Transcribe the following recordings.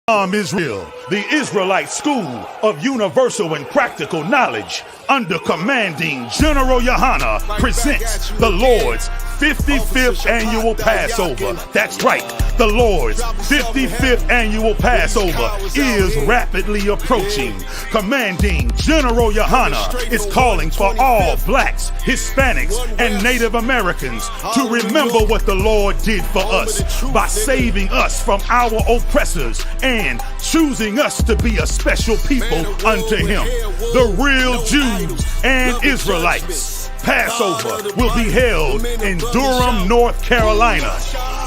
Israel, the Israelite School of Universal and Practical Knowledge, under commanding General Yohana, presents the Lord's 55th Annual Passover. That's right, the Lord's 55th Annual Passover is rapidly approaching. Commanding General Yohana is calling for all blacks, Hispanics, and Native Americans to remember what the Lord did for us by saving us from our oppressors and choosing us to be a special people unto Him, the real Jews and Israelites. Passover will be held in Durham, North Carolina.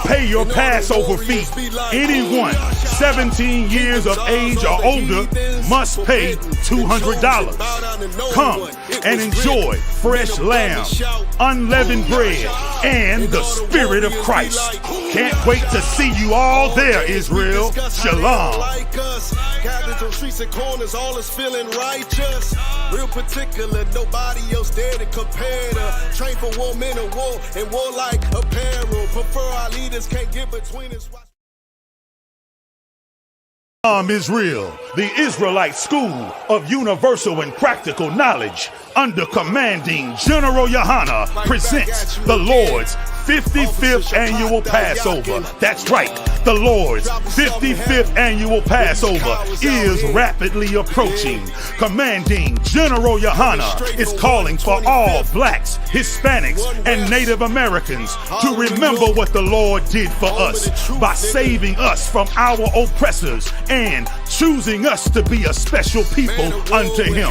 Pay your Passover fee. Anyone 17 years of age or older must pay $200. Come and enjoy fresh lamb, unleavened bread, and the Spirit of Christ. Can't wait to see you all there, Israel. Shalom. Cabins on streets and corners, all is feeling righteous. Real particular, nobody else there to compare to. Train for war, men of war, and warlike apparel. Prefer our leaders, can't get between us. Israel, the Israelite School of Universal and Practical Knowledge, under commanding General Yohana, presents the Lord's 55th Annual Passover. That's right, the Lord's 55th Annual Passover is rapidly approaching. Commanding General Yohana is calling for all blacks, Hispanics, and Native Americans to remember what the Lord did for us by saving us from our oppressors and choosing us to be a special people unto Him,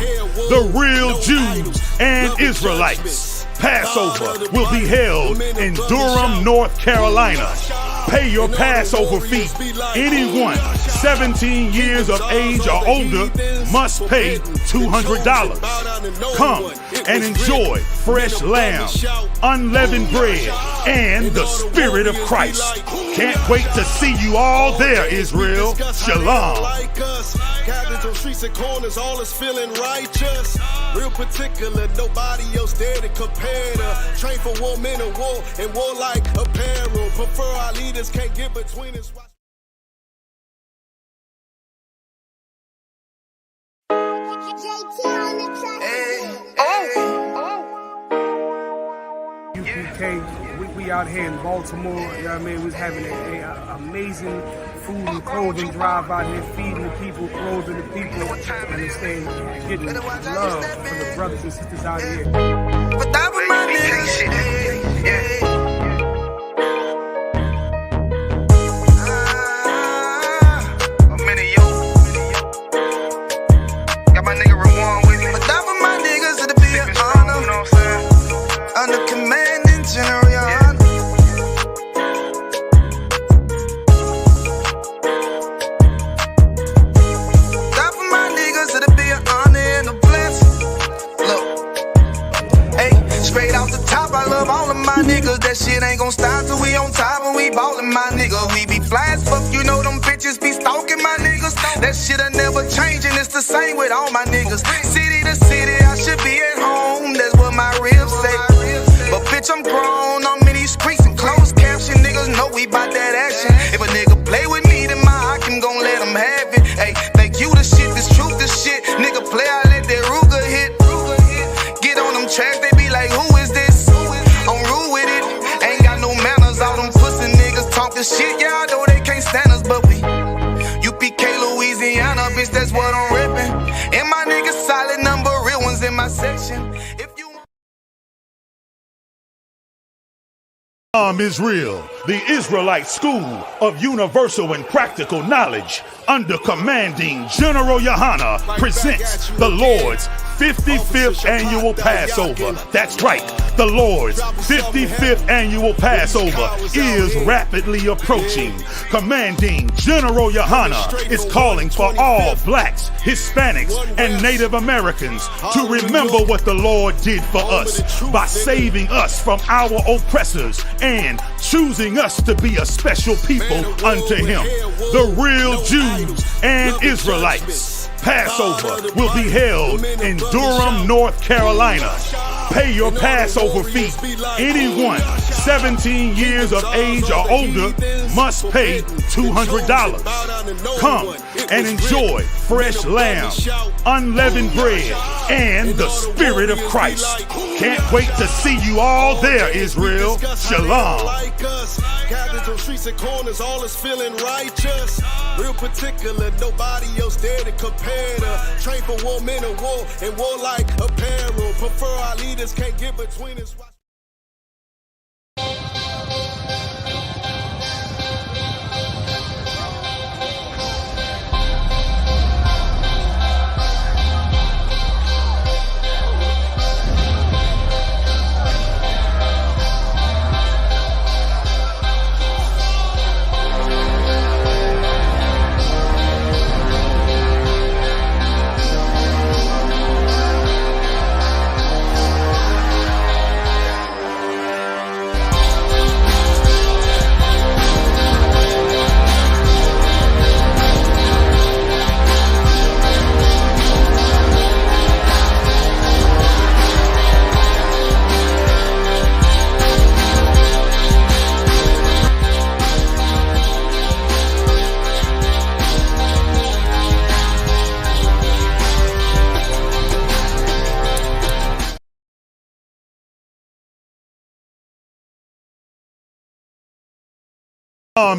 the real Jews and Israelites. Passover will be held in Durham, North Carolina. Pay your Passover fee. Anyone 17 years of age or older must pay $200. Come and enjoy fresh lamb, unleavened bread, and the Spirit of Christ. Can't wait to see you all there, Israel. Shalom. Cabins on streets and corners, all is feeling righteous. Real particular, nobody else there to compare to. Train for war, men of war, and warlike apparel. Prefer our leaders, can't get between us. ISUPK, we out here in Baltimore, you know what I mean? We was having an amazing food and clothing drive out here, feeding the people, clothing the people, and getting love for the brothers and sisters out here. But that was my nigga. Yeah. That shit ain't gon' stop till we on top and we ballin', my nigga. We be fly as fuck, you know them bitches be stalking my niggas. That shit'll never change and it's the same with all my niggas. City to city, I should be at home, that's what my ribs say. But bitch, I'm grown, I'm in these streets and closed caption. Niggas know we bout that action. If a nigga play with me, then my Hakim gon' let him have it. Hey, think you the shit, this truth the shit. Nigga play, I let that Ruger hit. Get on them tracks, they be like, who is this? I'm rude with it. Ain't got no manners. All them pussy niggas talking shit. Yeah, I know they can't stand us, but we UPK, Louisiana, bitch, that's what I'm ripping. And my niggas solid, number real ones in my section. If you Israel, the Israelite School of Universal and Practical Knowledge, under commanding General Yohana, presents the Lord's 55th Annual Passover. That's right, the Lord's 55th Annual Passover is rapidly approaching. Commanding General Yohana is calling for all blacks, Hispanics, and Native Americans to remember what the Lord did for us by saving us from our oppressors and choosing us to be a special people unto Him, the real Jews and Israelites. Passover will be held in Durham, North Carolina. Pay your Passover fee. Anyone 17 years of age or older must pay $200. Come and enjoy fresh lamb, unleavened bread, and the Spirit of Christ. Can't wait to see you all there, Israel. Shalom. Captains on streets and corners, all is feeling righteous. Real particular, nobody else there to compare to. Train for war, men of war, and warlike apparel. Prefer our leaders, can't get between us.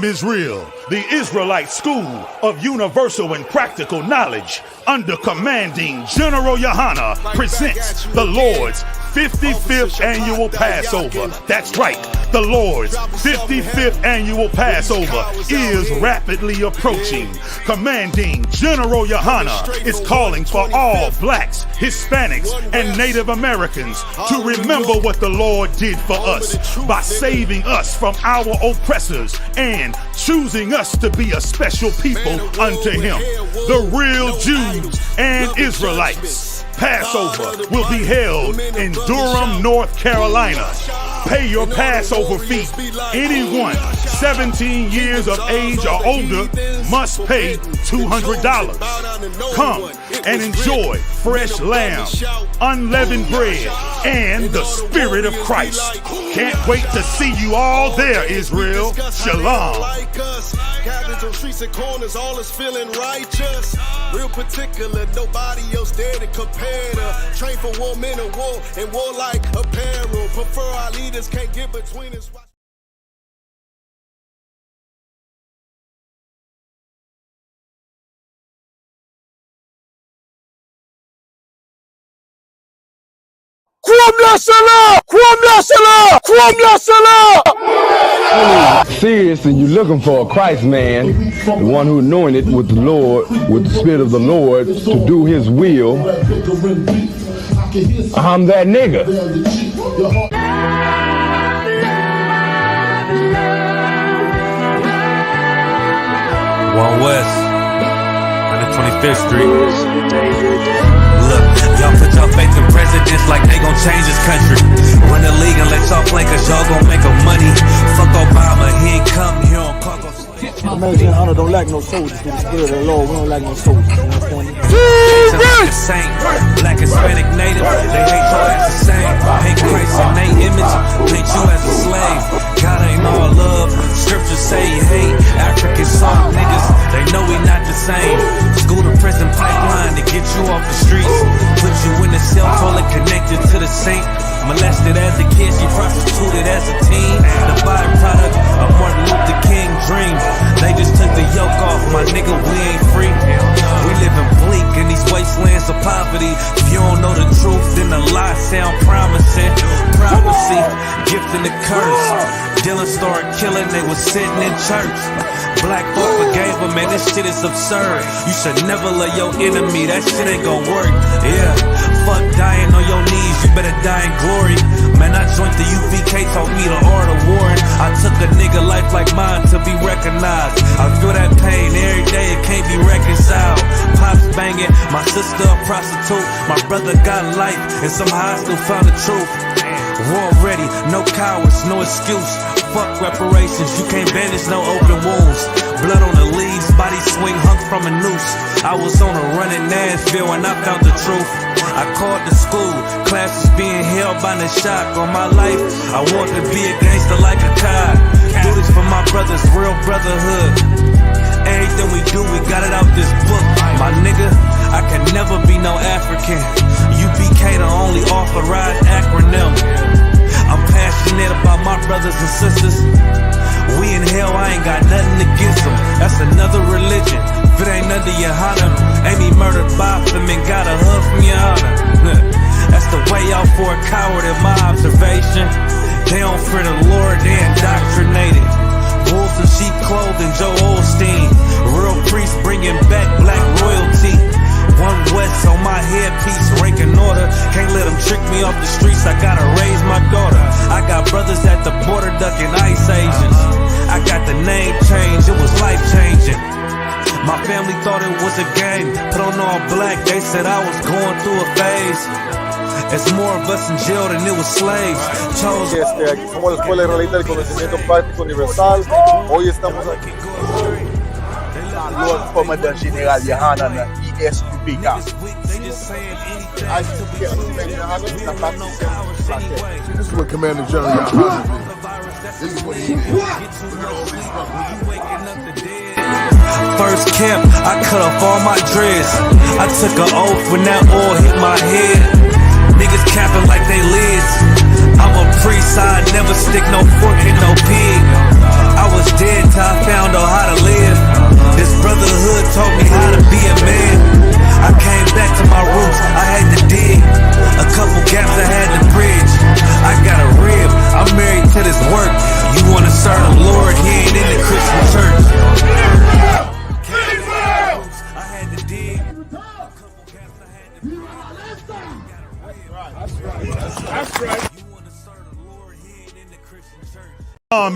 Israel, the Israelite School of Universal and Practical Knowledge, under commanding General Yohana, presents the Lord's 55th annual Passover. That's right, the Lord's 55th annual Passover is rapidly approaching. Commanding General Yohana is calling for all blacks, Hispanics, and Native Americans to remember what the Lord did for us by saving us from our oppressors and choosing us to be a special people unto Him, the real Jews and Israelites. Passover will be held in Durham, North Carolina. Pay your Passover fee. Anyone 17 years of age or older must pay $200. Come and enjoy fresh lamb, unleavened bread, and the Spirit of Christ. Can't wait to see you all there, Israel. Shalom. Captains on streets and corners, all is feeling righteous. Real particular, nobody else there to compare to. Train for war, men of war, and warlike apparel. Prefer our leaders, can't get between us. Seriously, you're looking for a Christ man, the one who anointed with the Lord, with the Spirit of the Lord, to do His will. I'm that nigga. One West, 125th Street. Look, y'all put your faith in presidents like they gon' change this country. Run the league and let y'all play cause y'all gon' make them money. Fuck Obama, he ain't come here on Congo. American honor don't lack no soldiers. Through the Spirit of the Lord, we don't lack no soldiers. You understand? Saint, black, Hispanic, Native, they hate your ass the same. Hate Christ and they image, hate you as a slave. God ain't all love, scriptures say you hate African soft niggas, they know we not the same. School to prison pipeline to get you off the streets. Put you in the cell toilet connected to the saint. Molested as a kid, she prostituted as a teen. The byproduct of Martin Luther King dream. They just took the yoke off, my nigga, we ain't free. We living bleak in these wastelands of poverty. If you don't know the truth, then the lie sound promising. Prophecy, gift and the curse. Dylan started killing, they was sitting in church. Black folk forgave him, man, this shit is absurd. You should never love your enemy, that shit ain't gon' work. Yeah, fuck dying on your knees, you better die in glory. Man, I joined the UPK, taught me the art of warring. I took a nigga life like mine to be recognized. I feel that pain every day, it can't be reconciled. Pops banging, my sister a prostitute. My brother got life, and somehow I still found the truth. War ready, no cowards, no excuse. Fuck reparations, you can't bandage no open wounds. blood on the leaves, body swing hung from a noose. I was on a run in Nashville and I found the truth. I called the school, classes being held by the shock on my life. I want to be a gangster like a cop. Do this for my brothers, real brotherhood. Everything we do, we got it out this book. My nigga, I can never be no African. UPK the only authorized acronym. I'm passionate about my brothers and sisters. We in hell, I ain't got nothing against them. That's another religion. If it ain't under your honor, Amy murdered by them and got a hug from your honor. That's the way out for a coward in my observation. They don't fear the Lord, they indoctrinated. Wolves in sheep clothing, Joe Osteen. Real priest bringing back black royalty. One West on my headpiece, ranking order. Can't let them trick me off the streets, I gotta raise my daughter. I got brothers at the border ducking ICE agents. I got the name change, it was life changing. My family thought it was a game, put on all black, they said I was going through a phase. It's more of us in jail than it was slaves. Aquí somos la Escuela Israelita del Conocimiento Práctico Universal. Hoy estamos aquí. Lord Commander General Yohana na ISUPK. This is what Commander General Yohana did. This is what he did. First camp, I cut off all my dreads. I took an oath when that oil hit my head. Niggas capping like they lids. I'm a priest, I never stick no fork in no pig. I was dead till I found out how to live. This brotherhood taught me how to be a man. I came back to my roots, I had to dig. A couple gaps I had to bridge. I got a rib, I'm married to this work. You wanna serve the Lord, he ain't in the Christian church. I had to dig. That's right.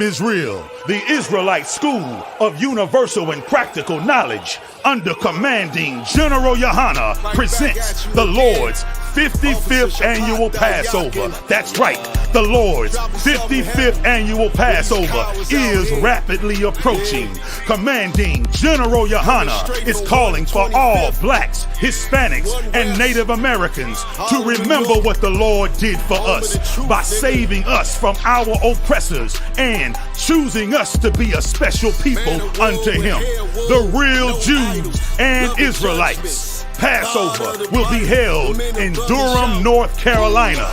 Israel, the Israelite School of Universal and Practical Knowledge, under commanding General Yohana, presents the Lord's 55th annual Passover. That's right, the Lord's 55th annual Passover is rapidly approaching. Commanding General Yohana is calling for all blacks, Hispanics, and Native Americans to remember what the Lord did for us by saving us from our oppressors and choosing us to be a special people unto Him, the real Jews and Israelites. Passover will be held in Durham, North Carolina.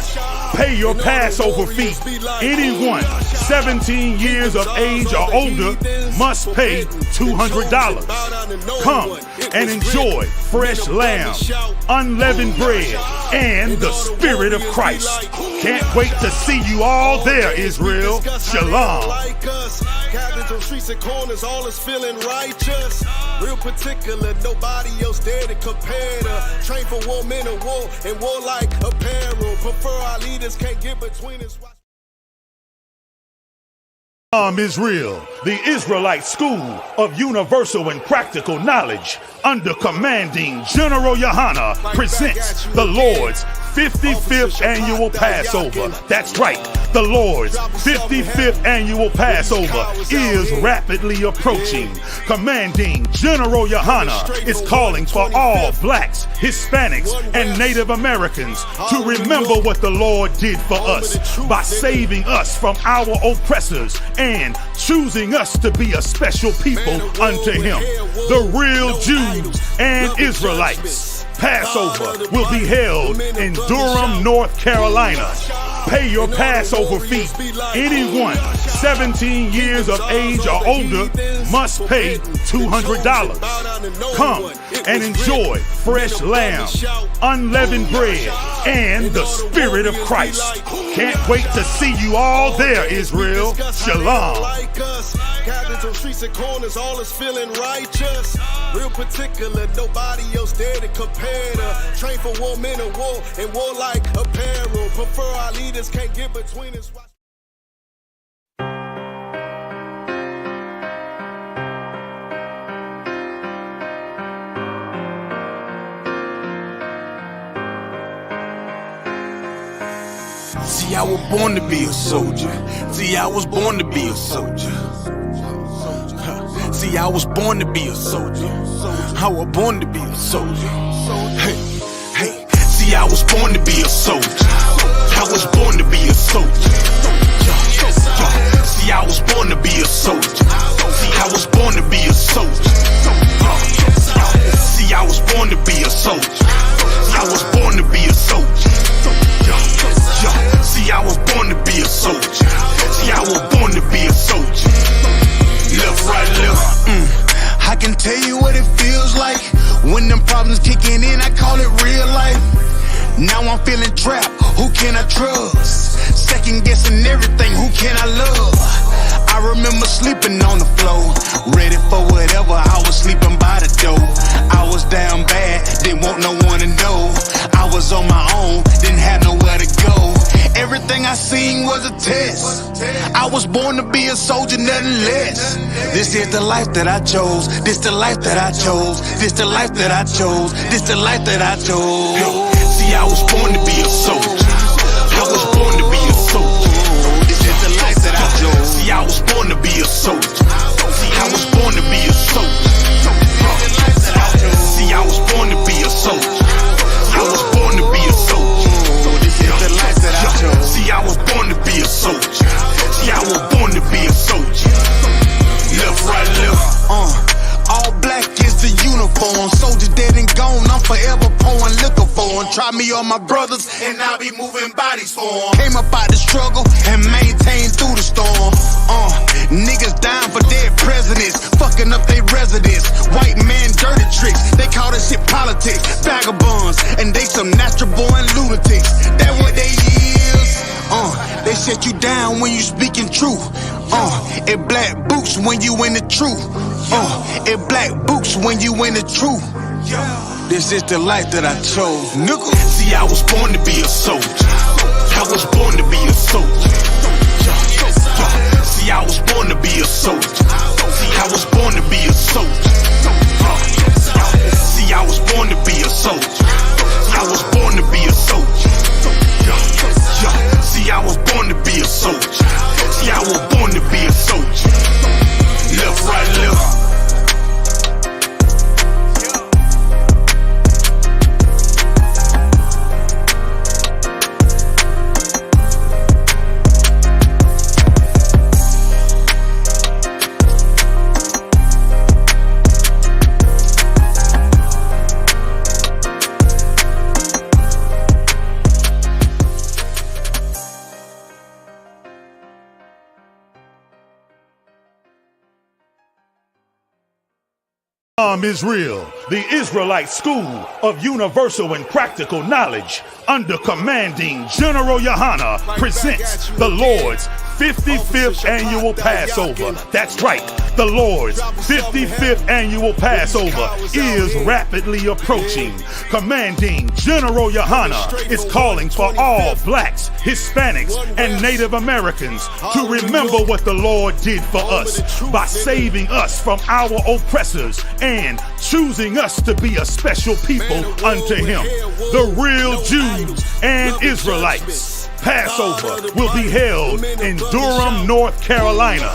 Pay your Passover fee. Anyone 17 years of age or older must pay $200. Come and enjoy fresh lamb, unleavened bread, and the Spirit of Christ. Can't wait to see you all there, Israel. Shalom. Cabins on streets and corners, all is feeling righteous. Real particular, nobody else there to compare to. Train for war, men of war, and war like apparel. Prefer our leaders, can't get between us. Israel, the Israelite School of Universal and Practical Knowledge, under commanding General Yohana, presents the Lord's 55th annual Passover. That's right, the Lord's 55th annual Passover is rapidly approaching. Commanding General Yohana is calling for all blacks, Hispanics, and Native Americans to remember what the Lord did for us by saving us from our oppressors and choosing us to be a special people unto Him, the real Jews and Israelites. Passover will be held in Durham, North Carolina. Pay your Passover fee. Anyone 17 years of age or older must pay $200. Come and enjoy fresh lamb, unleavened bread, and the Spirit of Christ. Can't wait to see you all there, Israel. Shalom. Cabins on streets and corners, all is feeling righteous. Real particular, nobody else there to compare to. Train for war, men of war, and war like apparel. Prefer our leaders, can't get between us. See, I was born to be a soldier. See, I was born to be a soldier. See, I was born to be a soldier. I was born to be a soldier. Hey, hey. See, I was born to be a soldier. I was born to be a soldier. See, I was born to be a soldier. See, I was born to be a soldier. See, I was born to be a soldier. See, I was born to be a soldier. See, I was born to be a soldier. See, I was born to be a soldier. Left, right, left. I can tell you what it feels like when them problems kicking in. I call it real life. Now I'm feeling trapped. Who can I trust? Second guessing everything. Who can I love? I remember sleeping on the floor, ready for whatever. I was sleeping by the door. I was down bad, didn't want no one to know. I was on my own, didn't have nowhere to go. Everything I seen was a test. I was born to be a soldier, nothing less. This is the life that I chose. This the life that I chose. This the life that I chose. This the life that I chose. See, I was born to be a soldier. I was born to be a soldier. This is the life that I chose. See, I was born to be a soldier. See, I was born to be a soldier. See, I was born to be a soldier. I was born to be a soldier. This is the life that I chose. See, I was born to be a soldier. See, I was born to be a soldier. Left, right, left. All black is the uniform. Soldiers dead and gone, I'm forever pouring liquor for them. Try me on my brothers, and I'll be moving bodies for them. Came up out the struggle and maintained through the storm. Niggas dying for dead presidents, fucking up their residence. White man dirty tricks, they call this shit politics. Vagabonds, and they some natural born lunatics. That what they is. They shut you down when you speaking truth. It black boots when you in the truth. It black boots when you in the truth. This is the life that I chose, nigga. See, I was born to be a soldier. I was born to be a soldier. See, I was born to be a soldier. See, I was born to be a soldier. See, I was born to be a soldier. See, I was born to be a soldier. See, I was born to be a soldier. See, I was born to be a soldier. Left, right, left. Israel, the Israelite School of Universal and Practical Knowledge, under commanding General Yohana, presents the Lord's 55th annual Passover. That's right, the Lord's 55th annual Passover is rapidly approaching. Commanding General Yohana is calling for all blacks, Hispanics, and Native Americans to remember what the Lord did for us by saving us from our oppressors and choosing us to be a special people unto Him, the real Jews and Israelites. Passover will be held in Durham, North Carolina.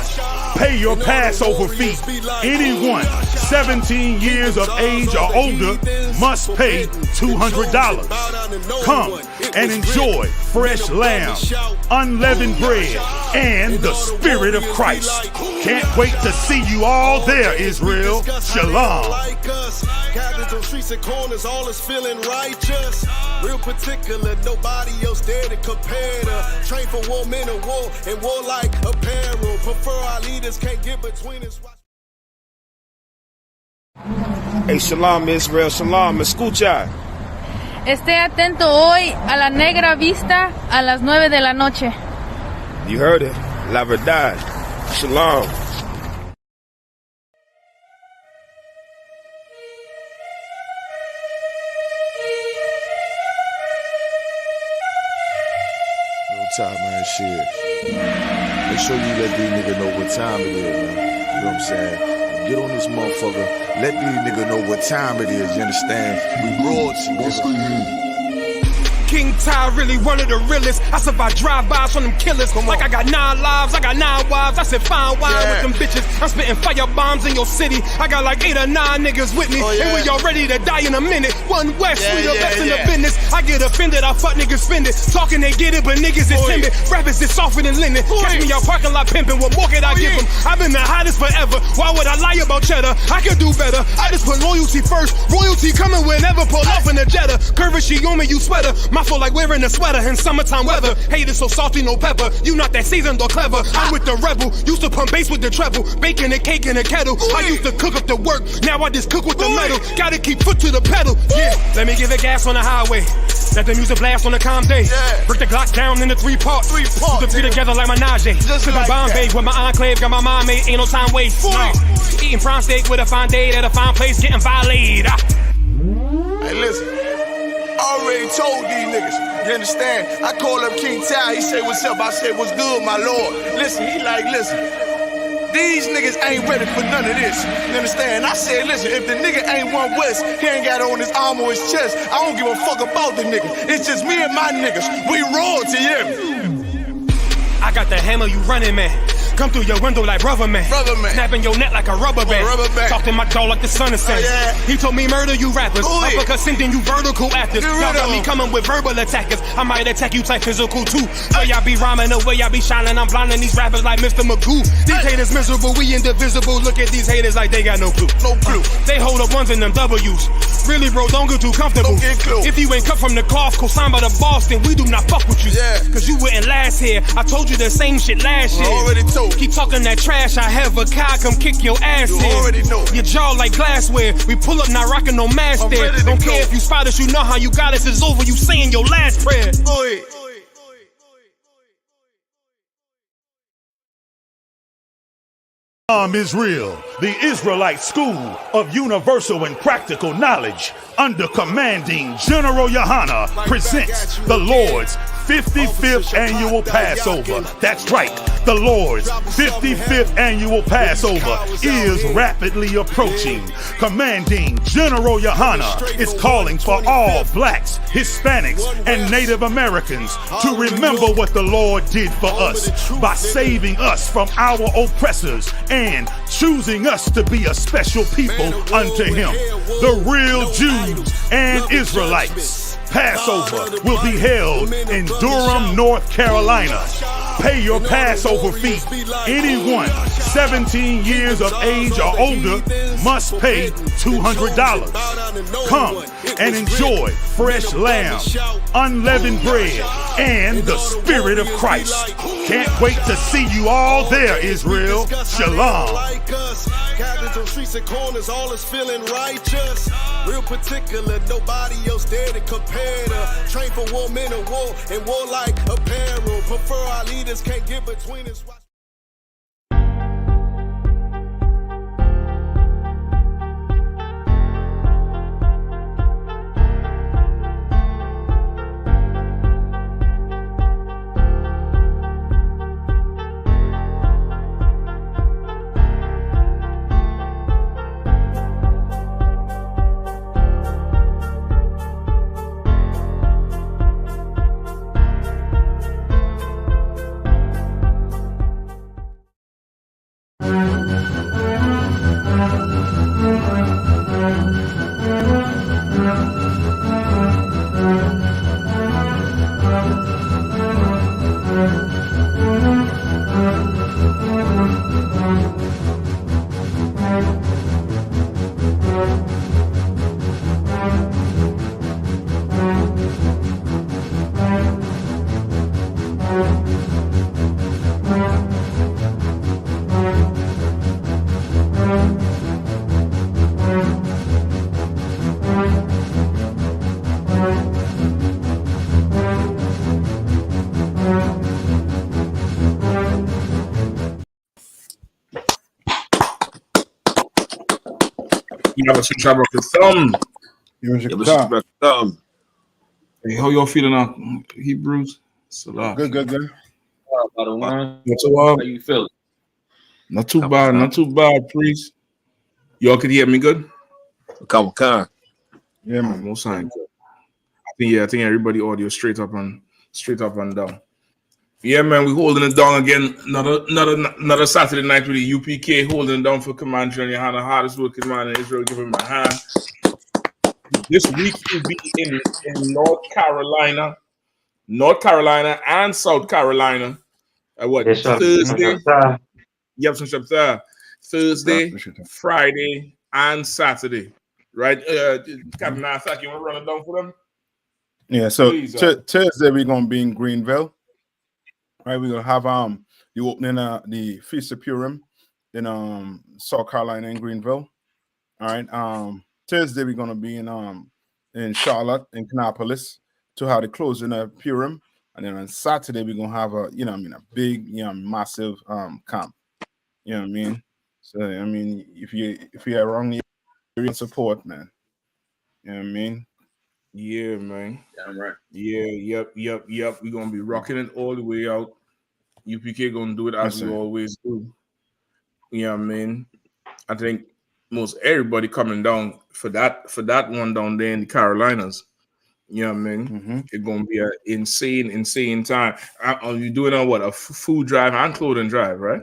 Pay your Passover fee. Anyone 17 years of age or older must pay $200. Come and enjoy fresh lamb, unleavened bread, and the Spirit of Christ. Can't wait to see you all there, Israel. Shalom. Cabins on streets and corners, all is feeling righteous. Real particular, nobody else there to compare to. Train for war, men of war, and warlike apparel. Prefer our leaders, can't get between us. Hey, Shalom Israel, Shalom, escucha. Esté atento hoy a la negra vista a las 9 de la noche. You heard it, la verdad. Shalom. Top, man, shit. Make sure you let these niggas know what time it is, man. You know what I'm saying? Get on this motherfucker. Let these niggas know what time it is, you understand? We royalty. King Ty really one of the realest. I survived drive-bys from them killers. Like I got 9 lives, I got 9 wives. I said fine wine with them bitches. I'm spitting fire bombs in your city. I got like 8 or 9 niggas with me. And we all ready to die in a minute. One West, we the best in the business. I get offended, I fuck niggas fended. Talking they get it, but niggas is timid. Rappers is softer than linen. Catch me out parking lot pimping. What more could I give them? I've been the hottest forever. Why would I lie about cheddar? I could do better. I just put loyalty first. Royalty coming whenever. Pull off in the Jetta. Curve she on me, you sweater. My fault like wearing a sweater in summertime weather. Haters so salty, no pepper. You not that seasoned or clever. I'm with the rebel. Used to pump bass with the treble. Baking a cake in a kettle. I used to cook up the work. Now I just cook with the metal. Gotta keep foot to the pedal. Yeah, let me give it gas on the highway. Let the music blast on the calm day. Break the Glock down into 3 parts. Put the 3 together like my Najee. Sippin' like Bombay with my enclave. Got my mind made. Ain't no time waste. No. Eating prime steak with a fine date at a fine place. Getting violated. Hey, listen. I already told these niggas. You understand? I call up King Ty. He say, what's up? I say, what's good, my lord? Listen, he like, listen. These niggas ain't ready for none of this. You understand? I said, listen, if the nigga ain't one West, he ain't got it on his arm or his chest. I don't give a fuck about the nigga. It's just me and my niggas. We royalty, yeah. I got the hammer, you running, man. Come through your window like rubber man. Snapping your neck like a rubber band. Talking my jaw like the sun is set. He told me murder you rappers. Uppercut sending you vertical actors. Y'all got me coming with verbal attackers. I might attack you type physical too. Way I be rhyming, the way I be shining. I'm blinding these rappers like Mr. Magoo. These haters miserable, we indivisible. Look at these haters like they got no clue. No clue. They hold up ones in them W's. Really, bro, don't get too comfortable. If you ain't cut from the cloth, co-signed by the Boston, we do not fuck with you. Cause you wouldn't last here. I told you the same shit last year. Already told. Keep talking that trash, I have a car, come kick your ass in. Already know. Your jaw like glassware. We pull up, not rocking no mask there. Don't care if you spot us, you know how you got us. It's over, you saying your last prayer. Israel, the Israelite School of Universal and Practical Knowledge, under commanding General Yohana, presents the Lord's 55th annual Passover. That's right, the Lord's 55th annual Passover is rapidly approaching. Commanding General Yohana is calling for all blacks, Hispanics, and Native Americans to remember what the Lord did for us by saving us from our oppressors and choosing us to be a special people unto Him, the real Jews and Israelites. Passover will be held in Durham, North Carolina. Pay your Passover fee. Anyone 17 years of age or older must pay $200. Come and enjoy fresh lamb, unleavened bread, and the Spirit of Christ. Can't wait to see you all there, Israel. Shalom. Cabins on streets and corners, all is feeling righteous. Real particular, nobody else there to compare to. Train for war, men of war, and war like apparel. Prefer our leaders, can't get between us. Hey, how y'all feeling now, Hebrews? Good. Not how you feeling? Not too bad, priest. Y'all can hear me good? Come on. Yeah, man, no sign. I think everybody audio straight up and down. Yeah, man, we holding it down again. Another Saturday night with the UPK holding it down for Command General Hannah, hardest working man in Israel. Give him a hand. This week he'll be in North Carolina and South Carolina. Thursday? Yep, Thursday, Friday, and Saturday. Right? Captain Nathak, you want to run it down for them? Yeah, so Thursday we're gonna be in Greenville. Right, we're gonna have the opening the Feast of Purim in South Carolina and Greenville. All right. Thursday we're gonna be in Charlotte in Kannapolis to have the closing of Purim, and then on Saturday we're gonna have a big massive camp. You know what I mean? So I mean if you're around the area, support, man. You know what I mean? Yeah, man. Damn right. Yeah, yep. We're gonna be rocking it all the way out. UPK gonna do it as we always do. You know what I mean? I think most everybody coming down for that one down there in the Carolinas. You know what I mean? Mm-hmm. It's gonna be an insane time. Are you doing a food drive and clothing drive, right?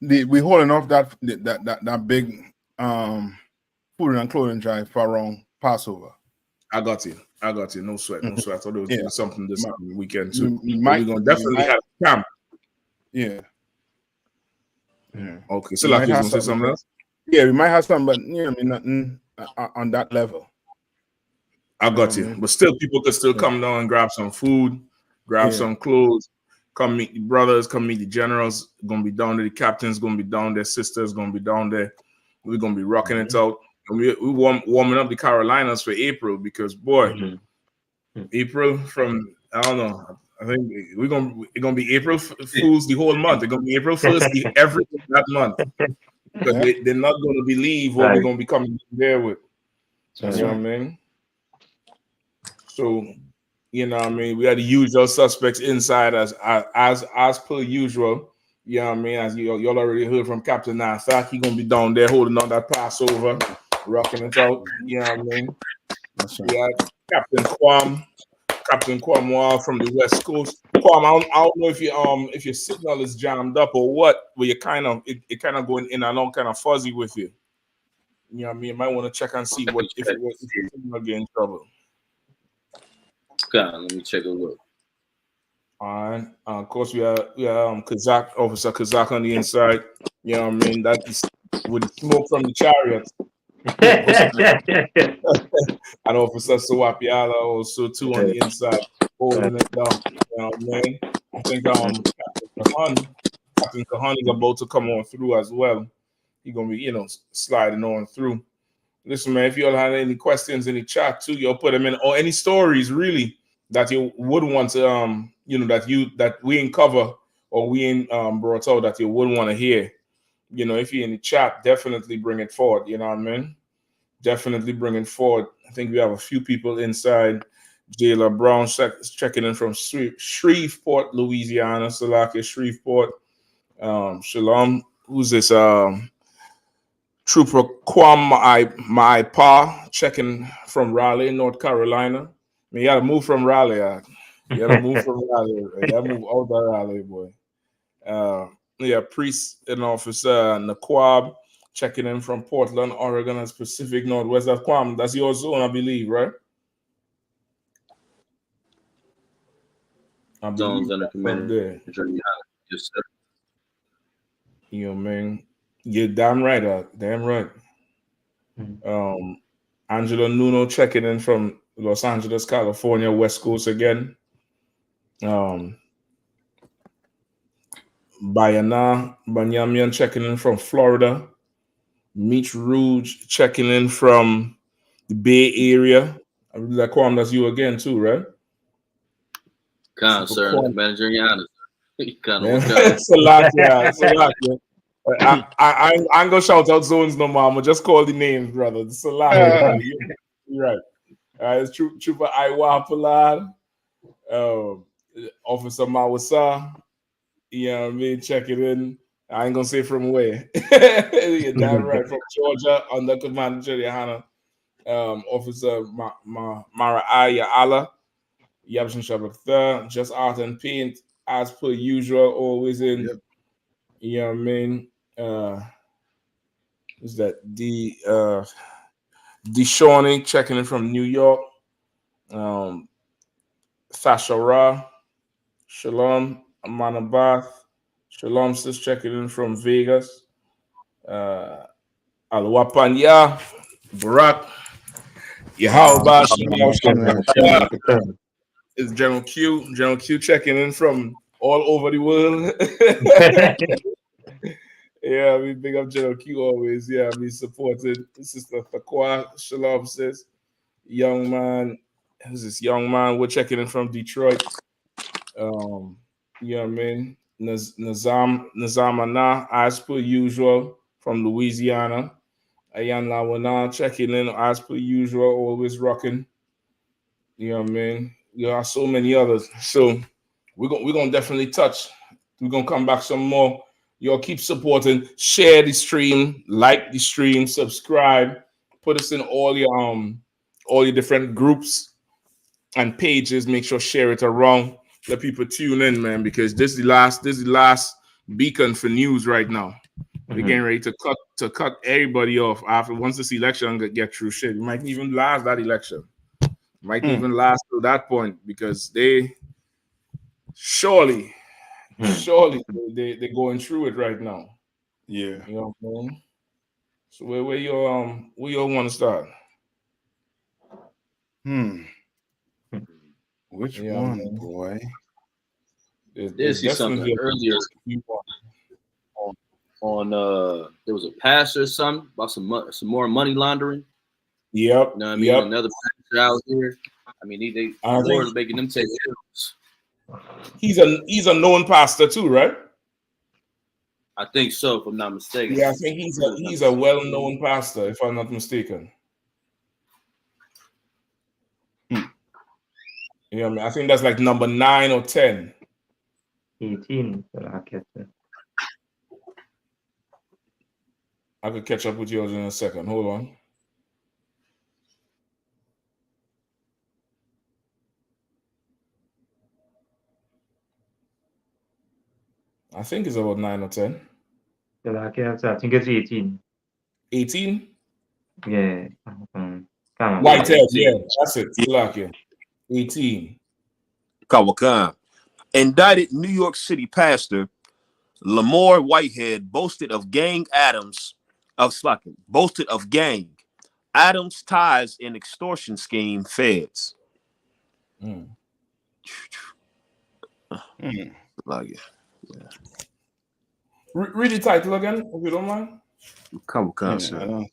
We holding off that big food and clothing drive for around Passover. I got you. No sweat. I thought it was doing something this weekend too. We're gonna definitely have a camp. Yeah. Okay. So like you gonna say something else? Yeah, we might have something, but nothing on that level. I got you. But still, people could still come down and grab some food, grab some clothes, come meet the brothers, come meet the generals. Gonna be down there. The captain's gonna be down there. Sisters gonna be down there. We're gonna be rocking it out. And we warming up the Carolinas for April because April from I don't know. I think it's gonna be April Fools the whole month. It's gonna be April 1st everything that month because they're not gonna believe what we're gonna be coming there with. You know what I mean? So you know what I mean. We had the usual suspects inside as per usual. You know what I mean? As y'all already heard from Captain Nathak, he's gonna be down there holding on that Passover, rocking it out. You know what I mean? We had Captain Kwam from the West Coast. Kwam, I don't know if your signal is jammed up or what, but you kind of going in and out, kind of fuzzy with you. You know what I mean? You might want to check and see if your signal get in trouble. Okay, let me check a look. All right. Of course, we have Kazakh, Officer Kazakh on the inside. You know what I mean? That is with smoke from the chariots. And Officer Sawapiala also too on the inside, holding it down. You know what I mean? I think Captain Kahan is about to come on through as well. He's gonna be, sliding on through. Listen, man, if you all have any questions in the chat too, you'll put them in, or any stories really that you would want to that we ain't cover or we ain't brought out that you wouldn't want to hear. If you're in the chat, definitely bring it forward. You know what I mean? Definitely bring it forward. I think we have a few people inside. Jayla Brown checking in from Shreveport, Louisiana. Salakia, Shreveport. Shalom. Who's this? Trooper Kwam Pa checking from Raleigh, North Carolina. I mean, you got to move from Raleigh. You got to move from Raleigh. You got to move out of Raleigh, boy. Priest and Officer Naquab checking in from Portland, Oregon, and Pacific Northwest. That's your zone, I believe, right? Zones under command. Yes, sir. You know, man. You're damn right, damn right. Angela Nuno checking in from Los Angeles, California, West Coast again. Bayana Banyamian checking in from Florida. Meech Rouge checking in from the Bay Area. I believe that Kwam, that's you again too, right? Sir, manager Giannis. It's a lot, yeah. I ain't gonna shout out zones no more. I'm gonna just call the names, brother. It's a lot. You're right. It's Trooper Iwa Palad, Officer Mawasa. You know what I mean? Check it in. I ain't gonna say from where. You're damn right. From Georgia, under Commander Jerry Hanna. Officer Mara Allah, Yabshin Shabbat, Just Art and Paint, as per usual, always in. Yep. You know what I mean? Is that the Shawnee checking in from New York? Sasha Ra, Shalom, Amanabath, Shalom sis checking in from Vegas. Al-Wapanya, Barak, Yahweh, it's General Q checking in from all over the world. Yeah, we big up General Q always. Yeah, we supported Sister Thakwa, Shalom sis. Young man, who's this young man? We're checking in from Detroit. You know what I mean? Nazamana, as per usual, from Louisiana. Ayan Lawana checking in as per usual, always rocking. You know what I mean? There are so many others. So we're gonna definitely touch. We're gonna come back some more. Y'all keep supporting, share the stream, like the stream, subscribe, put us in all your different groups and pages. Make sure share it around. Let people tune in, man, because this is the last beacon for news right now. We're getting ready to cut everybody off after once this election get through. Shit, we might even last that election. Might even last to that point because they surely they're going through it right now. Yeah. You know what I mean? So where you want to start? Which one, boy? Did see something earlier on there was a pastor or something about some more money laundering. Yep. You know what I mean? Another pastor out here. I mean, they Lord making them take hills. He's a known pastor too, right? I think so, if I'm not mistaken. Yeah, I think he's a well-known pastor, if I'm not mistaken. Yeah, I mean, I think that's like number 9 or 10. 18. I could catch up with yours in a second. Hold on. I think it's about 9 or 10. I think it's 18. 18? Yeah. Whitehead, yeah, that's it. Black, yeah. 18. Kawakan. Indicted New York City pastor Lamar Whitehead boasted of gang Adams ties in extortion scheme feds. Like it. Yeah. Read the title again, if you don't mind. Kawakan, sir.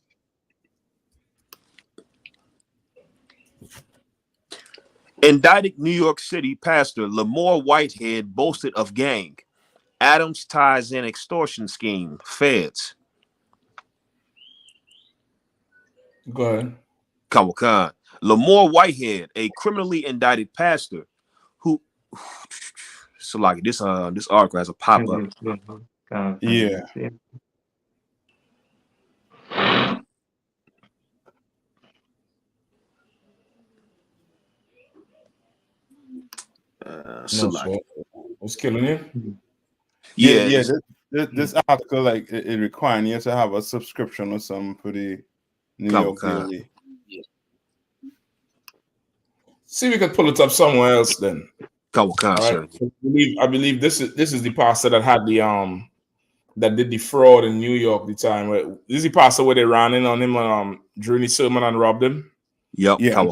Indicted New York City pastor Lamar Whitehead boasted of gang Adams ties in extortion scheme feds. Go ahead. Kawakan. Lamar Whitehead, a criminally indicted pastor who so like this article has a pop-up. Yeah. What's killing you? Yeah. This article, like, it requires you to have a subscription or something for the New York Daily. See, we could pull it up somewhere else then. Right? I believe this is the pastor that had the that did the fraud in New York the time. This is the pastor where they ran in on him during the sermon and robbed him. Yep. Yeah.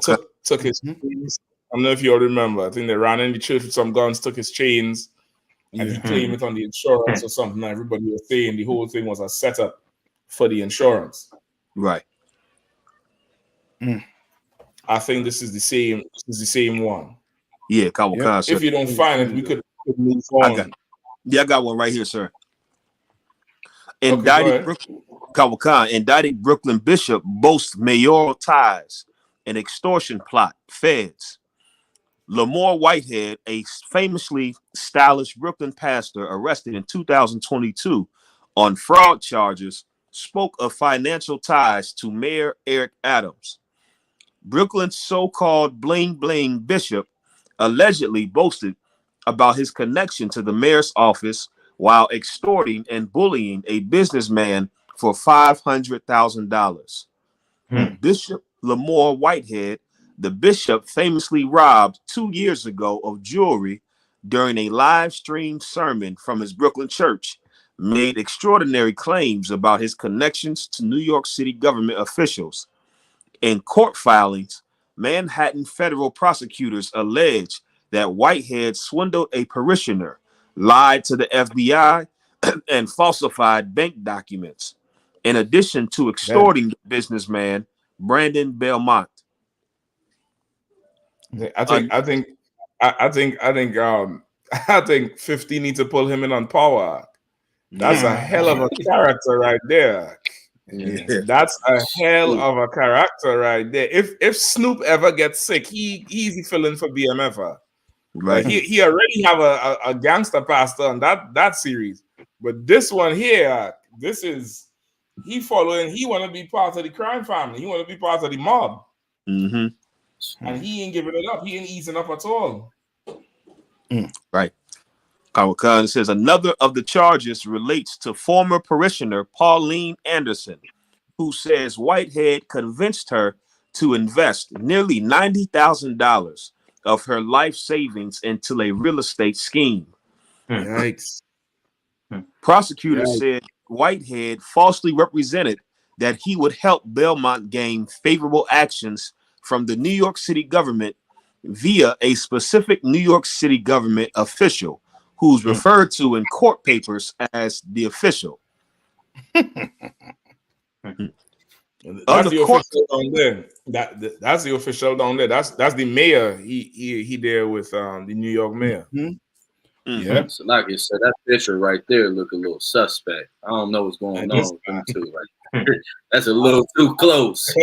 Took his chains. I don't know if you all remember. I think they ran in the church with some guns, took his chains, and he claimed it on the insurance or something. Everybody was saying the whole thing was a setup for the insurance. Right. I think this is the same one. Yeah, Kawakan. If you don't find it, we could move on. I got one right here, sir. Indicted Brooklyn bishop boasts mayoral ties and extortion plot. Feds. Lamar Whitehead, a famously stylish Brooklyn pastor arrested in 2022 on fraud charges, spoke of financial ties to Mayor Eric Adams, Brooklyn's so-called bling bling bishop allegedly boasted about his connection to the mayor's office while extorting and bullying a businessman for $500,000. Bishop Lamore Whitehead, the bishop famously robbed 2 years ago of jewelry during a live stream sermon from his Brooklyn church, made extraordinary claims about his connections to New York City government officials. In court filings, Manhattan federal prosecutors allege that Whitehead swindled a parishioner, lied to the FBI, and falsified bank documents, in addition to extorting the businessman Brandon Belmont. I think 50 needs to pull him in on Power. That's a hell of a character right there. Yeah. That's a hell of a character right there. If Snoop ever gets sick, he easy filling for BMF. Right. He already have a gangster pastor on that series. But this one here, this is he following, he want to be part of the crime family. He want to be part of the mob. Mm-hmm. And he ain't giving it up. He ain't easing up at all. Right. Khan says another of the charges relates to former parishioner Pauline Anderson, who says Whitehead convinced her to invest nearly $90,000 of her life savings into a real estate scheme. Yikes. Prosecutors said Whitehead falsely represented that he would help Belmont gain favorable actions from the New York City government via a specific New York City government official who's referred to in court papers as the official. That's the official down there. That's the official down there. That's the mayor. He there with the New York mayor. Yeah. So like I said, that picture right there look a little suspect. I don't know what's going on with them two right there. That's a little too close.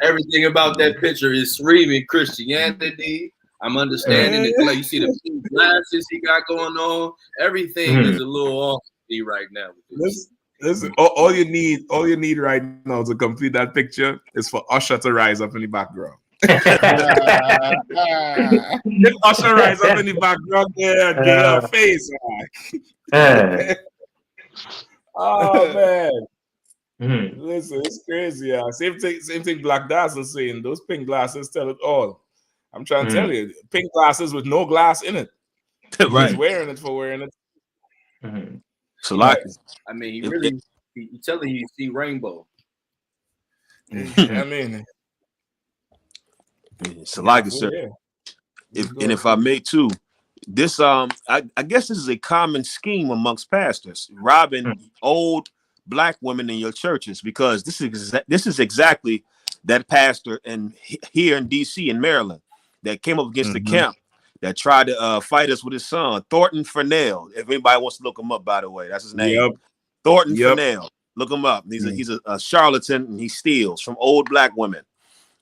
Everything about that picture is screaming Christianity. I'm understanding it. Like you see the pink glasses he got going on. Everything is a little off me right now. Listen, all you need right now to complete that picture is for Usher to rise up in the background. If Usher rise up in the background there, get her face. Oh man. Listen, it's crazy. Same thing Black Dazzle saying. Those pink glasses tell it all. I'm trying to tell you, pink glasses with no glass in it. Right. He's wearing it for wearing it. So like, I mean, he really he telling you see rainbow. I mean, so like I said, if I may too, this I guess this is a common scheme amongst pastors, robbing old Black women in your churches, because this is exactly that pastor here in DC in Maryland that came up against the camp that tried to fight us with his son, Thornton Furnell. If anybody wants to look him up, by the way, that's his name. Thornton Furnell. Look him up. He's a charlatan, and he steals from old Black women.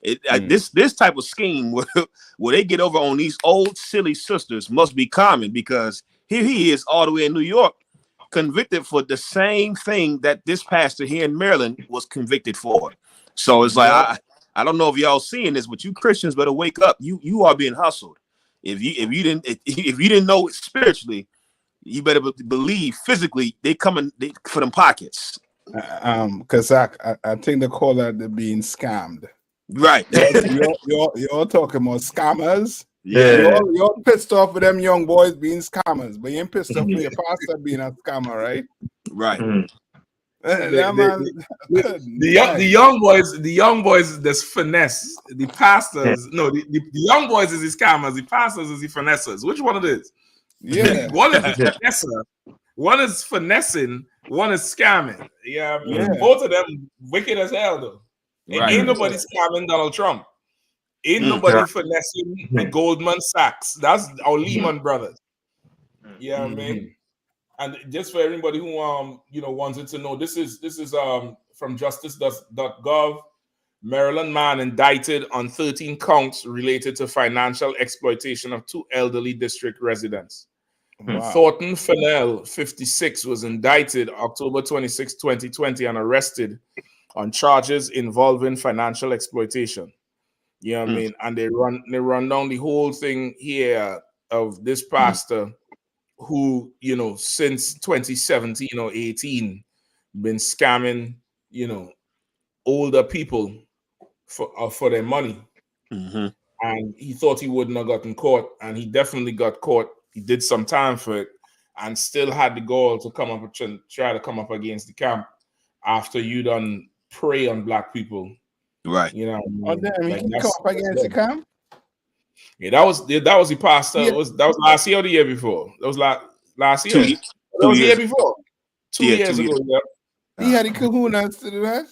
This type of scheme where they get over on these old silly sisters must be common, because here he is all the way in New York, convicted for the same thing that this pastor here in Maryland was convicted for. So it's like I don't know if y'all seeing this, but you Christians better wake up. You are being hustled. If you didn't know it spiritually, you better believe physically they coming for them pockets. Because I think they call that they're being scammed. Right. You're talking about scammers. Yeah. You're pissed off with them young boys being scammers, but you ain't pissed off with your pastor being a scammer, right? Right. The young boys, there's finesse. The pastors, no, the young boys is the scammers. The pastors is the finessers. Which one it is? Yeah. One is the finesser. One is finessing. One is scamming. Yeah, both of them wicked as hell though. Ain't nobody scamming Donald Trump. Ain't nobody finessing the Goldman Sachs. That's our Lehman Brothers. Yeah, I mean. And just for everybody who wanted to know, this is from justice.gov. Maryland man indicted on 13 counts related to financial exploitation of 2 elderly district residents. Wow. Thornton Fennell, 56, was indicted October 26, 2020 and arrested on charges involving financial exploitation. You know what I mean? And they run down the whole thing here of this pastor who, you know, since 2017 or 18 been scamming, you know, older people for their money. And he thought he wouldn't have gotten caught, and he definitely got caught. He did some time for it and still had the gall to come up and try to come up against the camp after you done prey on black people. Right. You know, Oh damn, like he come up against the camp. Yeah, that was the pastor. Yeah. That was last year or the year before. That was last year. 2 years. That was the year before. 2 years ago. Yeah. He had the kahunas to do that.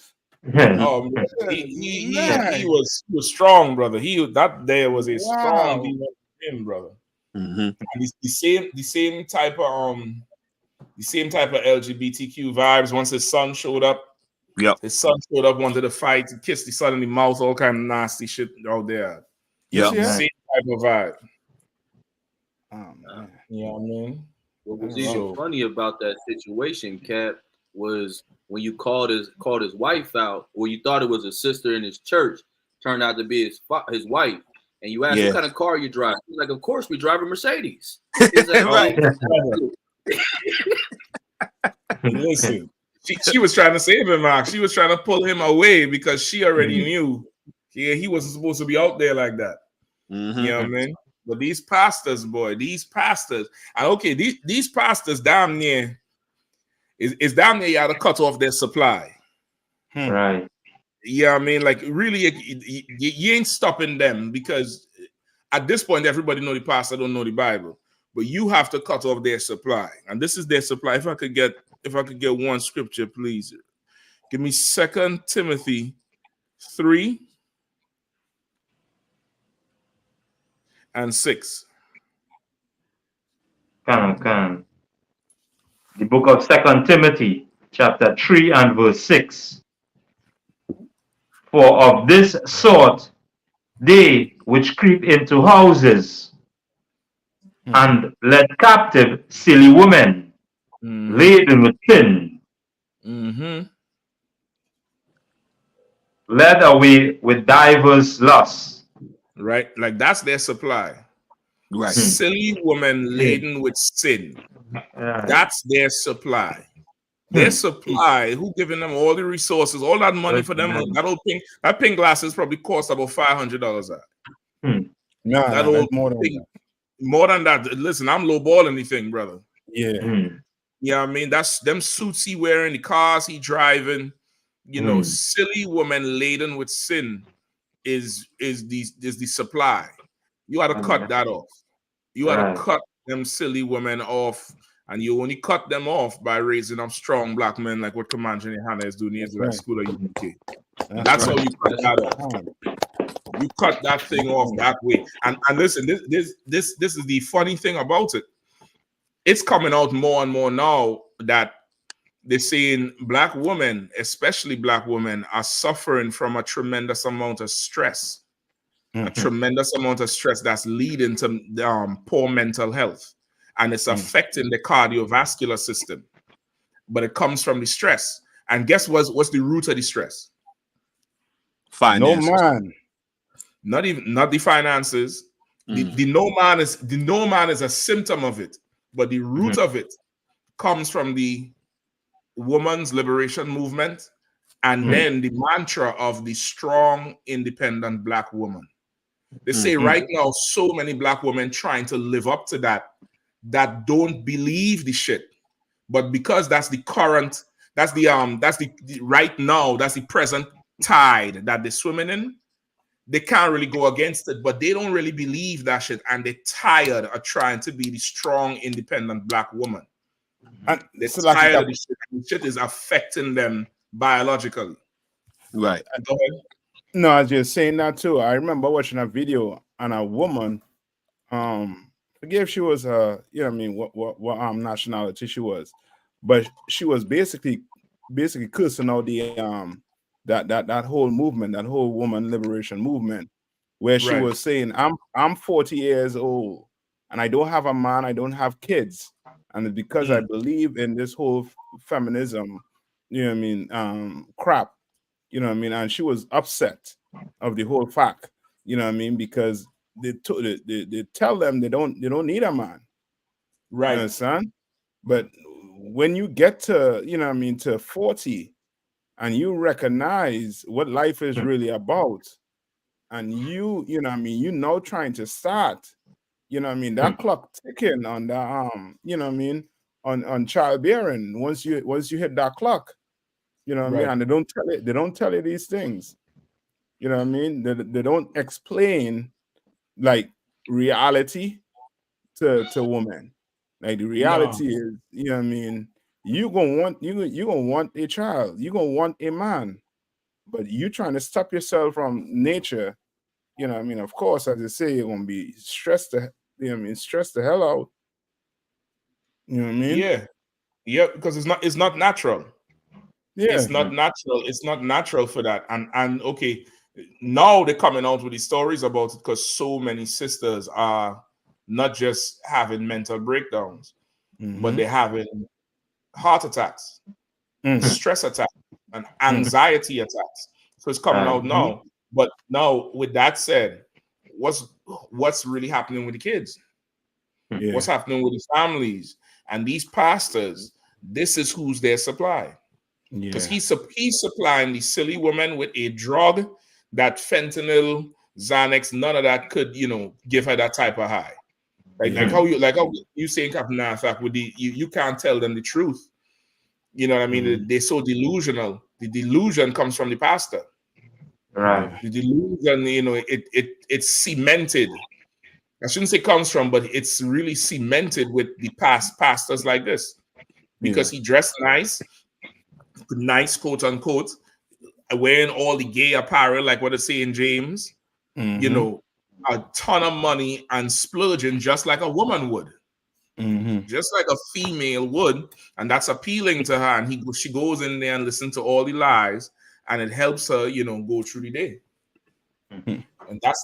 Oh, man. He was strong, brother. That day was a strong demon for him, brother. And the same type of LGBTQ vibes. Once his son showed up, his son showed up, wanted to fight, he kissed the son in the mouth, all kind of nasty shit out there. Yeah, same type of vibe. You know what I mean? What was even funny about that situation, Cap, was when you called his wife out, or you thought it was a sister in his church, turned out to be his wife, and you asked what kind of car you drive. He's like, of course we drive a Mercedes. He's like, right. Listen, she was trying to save him, Mark. She was trying to pull him away because she already knew he wasn't supposed to be out there like that. You know what I mean? But these pastors, boy, and okay, these pastors damn near is damn near you had to cut off their supply. Right. Yeah, I mean, like really, you ain't stopping them, because at this point, everybody know the pastor don't know the Bible, but you have to cut off their supply, and this is their supply. If I could get one scripture, please, give me 2 Timothy 3 and 6. Can. The book of 2 Timothy, chapter 3 and verse 6. For of this sort they which creep into houses and led captive silly women laden with sin, led away with divers lusts. Right, like that's their supply. Right, silly woman laden with sin. That's their supply. Their supply. Who giving them all the resources, all that money for them? That pink glasses probably cost about $500. That old more than that. Listen, I'm lowballing anything, brother. Yeah. Yeah, I mean, that's them suits he wearing, the cars he driving. You know, silly woman laden with sin is the supply. You ought to cut that off. You ought to cut them silly women off, and you only cut them off by raising up strong black men like what Commander Hannah is doing here at School of UK. That's how you cut that off. You cut that thing off that way. And listen, this is the funny thing about it. It's coming out more and more now that they're saying black women, especially black women, are suffering from a tremendous amount of stress. A tremendous amount of stress that's leading to poor mental health. And it's affecting the cardiovascular system. But it comes from the stress. And guess what's the root of the stress? Finances. No man. Not the finances. The no man is a symptom of it. But the root of it comes from the woman's liberation movement, and then the mantra of the strong, independent black woman. They say right now, so many black women trying to live up to that don't believe the shit. But because that's the current, that's the right now, that's the present tide that they're swimming in, they can't really go against it, but they don't really believe that shit, and they're tired of trying to be the strong, independent black woman. And they're tired of this shit. The shit is affecting them biologically. Right. Go ahead. No, I was just saying that too. I remember watching a video on a woman. Forget if she was you know what I mean, what nationality she was, but she was basically cursing out the that whole movement, that whole woman liberation movement, where she was saying, I'm 40 years old and I don't have a man, I don't have kids, and it's because I believe in this whole feminism, you know what I mean, crap. You know what I mean? And she was upset of the whole fact. You know what I mean? Because they tell them they don't need a man. Right. You understand? But when you get to, you know what I mean, to 40 and you recognize what life is really about, and you know what I mean, you know, trying to start, you know what I mean, that clock ticking on the you know what I mean, on childbearing. Once you hit that clock, you know what I mean, and they don't tell you these things. You know what I mean? They don't explain like reality to women. Like the reality is, you know what I mean, you gonna want a child, you gonna want a man, but you trying to stop yourself from nature. You know what I mean? Of course, as I say, you're gonna be stressed you know what I mean, stressed the hell out. You know what I mean? Yeah, because it's not natural. Yeah. It's not natural. It's not natural for that. And okay, now they're coming out with these stories about it because so many sisters are not just having mental breakdowns, but they're having heart attacks, stress attacks, and anxiety attacks. So it's coming out now. But now, with that said, what's really happening with the kids? Yeah. What's happening with the families and these pastors? This is who's their supply. Because he's supplying the silly woman with a drug that fentanyl, Xanax, none of that could, you know, give her that type of high. Like how you saying, Captain Nafak, with you can't tell them the truth. You know what I mean? They're so delusional. The delusion comes from the pastor. Right. The delusion, you know, it's cemented. I shouldn't say comes from, but it's really cemented with the pastors like this. Because he dressed nice, quote unquote, wearing all the gay apparel, like what they say in James, you know, a ton of money and splurging just like a woman would, just like a female would, and that's appealing to her. And she goes in there and listens to all the lies, and it helps her, you know, go through the day. And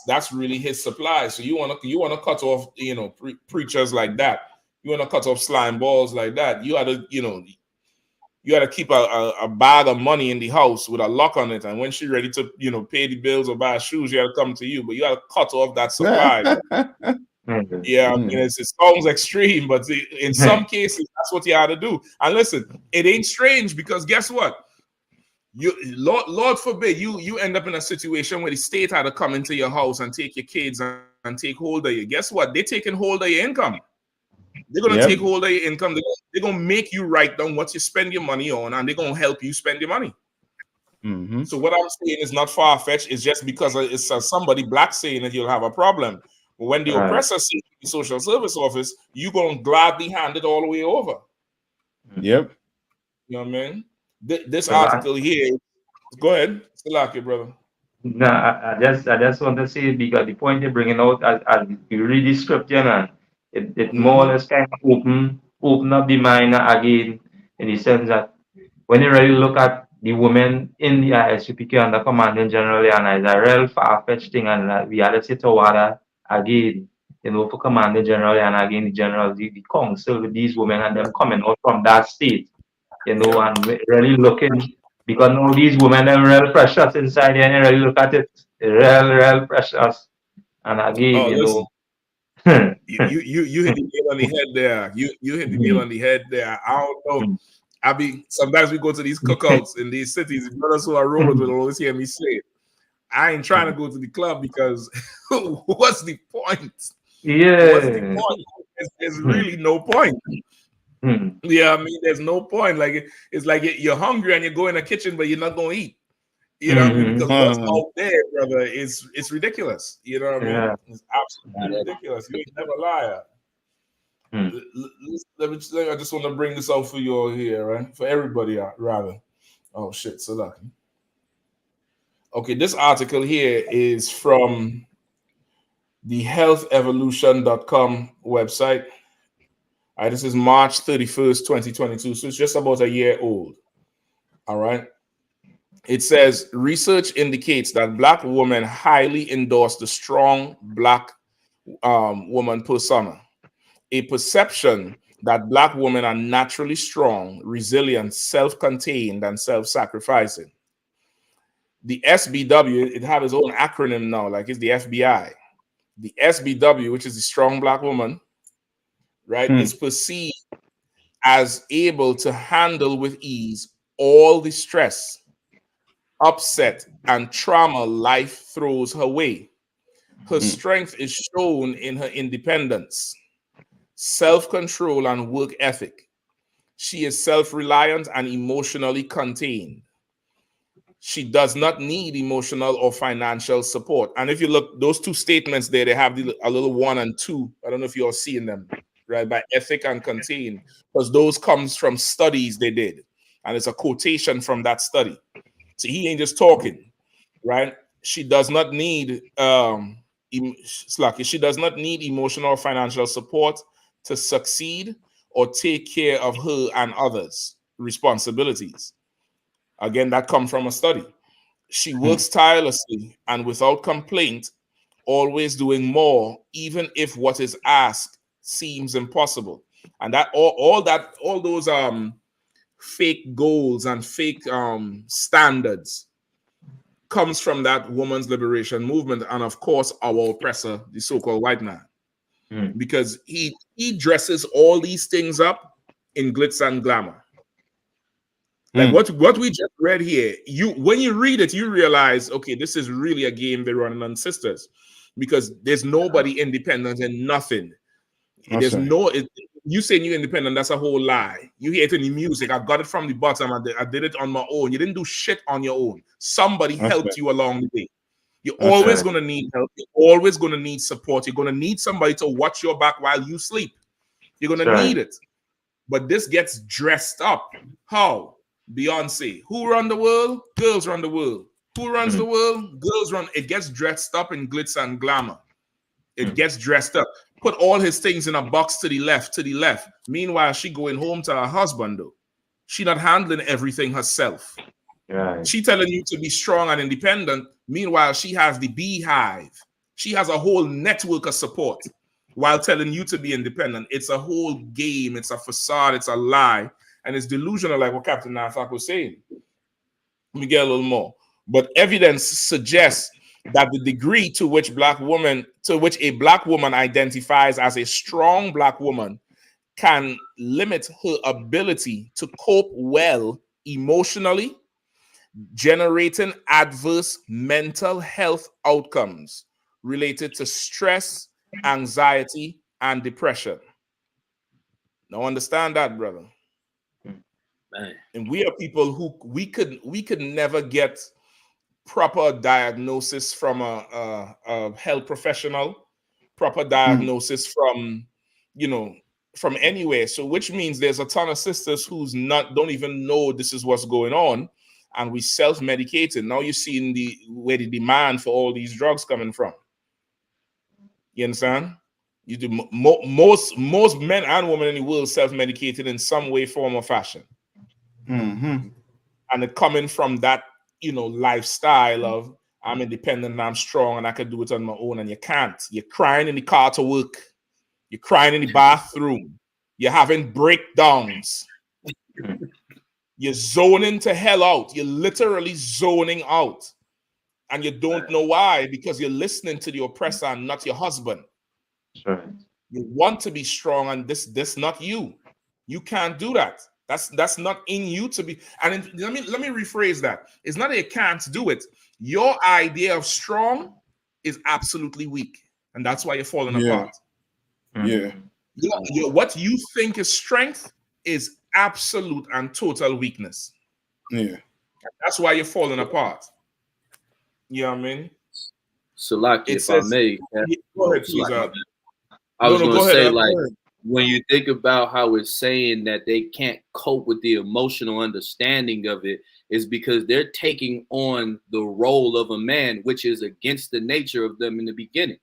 that's really his supply. So you wanna cut off, you know, preachers like that. You wanna cut off slime balls like that. You gotta, you know. You got to keep a bag of money in the house with a lock on it, and when she's ready to, you know, pay the bills or buy shoes, you got to come to you. But you got to cut off that supply. Yeah, I mean, it sounds extreme, but in some cases, that's what you got to do. And listen, it ain't strange because guess what? Lord forbid you end up in a situation where the state had to come into your house and take your kids and take hold of you. Guess what? They're taking hold of your income. They're going to take hold of your income. They're going to make you write down what you spend your money on, and they're going to help you spend your money. So what I'm saying is not far-fetched. It's just because it's somebody black saying that you'll have a problem. But when the oppressor sees the social service office, you're going to gladly hand it all the way over. Yep. You know what I mean? This article here, go ahead. Still like it, brother. No, I just want to say, because the point you're bringing out, as you read the script, you know, it more or less kind of open up the mind again, in the sense that when you really look at the women in the ISUPK and the commanding general, and it's a real far-fetched thing, and we had to sit to water again, you know, for commanding general, and again the general, the council with these women and them coming out from that state, you know, and really looking, because now these women are real precious inside here, and you really look at it, real precious. And again, you know, you hit the nail on the head there. You hit the nail on the head there. I don't know. Sometimes we go to these cookouts in these cities. Brothers who are rollers will always hear me say it. I ain't trying to go to the club because what's the point? Yeah. What's the point? There's really no point. Yeah, I mean, there's no point. Like it's like you're hungry and you go in the kitchen, but you're not gonna eat. You know what I mean? Because what's out there, brother, it's ridiculous. You know what I mean? It's absolutely ridiculous. You ain't never liar. I just want to bring this out for you all here, right? For everybody, rather. Oh shit, so lucky. Okay, this article here is from the healthevolution.com website. All right, this is March 31st, 2022. So it's just about a year old. All right. It says research indicates that Black women highly endorse the strong Black woman persona, a perception that Black women are naturally strong, resilient, self-contained, and self-sacrificing. The SBW, it have its own acronym now, like it's the FBI. The SBW, which is the strong black woman, right, is perceived as able to handle with ease all the stress, upset, and trauma life throws her way. Her strength is shown in her independence, self-control, and work ethic. She is self-reliant and emotionally contained. She does not need emotional or financial support. And if you look, those two statements there, they have a little 1 and 2. I don't know if you're seeing them, right? By ethic and contain, because those comes from studies they did. And it's a quotation from that study. So he ain't just talking, right? She does not need she does not need emotional or financial support to succeed or take care of her and others' responsibilities. Again, that comes from a study. She works tirelessly and without complaint, always doing more, even if what is asked seems impossible. And that all those fake goals and fake standards comes from that woman's liberation movement, and of course our oppressor, the so-called white man, because he dresses all these things up in glitz and glamour. Like what we just read here, when you read it, you realize, okay, this is really a game they're running on sisters, because there's nobody independent and nothing. There's no, you saying you're independent, that's a whole lie. You hear it in the music. I got it from the bottom. I did it on my own. You didn't do shit on your own. Somebody helped you along the way. You're always going to need help. You're always going to need support. You're going to need somebody to watch your back while you sleep. You're going to need it. But this gets dressed up. How? Beyonce. Who run the world? Girls run the world. Who runs the world? Girls run. It gets dressed up in glitz and glamour. It gets dressed up. Put all his things in a box to the left, Meanwhile, she going home to her husband, though. She not handling everything herself. Right. She telling you to be strong and independent. Meanwhile, she has the beehive. She has a whole network of support while telling you to be independent. It's a whole game. It's a facade. It's a lie. And it's delusional, like what Captain Nathak was saying. Let me get a little more. But evidence suggests that the degree to which a black woman identifies as a strong black woman can limit her ability to cope well emotionally, generating adverse mental health outcomes related to stress, anxiety, and depression. Now understand that, brother. Man. And we are people who we could never get proper diagnosis from a health professional, proper diagnosis from anywhere. So which means there's a ton of sisters who's don't even know this is what's going on, and we self-medicating. Now you're seeing where the demand for all these drugs coming from. You understand? You do most men and women in the world self-medicated in some way, form, or fashion. And it coming from that lifestyle of I'm independent and I'm strong and I can do it on my own, and you can't. You're crying in the car to work. You're crying in the bathroom. You're having breakdowns. You're zoning to hell out. You're literally zoning out. And you don't know why, because you're listening to the oppressor and not your husband. Sure. You want to be strong, and this not you. You can't do that. That's not in you to be. And let me rephrase that. It's not that you can't do it. Your idea of strong is absolutely weak, and that's why you're falling apart. Yeah. What you think is strength is absolute and total weakness. Yeah. That's why you're falling apart. You know what I mean? Salaki, if I may. Go ahead, please. I was going to say, like, when you think about how it's saying that they can't cope with the emotional understanding of it, is because they're taking on the role of a man, which is against the nature of them in the beginning.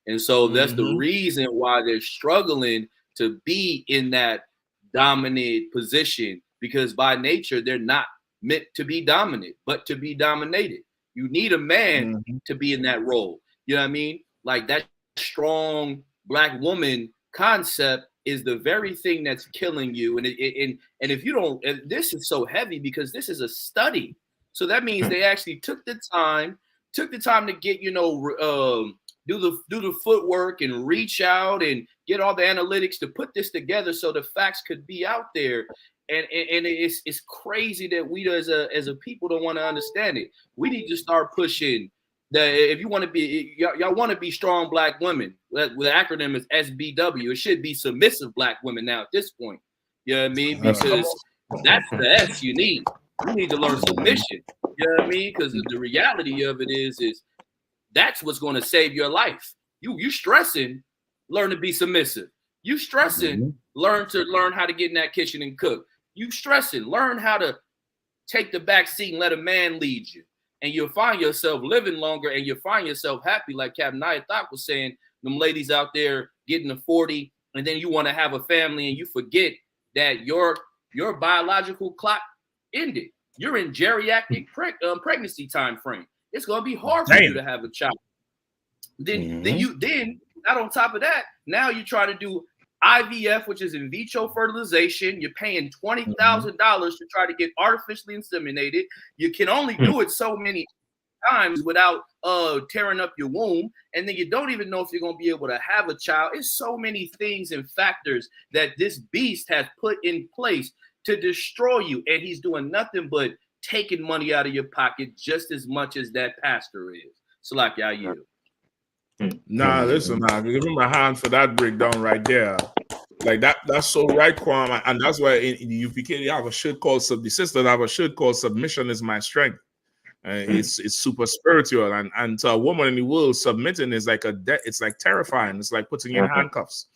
And so that's the reason why they're struggling to be in that dominant position, because by nature, they're not meant to be dominant, but to be dominated. You need a man to be in that role. You know what I mean? Like that strong black woman concept is the very thing that's killing you. And if you don't, and this is so heavy because this is a study. So that means they actually took the time to get, do the footwork and reach out and get all the analytics to put this together so the facts could be out there. And it's crazy that we as a people don't want to understand it. We need to start pushing that if you want to be, y'all want to be strong black women. The acronym is SBW. It should be submissive black women now at this point. You know what I mean? Because that's the S you need. You need to learn submission. You know what I mean? Because the reality of it is that's what's going to save your life. You stressing, learn to be submissive. You stressing, learn how to get in that kitchen and cook. You stressing, learn how to take the back seat and let a man lead you. And you'll find yourself living longer and you'll find yourself happy, like Captain Ayathak was saying, them ladies out there getting to 40, and then you want to have a family and you forget that your biological clock ended. You're in geriatric pregnancy time frame. It's gonna be hard for you to have a child. Then not on top of that, now you try to do IVF, which is in vitro fertilization. You're paying $20,000 to try to get artificially inseminated. You can only do it so many times without tearing up your womb, and then you don't even know if you're going to be able to have a child. It's so many things and factors that this beast has put in place to destroy you, and he's doing nothing but taking money out of your pocket just as much as that pastor is. So like y'all, you. Nah, listen, man, give me my hand for that breakdown right there. Like that's so right, Kwame, and that's why in the UPK you have a shirt called the sisters have a shirt called "Submission is My Strength." It's super spiritual, and to a woman in the world, submitting is like it's like terrifying. It's like putting you in handcuffs.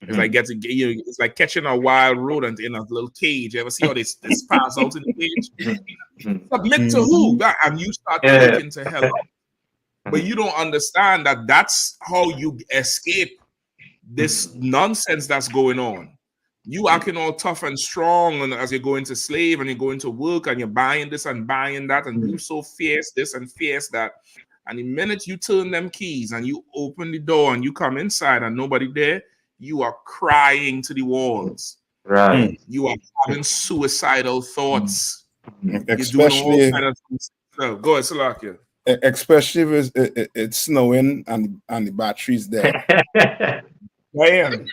It's like it's like catching a wild rodent in a little cage. You ever see how they pass out in the cage? Submit to who? And you start looking to hell. But you don't understand that that's how you escape this nonsense that's going on. You acting all tough and strong, and as you go into slave and you go into work and you're buying this and buying that, and you so fierce this and fierce that. And the minute you turn them keys and you open the door and you come inside and nobody there, you are crying to the walls. Right. You are having suicidal thoughts. Especially You're doing all kind of things. So, go ahead, Salakia. Especially if it's snowing and the battery's dead. Damn.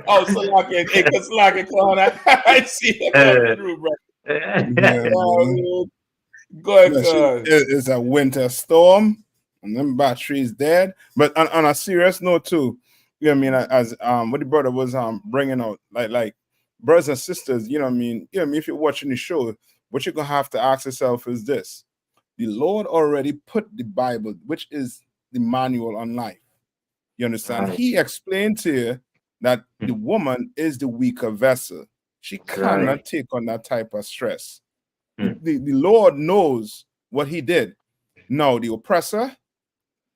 Oh, Salakia, it's like a clown. I see it coming through, bro. Go ahead, it's a winter storm and them batteries dead. But on a serious note too, you know what I mean, as what the brother was bringing out, like brothers and sisters, you know what I mean, if you're watching the show, what you're gonna have to ask yourself is this: the Lord already put the Bible, which is the manual on life. You understand? Right. He explained to you that the woman is the weaker vessel. She cannot take on that type of stress. The Lord knows what he did. Now, the oppressor,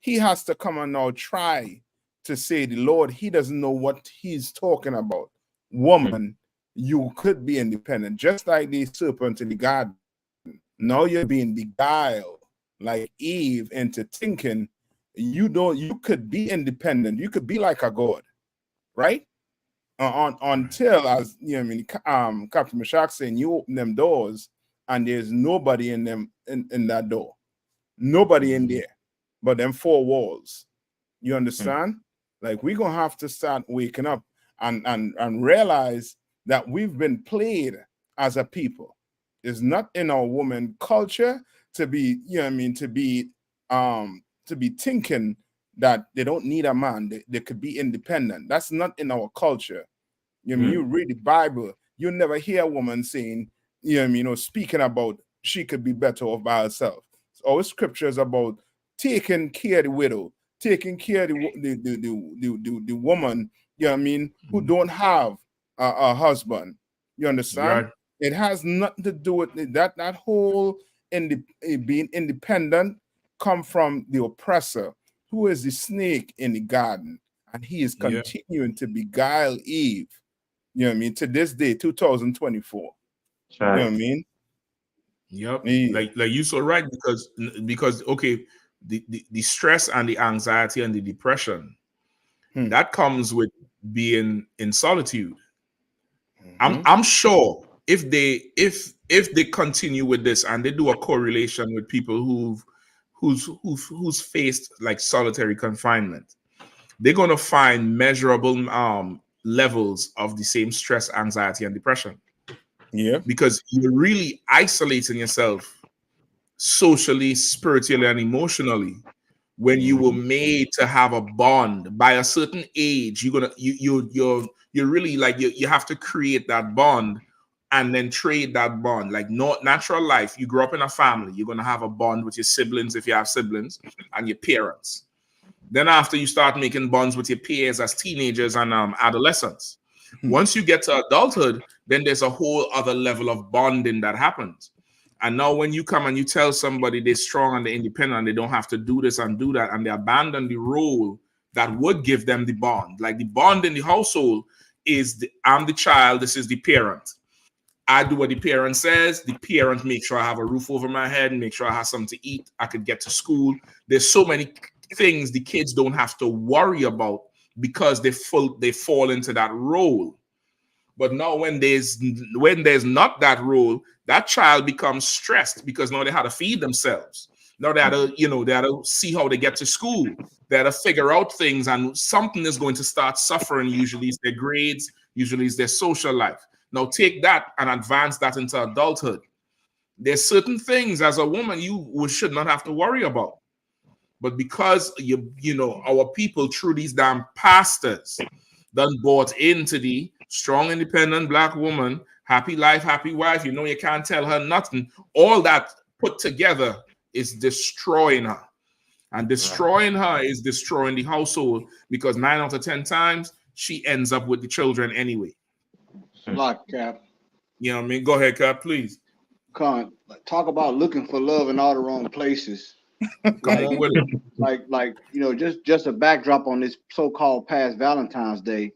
he has to come and now try to say the Lord, he doesn't know what he's talking about. Woman, you could be independent, just like the serpent in the garden. Now you're being beguiled like Eve into thinking you could be independent. You could be like a god, right? Until, as you know, I mean, Captain Meshach saying, you open them doors and there's nobody in them in that door, nobody in there, but them four walls. You understand? Like we're gonna have to start waking up and realize that we've been played as a people. It's not in our woman culture to be, you know what I mean, to be thinking that they don't need a man, they could be independent. That's not in our culture. You know, you read the Bible, you never hear a woman saying, you know what I mean, speaking about she could be better off by herself. Our scriptures about taking care of the widow, taking care of the woman, you know what I mean, who don't have a husband. You understand? Right. It has nothing to do with that whole being independent come from the oppressor, who is the snake in the garden, and he is continuing to beguile Eve. You know what I mean? To this day, 2024. Right. You know what I mean? Yep. Yeah. Like you so right, because okay, the stress and the anxiety and the depression that comes with being in solitude. I'm sure if if they continue with this and they do a correlation with people who's faced like solitary confinement, they're going to find measurable levels of the same stress, anxiety, and depression. Yeah, because you're really isolating yourself socially, spiritually, and emotionally. When you were made to have a bond by a certain age, you're really like you have to create that bond and then trade that bond. Like not natural life, you grow up in a family, you're gonna have a bond with your siblings if you have siblings and your parents. Then after you start making bonds with your peers as teenagers and adolescents. Once you get to adulthood, then there's a whole other level of bonding that happens. And now when you come and you tell somebody they're strong and they're independent and they don't have to do this and do that, and they abandon the role that would give them the bond. Like the bond in the household is I'm the child, this is the parent. I do what the parent says. The parent makes sure I have a roof over my head and make sure I have something to eat. I could get to school. There's so many things the kids don't have to worry about because they fall into that role. But now when there's not that role, that child becomes stressed because now they have to feed themselves. Now they have to, they have to see how they get to school. They have to figure out things, and something is going to start suffering. Usually it's their grades, usually it's their social life. Now take that and advance that into adulthood. There's certain things as a woman you should not have to worry about. But because our people through these damn pastors done bought into the strong, independent black woman, happy life, happy wife, you can't tell her nothing. All that put together is destroying her. And destroying her is destroying the household because 9 out of 10 times she ends up with the children anyway. Like Cap. You know what I mean? Go ahead, Cap, please. Talk about looking for love in all the wrong places. Come on with it. Like just a backdrop on this so-called past Valentine's Day.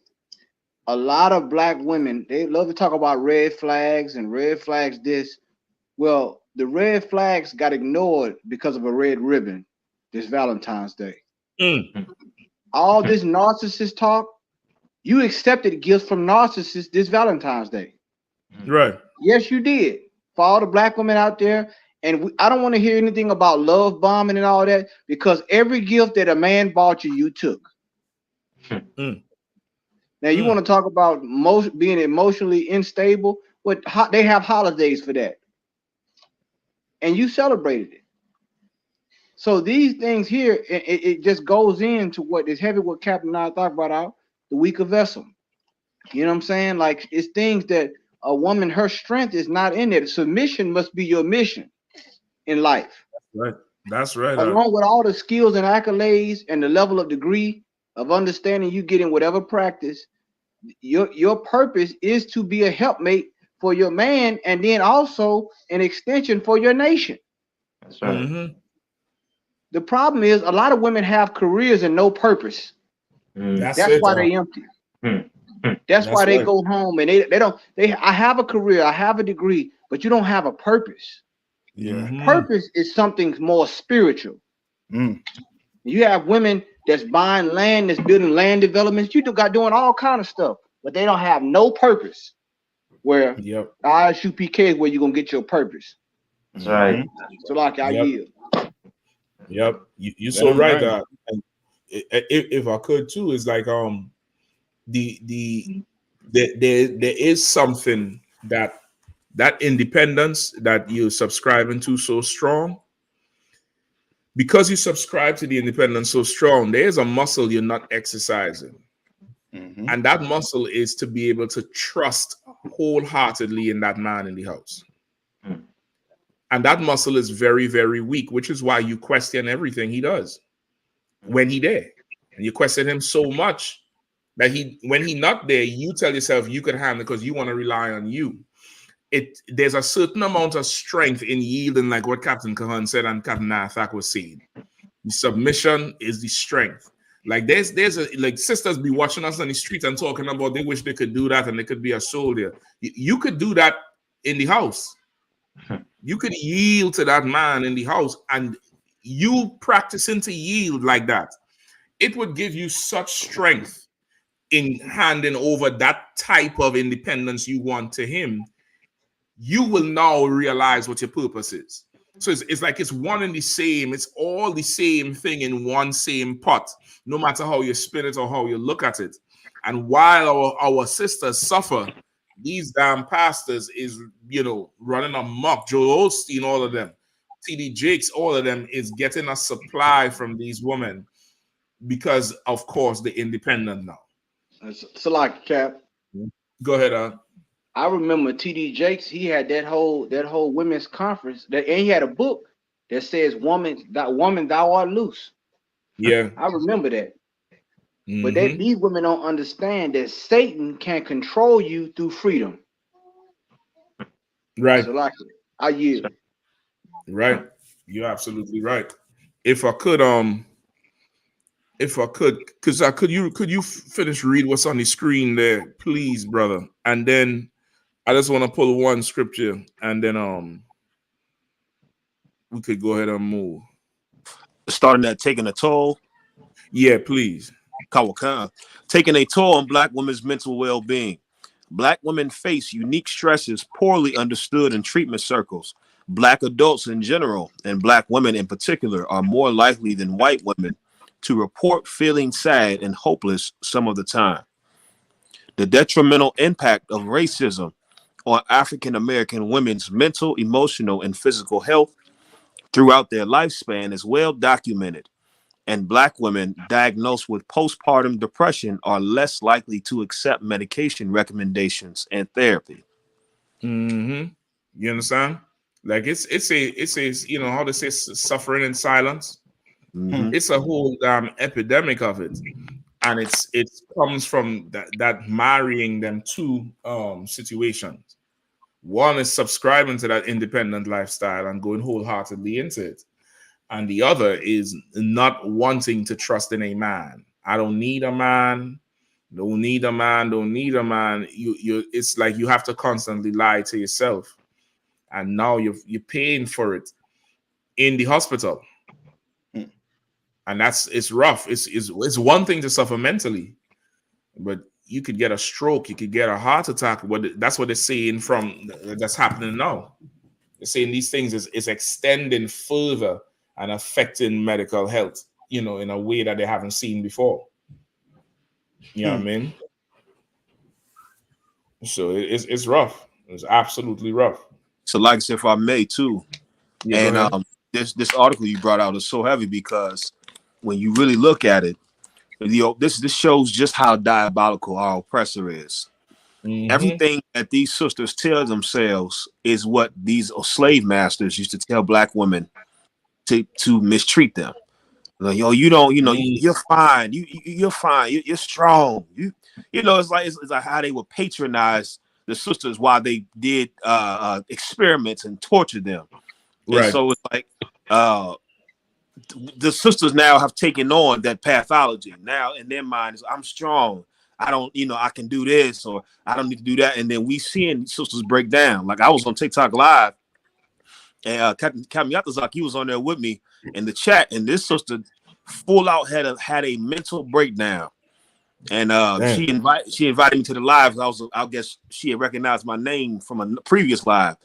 A lot of black women, they love to talk about red flags and red flags this. Well, the red flags got ignored because of a red ribbon this Valentine's Day. All this narcissist talk, you accepted gifts from narcissists this Valentine's Day. Right. Yes, you did. For all the black women out there. And I don't want to hear anything about love bombing and all that, because every gift that a man bought you, you took. Now you want to talk about being emotionally unstable? They have holidays for that, and you celebrated it. So these things here, it just goes into what is heavy. What Captain and I talk about out the weaker vessel. You know what I'm saying? Like it's things that a woman, her strength is not in it. Submission must be your mission in life. That's right. Along with all the skills and accolades and the level of degree of understanding you get in whatever practice, your purpose is to be a helpmate for your man, and then also an extension for your nation. That's right. The problem is a lot of women have careers and no purpose. That's why they empty. That's why they go home and I have a career, I have a degree, but you don't have a purpose. Purpose is something more spiritual. You have women that's buying land, that's building land developments. You got doing all kind of stuff, but they don't have no purpose. Where ISUPK is where you're gonna get your purpose. That's right. So like I yield. Yep, you're so right. And if I could too, is like there is something that independence that you're subscribing to so strong. Because you subscribe to the independence so strong, there's a muscle you're not exercising. And that muscle is to be able to trust wholeheartedly in that man in the house. And that muscle is very, very weak, which is why you question everything he does when he there. And you question him so much that when he not there, you tell yourself you could handle it because you want to rely on you. There's a certain amount of strength in yielding, like what Captain Kahan said and Captain Nathak was saying. The submission is the strength. Like there's like sisters be watching us on the street and talking about they wish they could do that and they could be a soldier. You could do that in the house. You could yield to that man in the house, and you practicing to yield like that, it would give you such strength in handing over that type of independence you want to him. you will now realize what your purpose is. So it's like it's one and the same. It's all the same thing in one same pot, no matter how you spin it or how you look at it. And while our sisters suffer, these damn pastors is, running amok. Joel Osteen, all of them, T.D. Jakes, all of them is getting a supply from these women because, of course, they're independent now. So like, Cap. Go ahead, I remember T.D. Jakes. He had that whole women's conference, and he had a book that says "Woman, thou art loose." Yeah, I remember that. But these women don't understand that Satan can control you through freedom. Right. So like, I yield. Right. You're absolutely right. If I could, could you finish read what's on the screen there, please, brother? And then I just want to pull one scripture, and then we could go ahead and move. Starting at taking a toll. Yeah, please. Kawakan. Taking a toll on Black women's mental well-being. Black women face unique stresses poorly understood in treatment circles. Black adults in general, and Black women in particular, are more likely than white women to report feeling sad and hopeless some of the time. The detrimental impact of racism on African American women's mental, emotional, and physical health throughout their lifespan is well documented, and Black women diagnosed with postpartum depression are less likely to accept medication recommendations and therapy. You understand? Like it's a how they say suffering in silence. It's a whole epidemic of it, and it comes from that marrying them two situations. One is subscribing to that independent lifestyle and going wholeheartedly into it, and the other is not wanting to trust in a man. I don't need a man. Don't need a man. Don't need a man. It's like you have to constantly lie to yourself, and now you're paying for it in the hospital. And it's rough. It's one thing to suffer mentally, but you could get a stroke, you could get a heart attack. That's what they're saying that's happening now. They're saying these things is extending further and affecting medical health, in a way that they haven't seen before. You know what I mean? So it's rough. It's absolutely rough. So, like I said, if I may too, Yeah, and this article you brought out is so heavy because when you really look at it, this shows just how diabolical our oppressor is. Everything that these sisters tell themselves is what these slave masters used to tell Black women to mistreat them. Like, you're fine. You're fine. You're strong. It's like how they would patronize the sisters while they did experiments and torture them. Right. And so it's like the sisters now have taken on that pathology. Now in their mind is, I'm strong. I don't, I can do this, or I don't need to do that. And then we seeing sisters break down. Like I was on TikTok live, and Captain Yatazak, he was on there with me in the chat, and this sister full out had a mental breakdown. And she invited me to the live. I guess she had recognized my name from a previous live.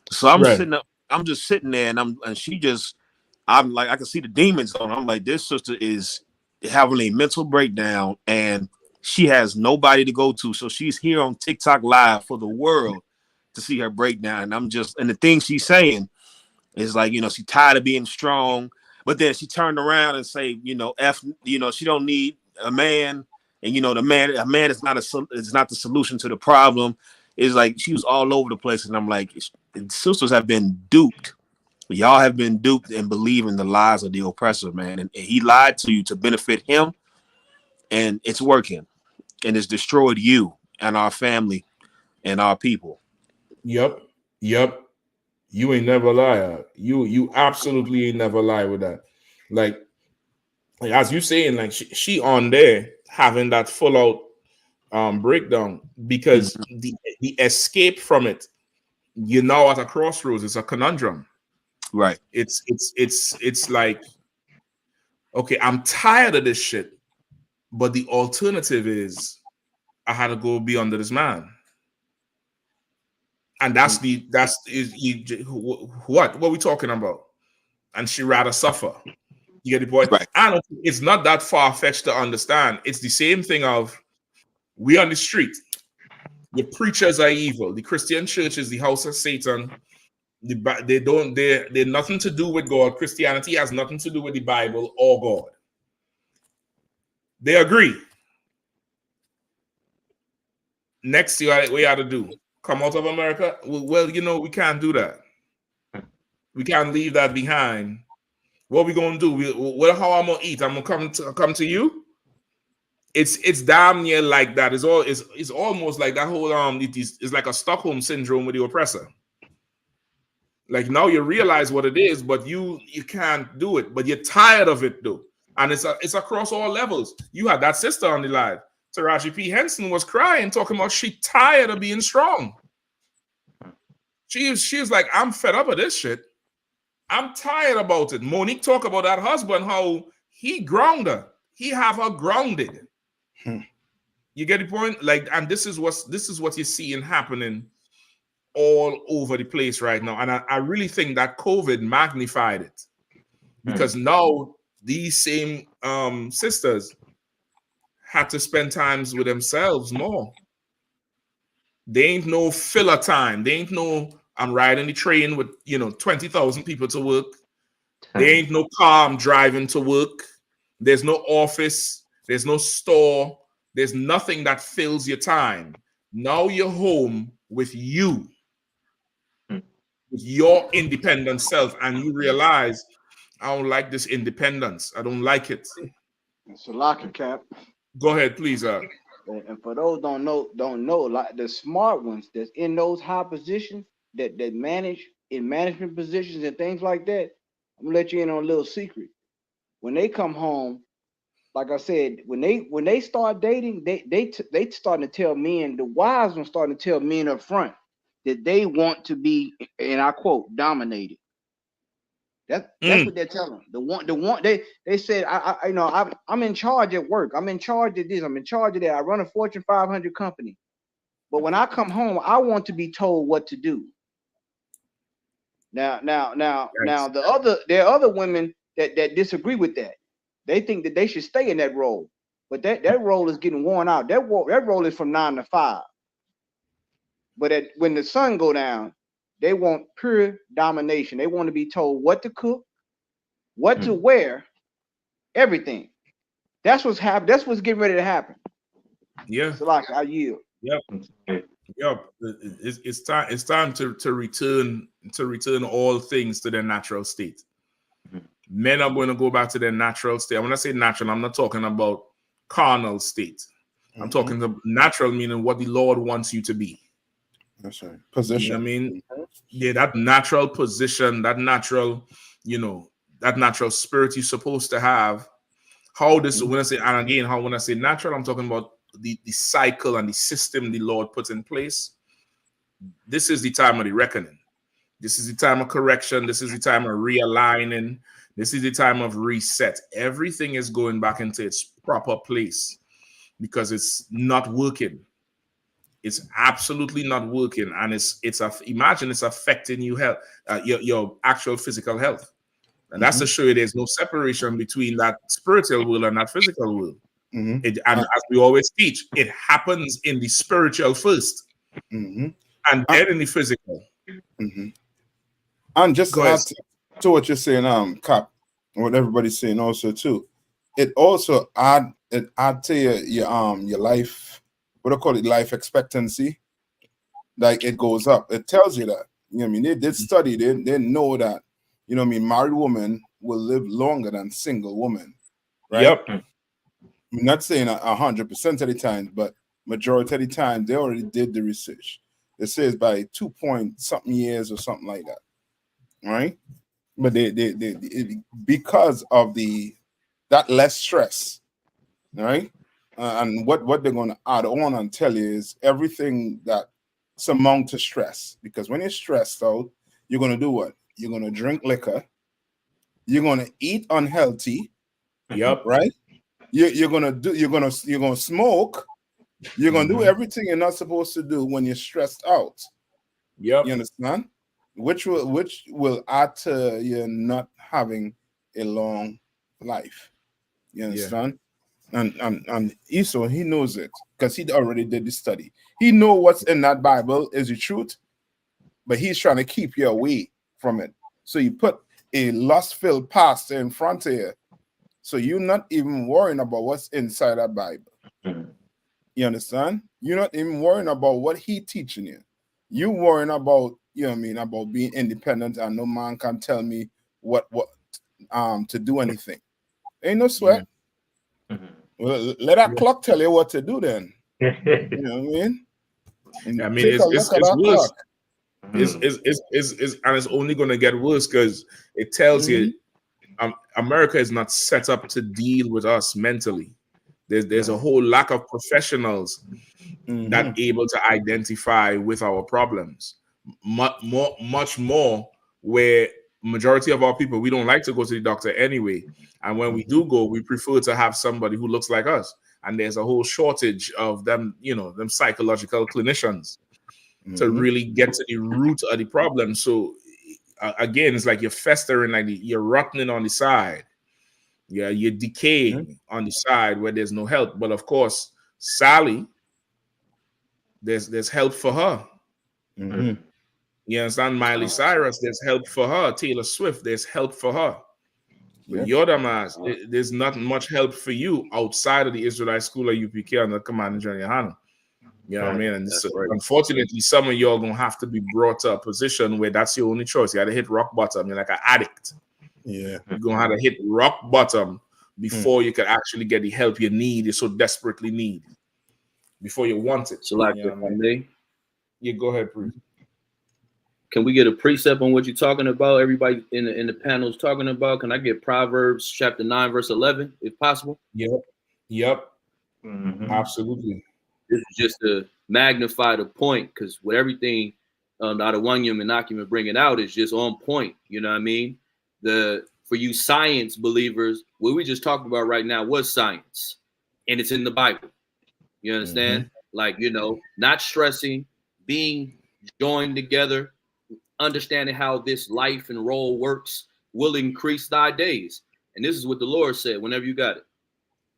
So I'm just sitting there, and I'm like, I can see the demons on her. I'm like, this sister is having a mental breakdown, and she has nobody to go to. So she's here on TikTok live for the world to see her breakdown. And and the thing she's saying is like, she's tired of being strong, but then she turned around and say, she don't need a man. And a man is not the solution to the problem. It's like she was all over the place. And I'm like, sisters have been duped. Y'all have been duped and believe in the lies of the oppressor, man. And he lied to you to benefit him. And it's working. And it's destroyed you and our family and our people. Yep. You ain't never lie. You absolutely ain't never lie with that. Like as you saying, like she on there having that full out breakdown because the escape from it, at a crossroads, it's a conundrum. Right. It's like, okay, I'm tired of this shit, but the alternative is I had to go be under this man. And that's what are we talking about? And she rather suffer. You get the point? Right. And it's not that far-fetched to understand. It's the same thing of we on the street. The preachers are evil. The Christian church is the house of Satan. They're nothing to do with God. Christianity has nothing to do with the Bible or God. They agree. Next, we had to do come out of America. Well, we can't do that. We can't leave that behind. What are we gonna do? How I'm gonna eat? I'm gonna come to you. It's damn near like that. It's almost like that whole it's like a Stockholm syndrome with the oppressor. Like now you realize what it is, but you can't do it. But you're tired of it though, and it's across all levels. You had that sister on the live. Taraji P. Henson was crying, talking about she tired of being strong. She was like, I'm fed up of this shit. I'm tired about it. Monique talk about that husband, how he ground her. He have her grounded. You get the point? Like, and this is what you're seeing happening all over the place right now. And I really think that COVID magnified it. Because now these same sisters had to spend times with themselves more. They ain't no filler time. They ain't no I'm riding the train with 20,000 people to work. There ain't no car I'm driving to work. There's no office. There's no store. There's nothing that fills your time. Now you're home with you, with your independent self, and you realize I don't like this independence. I don't like it. It's a locker, Cap. Go ahead, please. And for those don't know, like the smart ones that's in those high positions that manage in management positions and things like that, I'm gonna let you in on a little secret. When they come home, like I said, when they start dating, they starting to tell men, the wives are starting to tell men up front that they want to be, and I quote, dominated. That's what they're telling them. They said, I'm in charge at work. I'm in charge of this. I'm in charge of that. I run a Fortune 500 company. But when I come home, I want to be told what to do. Now, there are other women that disagree with that. They think that they should stay in that role, but that role is getting worn out. That role is from 9 to 5. But when the sun go down, they want pure domination. They want to be told what to cook, what to wear, everything. That's what's happening. That's what's getting ready to happen. Yeah. So like I yield. Yep. It's time to return all things to their natural state. Men are going to go back to their natural state. When I say natural, I'm not talking about carnal state. I'm talking about natural, meaning what the Lord wants you to be. That's right. Position. You know what I mean? Yeah, that natural position, that natural spirit you're supposed to have. How this, when I say natural, I'm talking about the cycle and the system the Lord put in place. This is the time of the reckoning. This is the time of correction. This is the time of realigning. This is the time of reset. Everything is going back into its proper place because it's not working. It's absolutely not working, and imagine it's affecting you health, your actual physical health, and that's to show you there's no separation between that spiritual world and that physical world. And as we always teach, it happens in the spiritual first, and then in the physical. And just to add to what you're saying, Cap, and what everybody's saying also too, it also add to your life. What do I call it? Life expectancy. Like it goes up. It tells you that. You know what I mean? They did study. They know that. You know what I mean? Married women will live longer than single women. Right? Yep. I'm not saying 100% of the time, but majority of the time they already did the research. It says by 2 point something years or something like that. Right? But they because of that less stress. Right? And what they're going to add on and tell you is everything that's amount to stress. Because when you're stressed out, you're going to do what? You're going to drink liquor. You're going to eat unhealthy. Yep. Right? You're going to smoke. You're going to do everything you're not supposed to do when you're stressed out. Yep. You understand? Which will add to you not having a long life. You understand? And Esau, he knows it because he already did the study. He know what's in that Bible is the truth, but he's trying to keep you away from it. So you put a lust-filled pastor in front of you, so you're not even worrying about what's inside that Bible. You understand? You're not even worrying about what he teaching you. You're worrying about, you know what I mean, about being independent and no man can tell me what to do anything. Ain't no sweat. Well, let that clock tell you what to do then. You know what I mean? And I mean, take a look at that worse. clock. And it's only going to get worse because it tells you America is not set up to deal with us mentally. There's a whole lack of professionals that able to identify with our problems. Much more where majority of our people, we don't like to go to the doctor anyway. And when we do go, we prefer to have somebody who looks like us. And there's a whole shortage of them, them psychological clinicians to really get to the root of the problem. So again, it's like you're festering, like you're rotting on the side. Yeah, you're decaying on the side where there's no help. But of course, Sally, there's help for her. You understand? Miley Cyrus, there's help for her. Taylor Swift, there's help for her. But Yodamas, there's not much help for you outside of the Israelite School of UPK under command of John Yohana. You know what I mean? And so, unfortunately, some of y'all gonna have to be brought to a position where that's your only choice. You got to hit rock bottom. You're like an addict. Yeah, you're gonna have to hit rock bottom before you can actually get the help you need. You so desperately need before you want it. So, like, yeah, go ahead, please. Can we get a precept on what you're talking about? Everybody in the panel is talking about. Can I get Proverbs chapter 9, verse 11, if possible? Yep. Absolutely. This is just to magnify the point, because with everything out of one human document bringing out is just on point. You know what I mean? For you science believers, what we just talked about right now was science, and it's in the Bible. You understand? Like, not stressing, being joined together, understanding how this life and role works will increase thy days. And this is what the Lord said whenever you got it.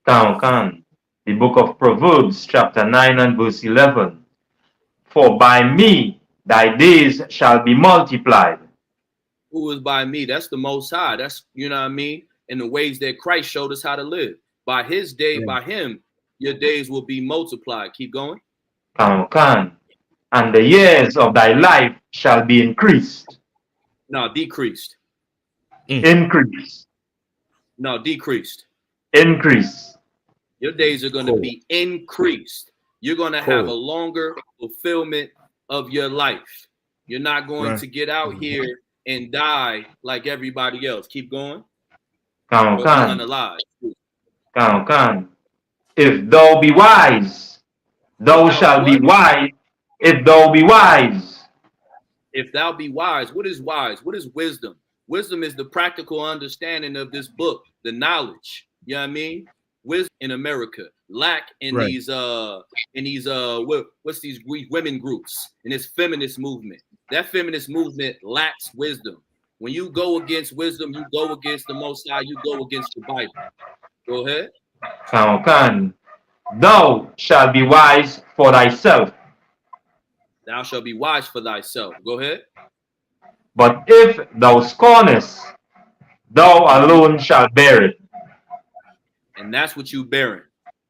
Come. The book of Proverbs, chapter 9 and verse 11. For by me thy days shall be multiplied. Who is by me? That's the Most High. That's, you know what I mean? In the ways that Christ showed us how to live. By his day, by him, your days will be multiplied. Keep going. Come. And the years of thy life shall be increased. No, decreased. Increase. No, decreased. Increase. Your days are going to be increased. You're going to have a longer fulfillment of your life. You're not going to get out here and die like everybody else. Keep going. Come. Unalive. Come. If thou be wise, thou shalt be wise. If thou be wise. If thou be wise. What is wise? What is wisdom? Wisdom is the practical understanding of this book, the knowledge. You know what I mean? Wisdom in America lack in these what's these women groups in this feminist movement. That feminist movement lacks wisdom. When you go against wisdom, you go against the Most High, you go against the Bible. Go ahead. Come. Thou shalt be wise for thyself. Thou shalt be wise for thyself. Go ahead. But if thou scornest, thou alone shalt bear it. And that's what you bearing.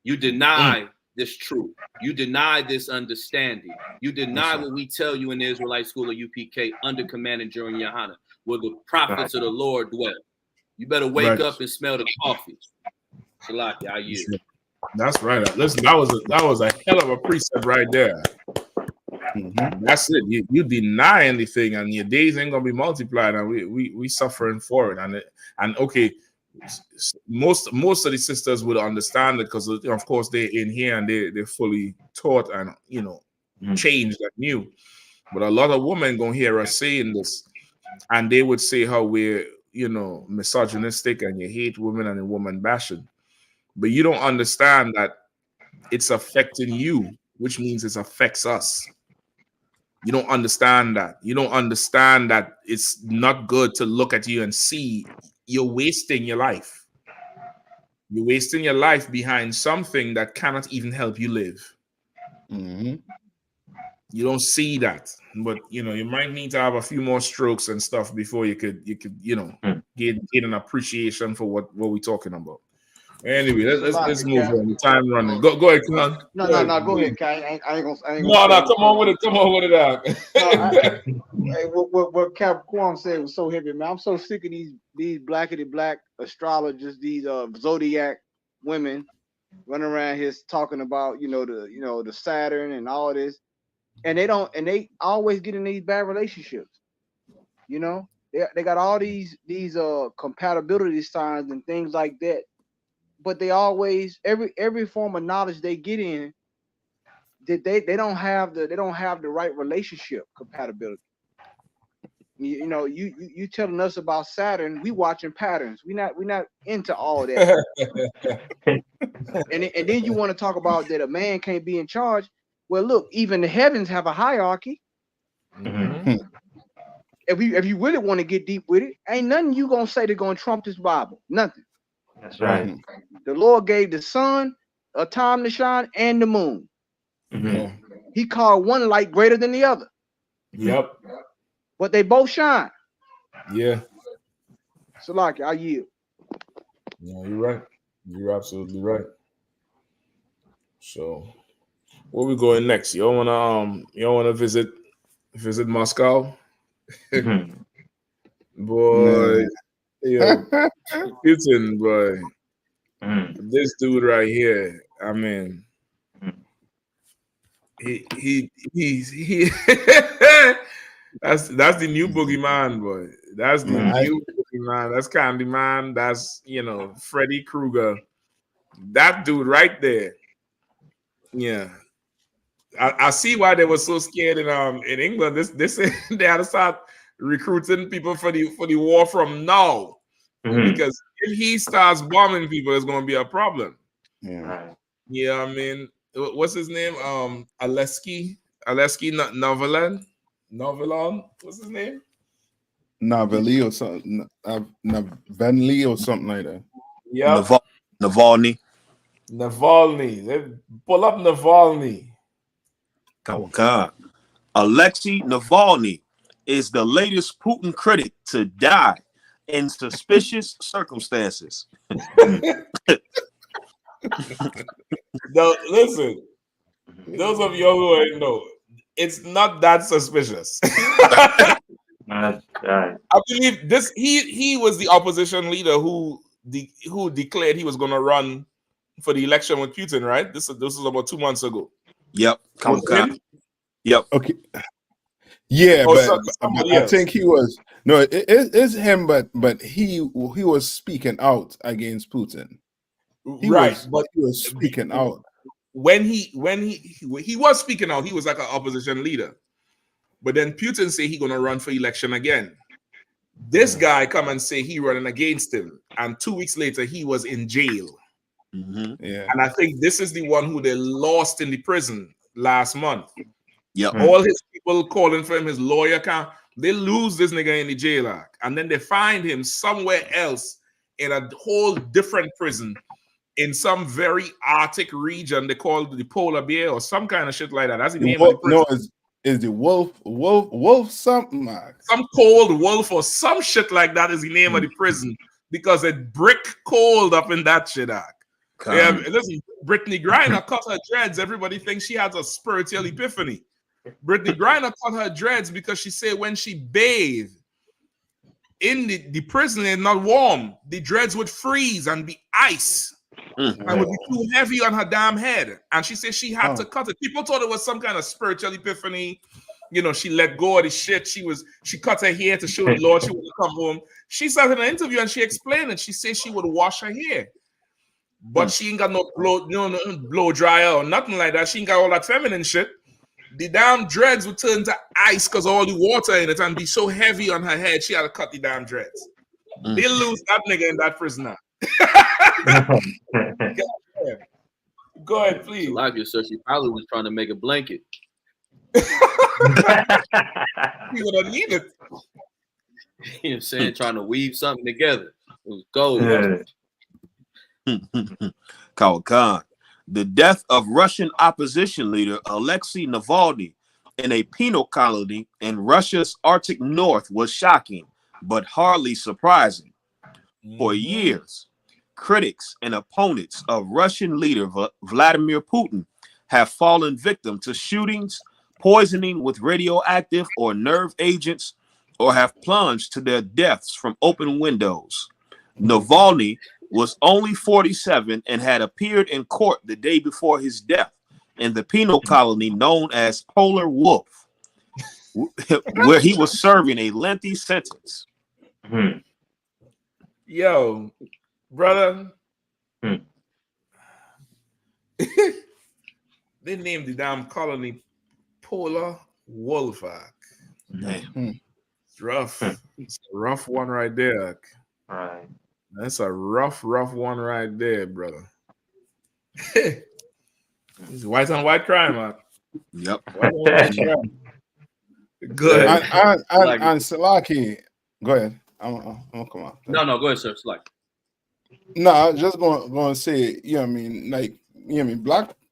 You deny this truth. You deny this understanding. You deny what we tell you in the Israelite School of UPK under command of Jeremy Yohana, where the prophets of the Lord dwell. You better wake up and smell the coffee. Shalaki, I yield. That's right. Listen, that was a hell of a precept right there. That's it. You deny anything, and your days ain't gonna be multiplied, and we suffering for it. And okay, most of the sisters would understand it because of course they're in here and they're fully taught and changed and new. But a lot of women gonna hear us saying this, and they would say how we're misogynistic and you hate women and woman bashing. But you don't understand that it's affecting you, which means it affects us. You don't understand that. You don't understand that it's not good to look at you and see you're wasting your life. You're wasting your life behind something that cannot even help you live. You don't see that, but you know, you might need to have a few more strokes and stuff before you could get an appreciation for what we're talking about. Anyway, let's move on. The time running. Go ahead, come on. No, go ahead, Kai. I ain't gonna. No, come on with it. Come on with it out. What Capricorn said was so heavy, man. I'm so sick of these blackity black astrologers, these zodiac women running around here talking about the Saturn and all this, and they always get in these bad relationships. You know, they got all these compatibility signs and things like that. But they always every form of knowledge they get in, they don't have the right relationship compatibility. You know, you telling us about Saturn, we watching patterns. We not into all that. and then you want to talk about that a man can't be in charge. Well, look, even the heavens have a hierarchy. If you really want to get deep with it, ain't nothing you gonna say that's gonna trump this Bible. Nothing. That's right. The Lord gave the sun a time to shine and the moon. He called one light greater than the other. Yep. But they both shine. Yeah. So like I yield. No, you're right. You're absolutely right. So where we going next? Y'all wanna visit Moscow? Boy. Yeah, Putin, boy. This dude right here, I mean, he that's the new boogeyman, boy. That's the new boogeyman. That's Candyman. That's Freddy Krueger. That dude right there. Yeah. I see why they were so scared in England. This they had to start recruiting people for the war from now. Because if he starts bombing people, it's going to be a problem. Yeah, I mean, what's his name? Aleski Novelon. What's his name? Navalny or something. Navalny or something like that. Yeah, Navalny. They pull up Navalny. Oh God, Alexei Navalny is the latest Putin critic to die in suspicious circumstances. Now, listen, those of you who ain't know, it's not that suspicious. I believe this. He was the opposition leader who declared he was going to run for the election with Putin. Right? This was about 2 months ago. Yep. Yep. Okay. Yeah, but I think he was it's him, but he was speaking out against Putin. He was speaking out. When he was speaking out, he was like an opposition leader. But then Putin say he gonna run for election again. This guy come and say he running against him, and 2 weeks later he was in jail. Yeah, and I think this is the one who they lost in the prison last month. Yep. All his people calling for him, his lawyer can't. They lose this nigga in the jail, and then they find him somewhere else in a whole different prison in some very Arctic region. They call it the polar bear or some kind of shit like that. That's the name of the prison. No, is the wolf something? Some cold wolf or some shit like that is the name of the prison because it brick cold up in that shit. Yeah, listen, Brittany Griner cut her dreads. Everybody thinks she has a spiritual epiphany. Brittany Griner cut her dreads because she said when she bathed in the prison and not warm, the dreads would freeze and be ice. And would be too heavy on her damn head. And she said she had to cut it. People thought it was some kind of spiritual epiphany. She let go of the shit. She cut her hair to show the Lord she wouldn't come home. She sat in an interview and she explained it. She said she would wash her hair. But she ain't got no blow dryer or nothing like that. She ain't got all that feminine shit. The damn dreads would turn to ice because all the water in it and be so heavy on her head, she had to cut the damn dreads. They lose that nigga in that prison now. Go ahead, please. Like it, so she probably was trying to make a blanket. He would have needed. You know what I'm saying? Trying to weave something together. It was gold. Khan. The death of Russian opposition leader Alexei Navalny in a penal colony in Russia's Arctic North was shocking, but hardly surprising. For years, critics and opponents of Russian leader Vladimir Putin have fallen victim to shootings, poisoning with radioactive or nerve agents, or have plunged to their deaths from open windows. Navalny was only 47 and had appeared in court the day before his death in the penal colony known as Polar Wolf, where he was serving a lengthy sentence. Yo, brother. They named the damn colony Polar Wolf. Damn. It's rough. It's a rough one right there. Right. That's a rough one right there, brother. It's white on white crime, man. Yep. White on white crime. Good. And Salaki, go ahead. I'm gonna come on. No, go ahead, sir. Salaki. No, I was just going to say, you know what I mean, like, you know what I mean,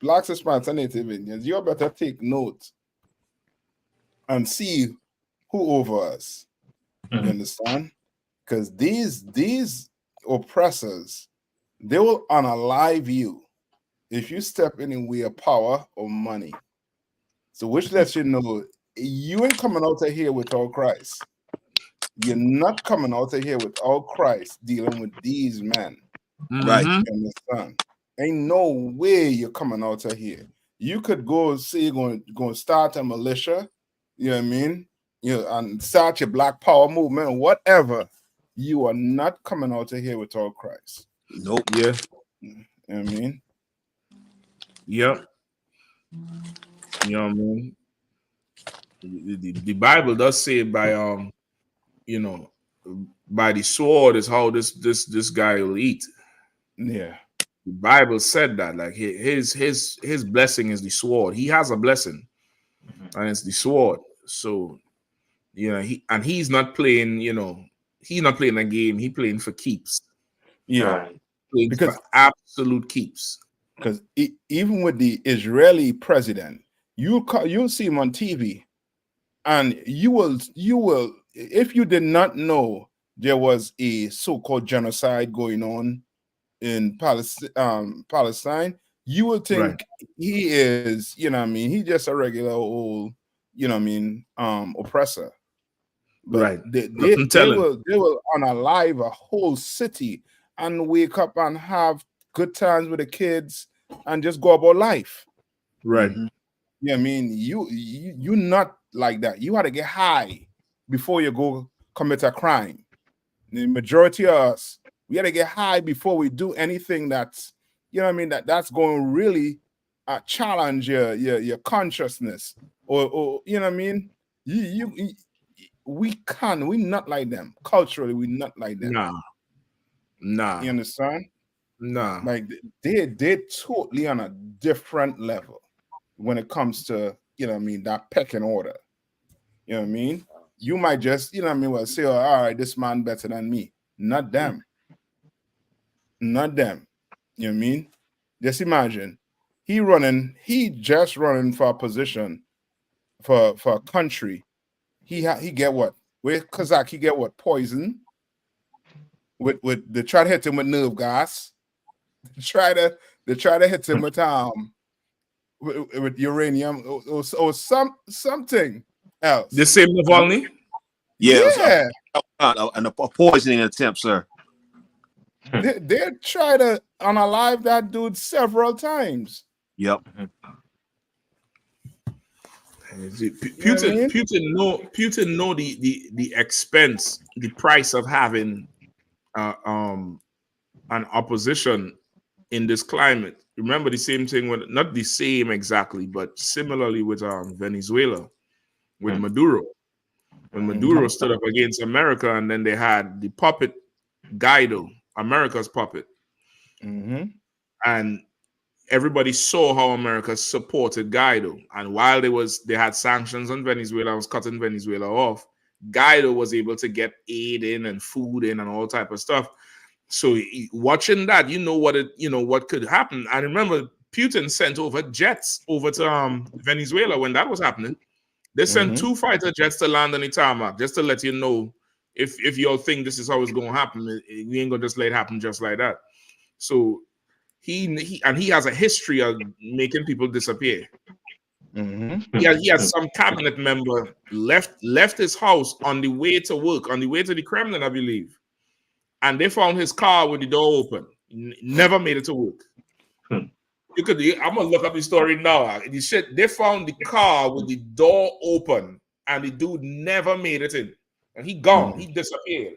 blacks are spontaneity Indians. You better take note and see who over us. You understand? Because these oppressors, they will unalive you if you step anywhere power or money. So which lets you know you ain't coming out of here without Christ. You're not coming out of here without Christ dealing with these men. Right. You understand? Ain't no way you're coming out of here. You could go say you're going to start a militia, you know what I mean? You know, and start your Black Power movement or whatever. You are not coming out of here without Christ. Nope. Yeah. You know what I mean? Yep. You know what I mean? The Bible does say by you know, by the sword is how this guy will eat. Yeah. The Bible said that, like his blessing is the sword. He has a blessing, and it's the sword. So, you know, he's not playing. You know, he's not playing a game. He's playing for keeps. Yeah, playing because for absolute keeps. Because even with the Israeli president, you'll see him on TV, and you will if you did not know there was a so-called genocide going on in Palestine, you would think he is, you know what I mean, he's just a regular old, you know what I mean, oppressor. But they will unalive a whole city and wake up and have good times with the kids and just go about life. Right. Yeah, I mean, you not like that. You had to get high before you go commit a crime. The majority of us, we got to get high before we do anything that's, you know what I mean, that's going to really challenge your consciousness or you know what I mean. We not like them culturally. We not like them. Nah. You understand? Nah. Like they're totally on a different level when it comes to, you know what I mean, that pecking order. You know what I mean? You might just, you know what I mean, well, say, oh, all right, this man better than me. Not them. Not them. You know what I mean? Just imagine he just running for a position for a country. He get what? With Kazakh, he get what? Poison. With they try to hit him with nerve gas. They try to hit him with uranium or something else. The same Navalny? Yeah. And a poisoning attempt, sir. They try to unalive that dude several times. Yep. Putin know the expense, the price of having an opposition in this climate. Remember the same thing with, not the same exactly, but similarly with Venezuela, with Maduro. When Maduro stood up against America, and then they had the puppet Guaido, America's puppet. Mm-hmm. And everybody saw how America supported Guaido, and while they had sanctions on Venezuela, was cutting Venezuela off, Guaido was able to get aid in and food in and all type of stuff. So watching that, what could happen. I remember Putin sent over jets over to Venezuela when that was happening. They sent 2 fighter jets to land on the tarmac just to let you know if you all think this is how it's going to happen, we ain't gonna just let it happen just like that. So he has a history of making people disappear. He has some cabinet member left his house on the way to work, on the way to the Kremlin, I believe, and they found his car with the door open. Never made it to work. I'm gonna look up the story now. They found the car with the door open, and the dude never made it in, and he gone. He disappeared.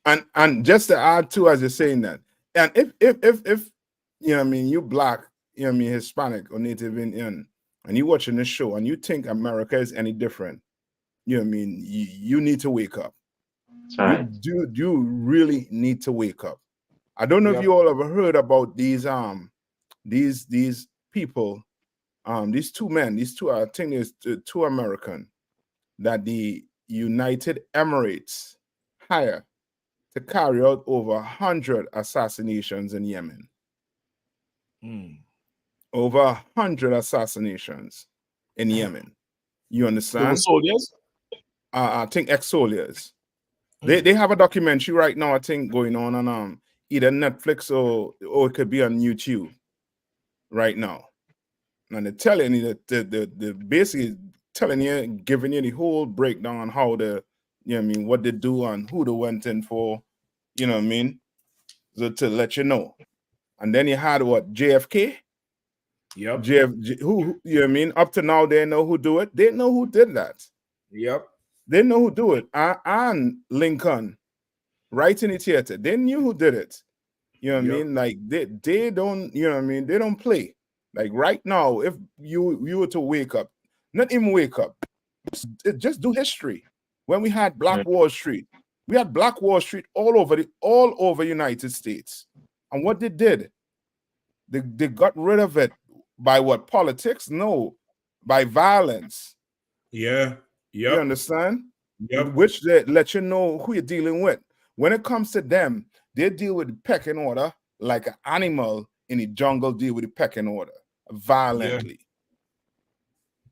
And just to add to, as you're saying that, and if you know what I mean, you black, you know what I mean, Hispanic or Native Indian, and you watching this show and you think America is any different, you know what I mean, you need to wake up. Right. You really need to wake up. I don't know if you all ever heard about these people, these two men, I think there's 2 American that the United Emirates hire to carry out over 100 assassinations in Yemen. Over 100 assassinations in Yemen. You understand? Soldiers? I think ex-soldiers. They have a documentary right now, I think, going on either Netflix or it could be on YouTube right now. And they're telling you that they're basically telling you, giving you the whole breakdown on how what they do and who they went in for, you know what I mean? So to let you know. And then you had what, JFK? Yep. Who you know what I mean? Up to now, they know who do it. They know who did that. Yep. They know who do it. And Lincoln, right in the theater. They knew who did it. You know what I mean? Like they don't, you know what I mean? They don't play. Like right now, if you were to wake up, not even wake up, just do history. When we had Black Wall Street, we had Black Wall Street all over United States. And what they did, they got rid of it by what? Politics? No, by violence. Yeah. You understand? Yep. Which they let you know who you're dealing with. When it comes to them, they deal with the pecking order like an animal in the jungle deal with the pecking order violently.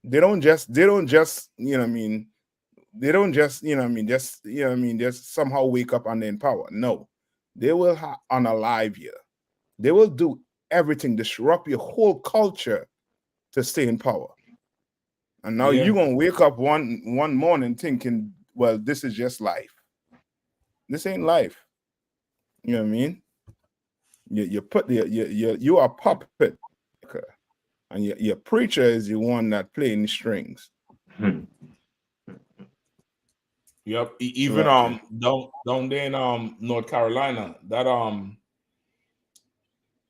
They don't just, you know what I mean? They don't just, you know what I mean, just somehow wake up and they're in power. No, they will unalive you. They will do everything, disrupt your whole culture to stay in power. And now you're gonna wake up one morning thinking, well, this is just life. This ain't life. You know what I mean? You are a puppet, and your preacher is the one that playing the strings. Yep. Even down there in North Carolina, that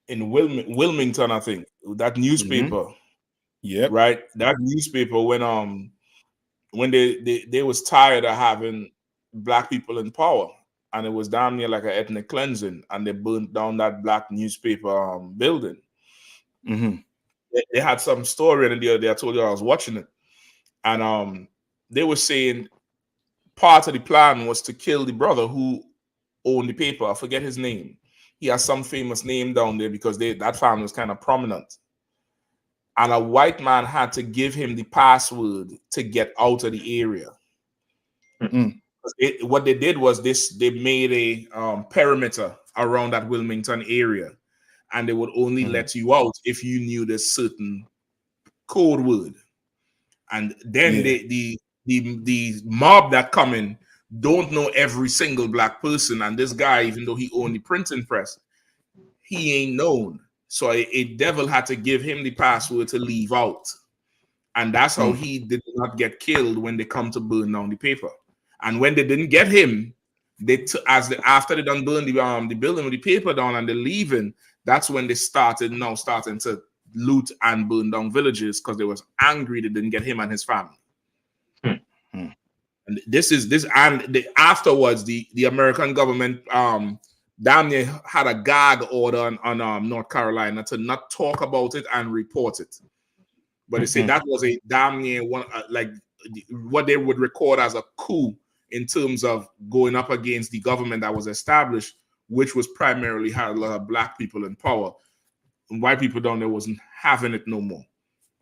in Wilmington, I think, that newspaper. Right. That newspaper when they was tired of having black people in power, and it was damn near like an ethnic cleansing, and they burned down that black newspaper building. They had some story in the other day. I told you I was watching it, and they were saying part of the plan was to kill the brother who owned the paper. I forget his name. He has some famous name down there because that family was kind of prominent. And a white man had to give him the password to get out of the area. What they did was they made a perimeter around that Wilmington area, and they would only let you out if you knew the certain code word. And then the mob that come in don't know every single black person, and this guy, even though he owned the printing press, he ain't known. So a devil had to give him the password to leave out. And that's how he did not get killed when they come to burn down the paper. And when they didn't get him, after they done burn the building with the paper down and they're leaving, that's when they starting to loot and burn down villages because they was angry they didn't get him and his family. And afterwards, the American government damn near had a gag order on North Carolina to not talk about it and report it. But they say that was a damn near one, like what they would record as a coup in terms of going up against the government that was established, which was primarily had a lot of black people in power. And white people down there wasn't having it no more.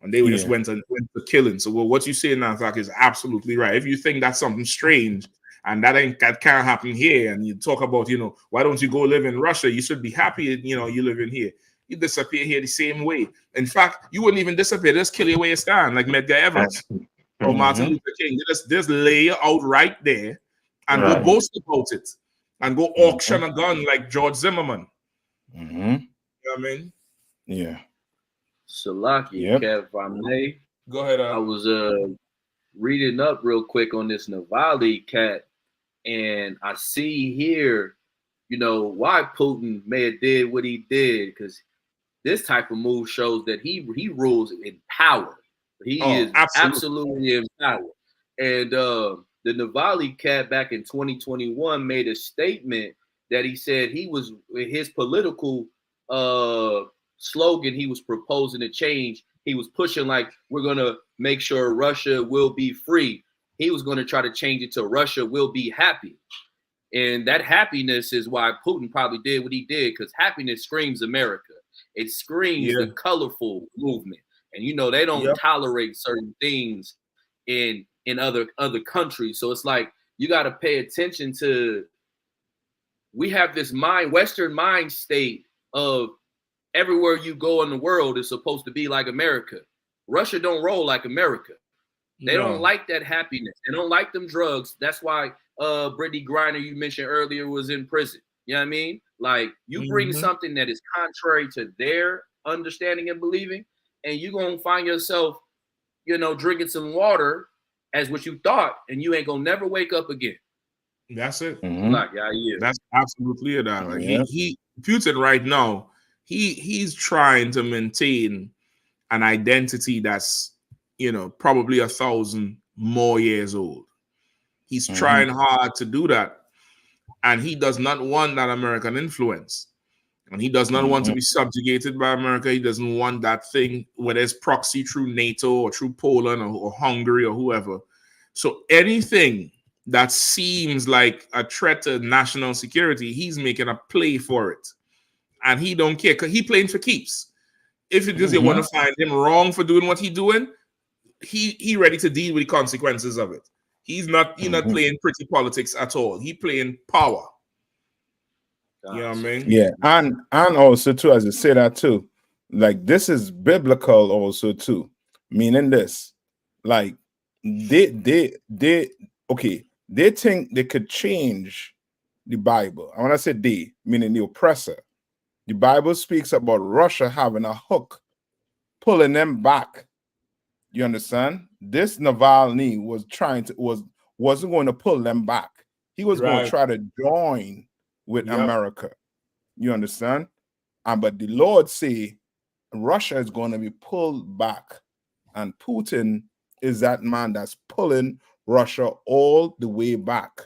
And they just went to killing. So what you say now, Zach, is absolutely right. If you think that's something strange and that can't happen here, and you talk about, why don't you go live in Russia? You should be happy, you live in here. You disappear here the same way. In fact, you wouldn't even disappear. Just kill your way you stand, like Medgar Evers or Martin Luther King. Just lay you out right there and go boast about it and go auction a gun like George Zimmerman. You know what I mean? Yeah. Salaki, Kev, if I may. Go ahead. I was reading up real quick on this Navalny cat, and I see here, why Putin may have did what he did, because this type of move shows that he rules in power. He is absolutely in power. And the Navalny cat back in 2021 made a statement that he said his political slogan he was proposing to change. He was pushing like, we're going to make sure Russia will be free. He was going to try to change it to Russia will be happy. And that happiness is why Putin probably did what he did, because happiness screams America. It screams the colorful movement. And, they don't tolerate certain things in other countries. So it's like, you got to pay attention to, we have this Western mind state of everywhere you go in the world is supposed to be like America. Russia don't roll like America. They don't like that happiness. They don't like them drugs. That's why Brittany Griner, you mentioned earlier, was in prison. You know what I mean? Like, you bring something that is contrary to their understanding and believing, and you're going to find yourself, drinking some water as what you thought, and you ain't going to never wake up again. That's it. That's absolutely it. Like he Putin right now, he's trying to maintain an identity that's, probably 1,000 more years old. He's trying hard to do that. And he does not want that American influence. And he does not want to be subjugated by America. He doesn't want that thing, whether it's proxy through NATO or through Poland or Hungary or whoever. So anything that seems like a threat to national security, he's making a play for it. And he don't care, because he playing for keeps. If it is you want to find him wrong for doing what he's doing, he ready to deal with the consequences of it. He's not playing pretty politics at all. He playing power. You know what I mean? Yeah, and also too, as I say that too, like this is biblical also too, meaning this, like they think they could change the Bible. I want to say they, meaning the oppressor. The Bible speaks about Russia having a hook, pulling them back. You understand? This Navalny wasn't going to pull them back. He was going to try to join with America. You understand? But the Lord say Russia is going to be pulled back, and Putin is that man that's pulling Russia all the way back.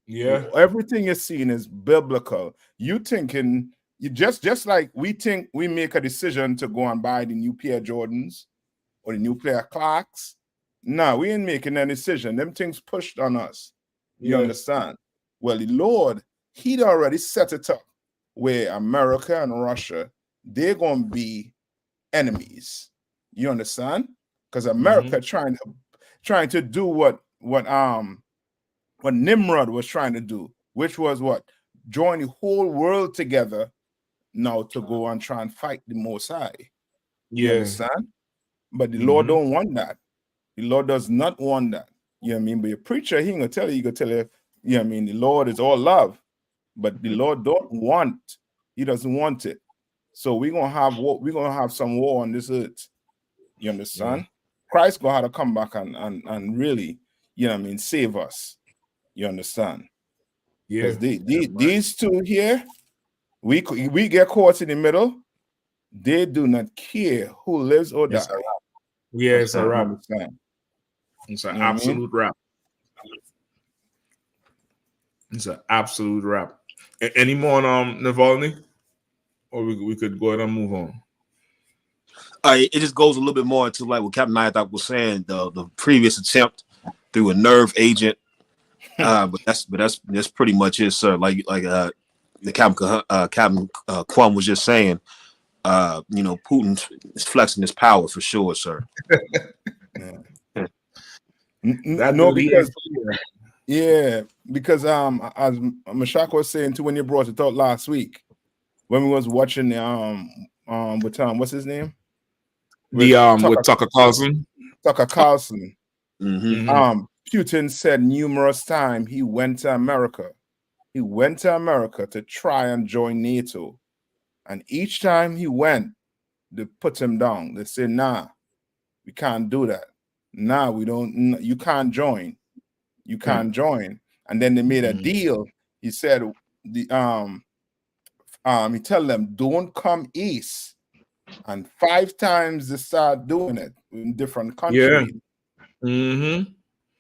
Yeah, everything you're seeing is biblical. You thinking you just like we think we make a decision to go and buy the new pair of Jordans or the new pair of Clarks. No, we ain't making a decision. Them things pushed on us. You understand? Well, the Lord, he'd already set it up where America and Russia, they're going to be enemies. You understand? Because America trying to do what Nimrod was trying to do, which was what? Join the whole world together now to go and try and fight the Most High. You understand? But the Lord don't want that. The Lord does not want that. You know what I mean? But your preacher, he ain't gonna tell you, you know what I mean? The Lord is all love, but the Lord he doesn't want it. So we're gonna have some war on this earth. You understand? Christ gonna have to come back and really, you know what I mean, save us. You understand? Yeah. These two here, we get caught in the middle. They do not care who lives or dies. Yeah, it's a wrap. It's an absolute wrap. It's an absolute wrap. Any more on Navalny? Or we could go ahead and move on. It just goes a little bit more into like what Captain Nythop was saying, the previous attempt through a nerve agent. But that's pretty much it, sir. Like the Captain Kwame was just saying, Putin is flexing his power for sure, sir. No, because because as Mashak was saying too when you brought it out last week when we was watching the with what's his name? With Tucker Carlson. Tucker Carlson. Mm-hmm. Putin said numerous times he went to America. He went to America to try and join NATO. And each time he went, they put him down. They said, nah, we can't do that. Nah, we don't, you can't join. You can't join. And then they made a deal. He said, he tell them, don't come east. And 5 times they start doing it in different countries. Yeah. Mm-hmm.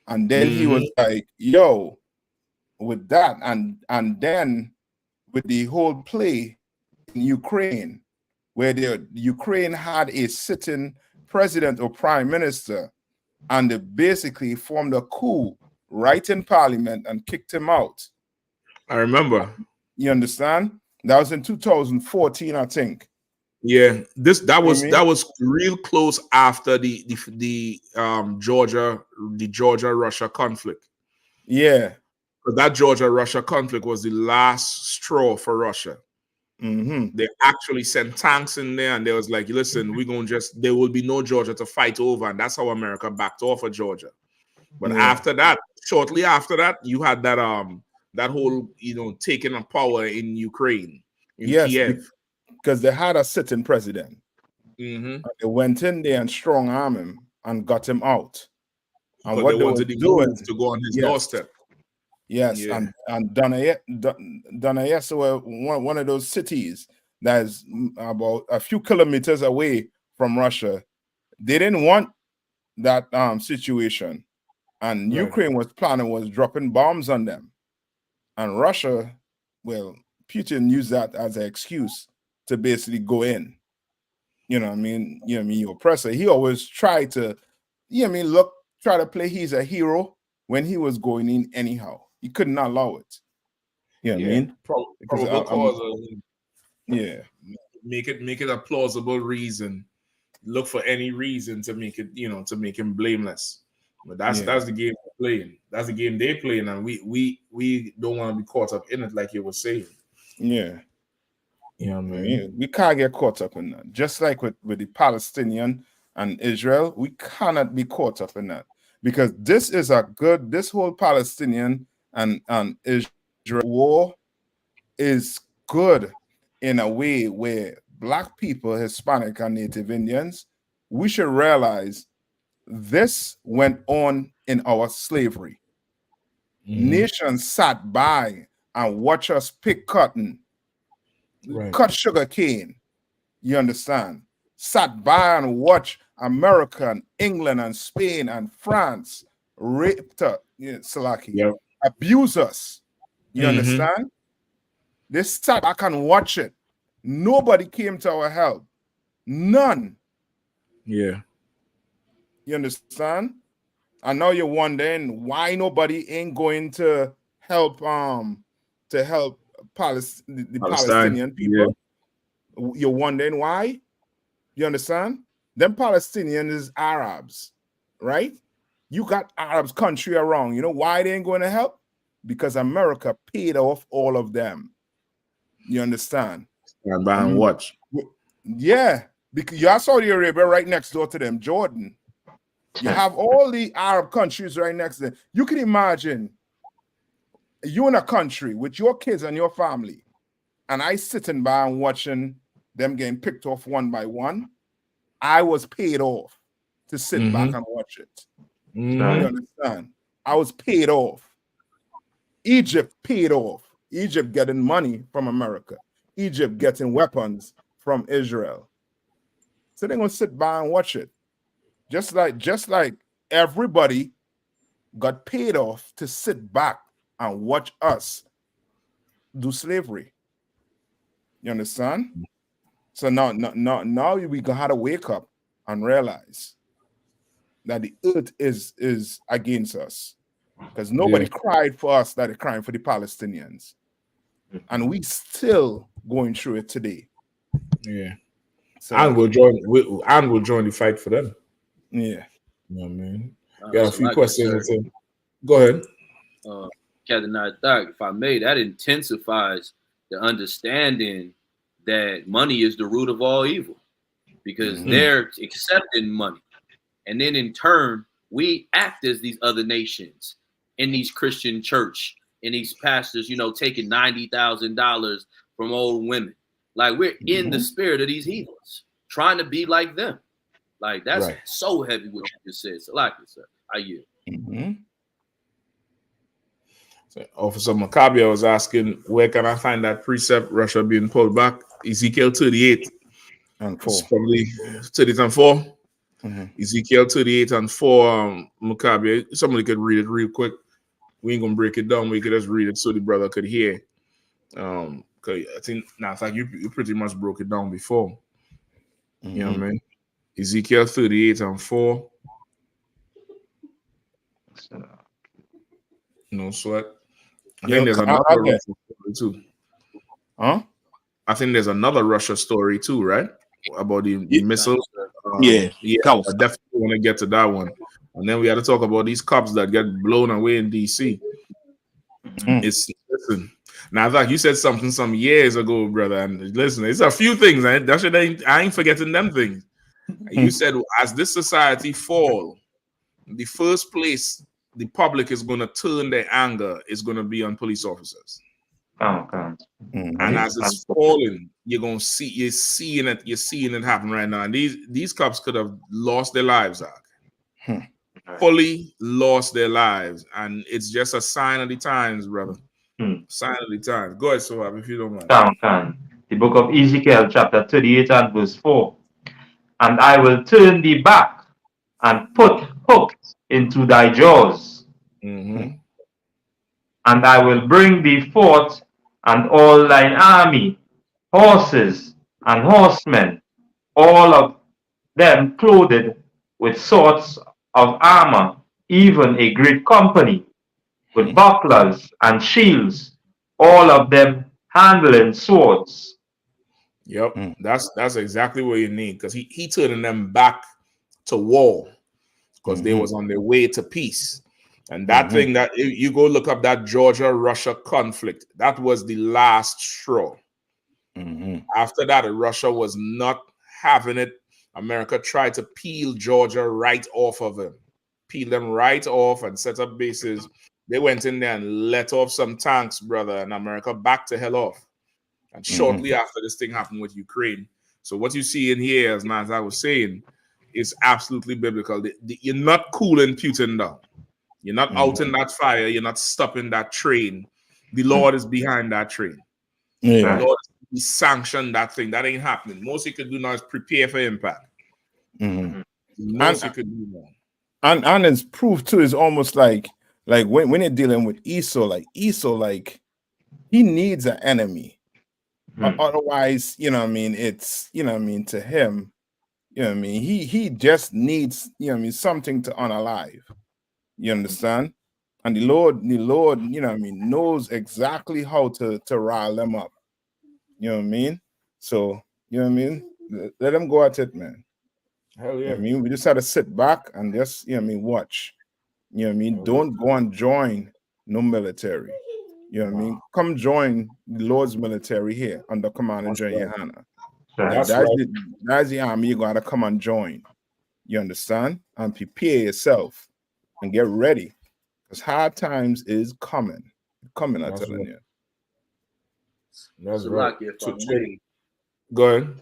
And then he was like, yo, with that, and then with the whole play in Ukraine, where the Ukraine had a sitting president or prime minister, and they basically formed a coup right in parliament and kicked him out. I remember. You understand? That was in 2014, I think. Yeah, that was real close after the Georgia Russia conflict. Yeah, but that Georgia Russia conflict was the last straw for Russia. Mm-hmm. They actually sent tanks in there, and they was like, "Listen, there will be no Georgia to fight over," and that's how America backed off of Georgia. But after that, shortly after that, you had that whole taking of power in Ukraine, in Kiev. Because they had a sitting president. Mm-hmm. They went in there and strong arm him and got him out. And what they wanted the move to go on his doorstep. Yes, yeah. and Donetsk were one of those cities that is about a few kilometers away from Russia. They didn't want that situation, and Ukraine was dropping bombs on them, and Russia, Putin used that as an excuse to basically go in. Your oppressor. He always tried to, try to play he's a hero when he was going in anyhow. He could not allow it. You know what I mean? Probable cause. Make it a plausible reason. Look for any reason to make it, to make him blameless. But that's the game they're playing. That's the game they're playing, and we don't want to be caught up in it, like you were saying. Yeah. Man. We can't get caught up in that. Just like with the Palestinian and Israel, we cannot be caught up in that. Because this whole Palestinian and Israel war is good in a way where Black people, Hispanic and Native Indians, we should realize this went on in our slavery. Nations sat by and watched us pick cotton, cut sugar cane. You understand? Sat by and watched America and England and Spain and France raped us, abuse us. You understand? They sat back and watch it. Nobody came to our help. None. Yeah. You understand? And now you're wondering why nobody ain't going to help the Palestinian people. Yeah. You're wondering why? You understand? Them Palestinians is Arabs, right? You got Arabs country around. You know why they ain't going to help? Because America paid off all of them. You understand? Stand by and watch. Yeah, because you have Saudi Arabia right next door to them, Jordan. You have all the Arab countries right next to them. You can imagine you in a country with your kids and your family, and I sitting by and watching them getting picked off one by one. I was paid off to sit back and watch it. You understand? I was paid off. Egypt paid off. Egypt getting money from America. Egypt getting weapons from Israel. So they're gonna sit by and watch it. Just like everybody got paid off to sit back and watch us do slavery. You understand? So now we gonna have to wake up and realize that the earth is against us, because nobody cried for us that they're crying for the Palestinians, and we still going through it today. Yeah, so and we'll join the fight for them. Yeah, you know what I mean. Got a few questions. Go ahead. Captain Nathak, if I may, that intensifies the understanding that money is the root of all evil, because they're accepting money. And then in turn, we act as these other nations in these Christian church, and these pastors, taking $90,000 from old women. Like, we're in the spirit of these heathens, trying to be like them. Like, that's so heavy what you just said. So, like you said, I yield. So Officer Maccabia was asking, where can I find that precept, Russia being pulled back? Ezekiel 38 and 4. Probably 38 and 4. Ezekiel 38 and 4. Maccabia, somebody could read it real quick. We ain't gonna break it down. We could just read it so the brother could hear. Cause I think you pretty much broke it down before. You know what I mean? Ezekiel 38 and 4. No sweat. I think there's another Russia story too. Huh? I think there's another Russia story too, right? About the missiles. Yeah. I definitely want to get to that one. And then we had to talk about these cops that get blown away in DC. Listen. Now, like you said something some years ago, brother, and listen, it's a few things. I ain't forgetting them things. You said, as this society fall, the first place the public is going to turn their anger is going to be on police officers. And as it's falling, you're seeing it happen right now. And these cops could have lost their lives, fully lost their lives, and it's just a sign of the times, brother. Sign of the times. Go ahead, Sohab, if you don't mind. The book of Ezekiel, chapter 38 and verse 4. And I will turn thee back and put hooks into thy jaws. And I will bring thee forth and all thine army, horses and horsemen, all of them clothed with sorts of armor, even a great company, with bucklers and shields, all of them handling swords. Yep, that's exactly what you need, because he turning them back to war, because they was on their way to peace. And that thing that you go look up, that Georgia-Russia conflict, that was the last straw. After that, Russia was not having it. America tried to peel Georgia right off of them, peel them right off and set up bases. They went in there and let off some tanks, brother, and America backed the hell off. And shortly after, this thing happened with Ukraine. So what you see in here, as I was saying, is absolutely biblical. You're not cooling Putin down. You're not out in that fire. You're not stopping that train. The Lord is behind that train. The Lord sanctioned that thing. That ain't happening. Most you could do now is prepare for impact. Most you could do now. And it's proof too is almost like when you're dealing with Esau, like he needs an enemy. Otherwise, it's to him, he just needs, something to unalive. You understand? And the Lord, knows exactly how to rile them up. You know what I mean? So, let them go at it, man. Hell yeah. We just had to sit back and just, watch. Don't go and join no military. Come join the Lord's military here under Command and General Yohana. That's the army you gotta come and join. You understand? And prepare yourself and get ready, because hard times is coming. I'm telling you. That's so right. Go ahead.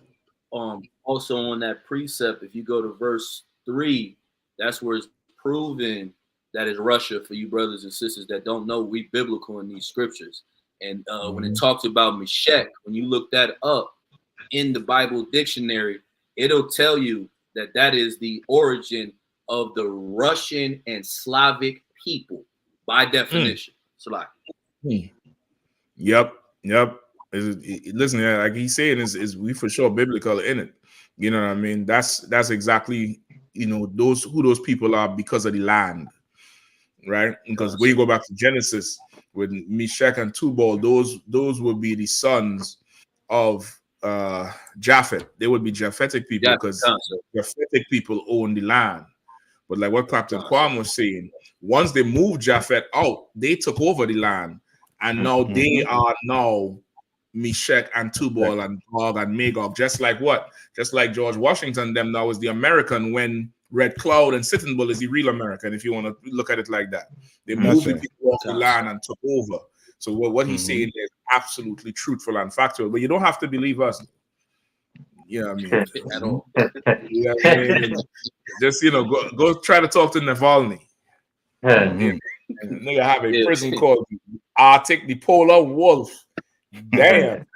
Also on that precept, if you go to verse 3, that's where it's proven that is Russia. For you brothers and sisters that don't know, we biblical in these scriptures. And when it talks about Meshech, when you look that up in the Bible dictionary, it'll tell you that is the origin of the Russian and Slavic people by definition. So Yep. Yep. Listen, like he's saying, is we for sure biblical in it. You know what I mean? That's exactly, you know, who those people are because of the land, right? Because when you go back to Genesis with Meshach and Tubal, those would be the sons of Japhet. They would be Japhetic people because Japhetic people own the land. But like what Captain Kwame was saying, once they moved Japhet out, they took over the land, and now they are now Meshach and Tubal and Gog and Magog, just like George Washington them now is the American when Red Cloud and Sitting Bull is the real American, if you want to look at it like that. They moved the people off the land and took over. So what he's saying is absolutely truthful and factual, but you don't have to believe us. You know what I mean? At all. You know what I mean? Just, you know, go try to talk to Navalny. And nigga have a prison called Arctic the Polar Wolf. Damn.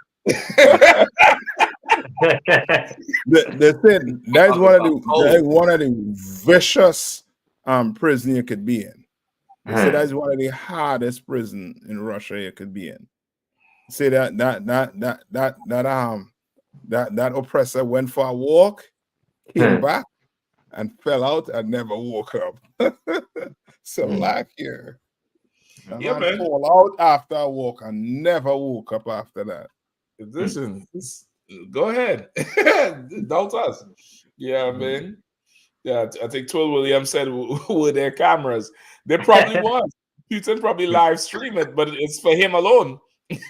the thing that's one of the vicious prison you could be in. They say that's one of the hardest prison in Russia you could be in. Say that oppressor went for a walk, came back, and fell out and never woke up. So like here. Yeah, man. Fall out after a walk and never woke up after that. Listen, go ahead. Don't us. Yeah, man. Yeah, I think Twill Williams said with their cameras. There probably was. Putin probably live stream it, but it's for him alone.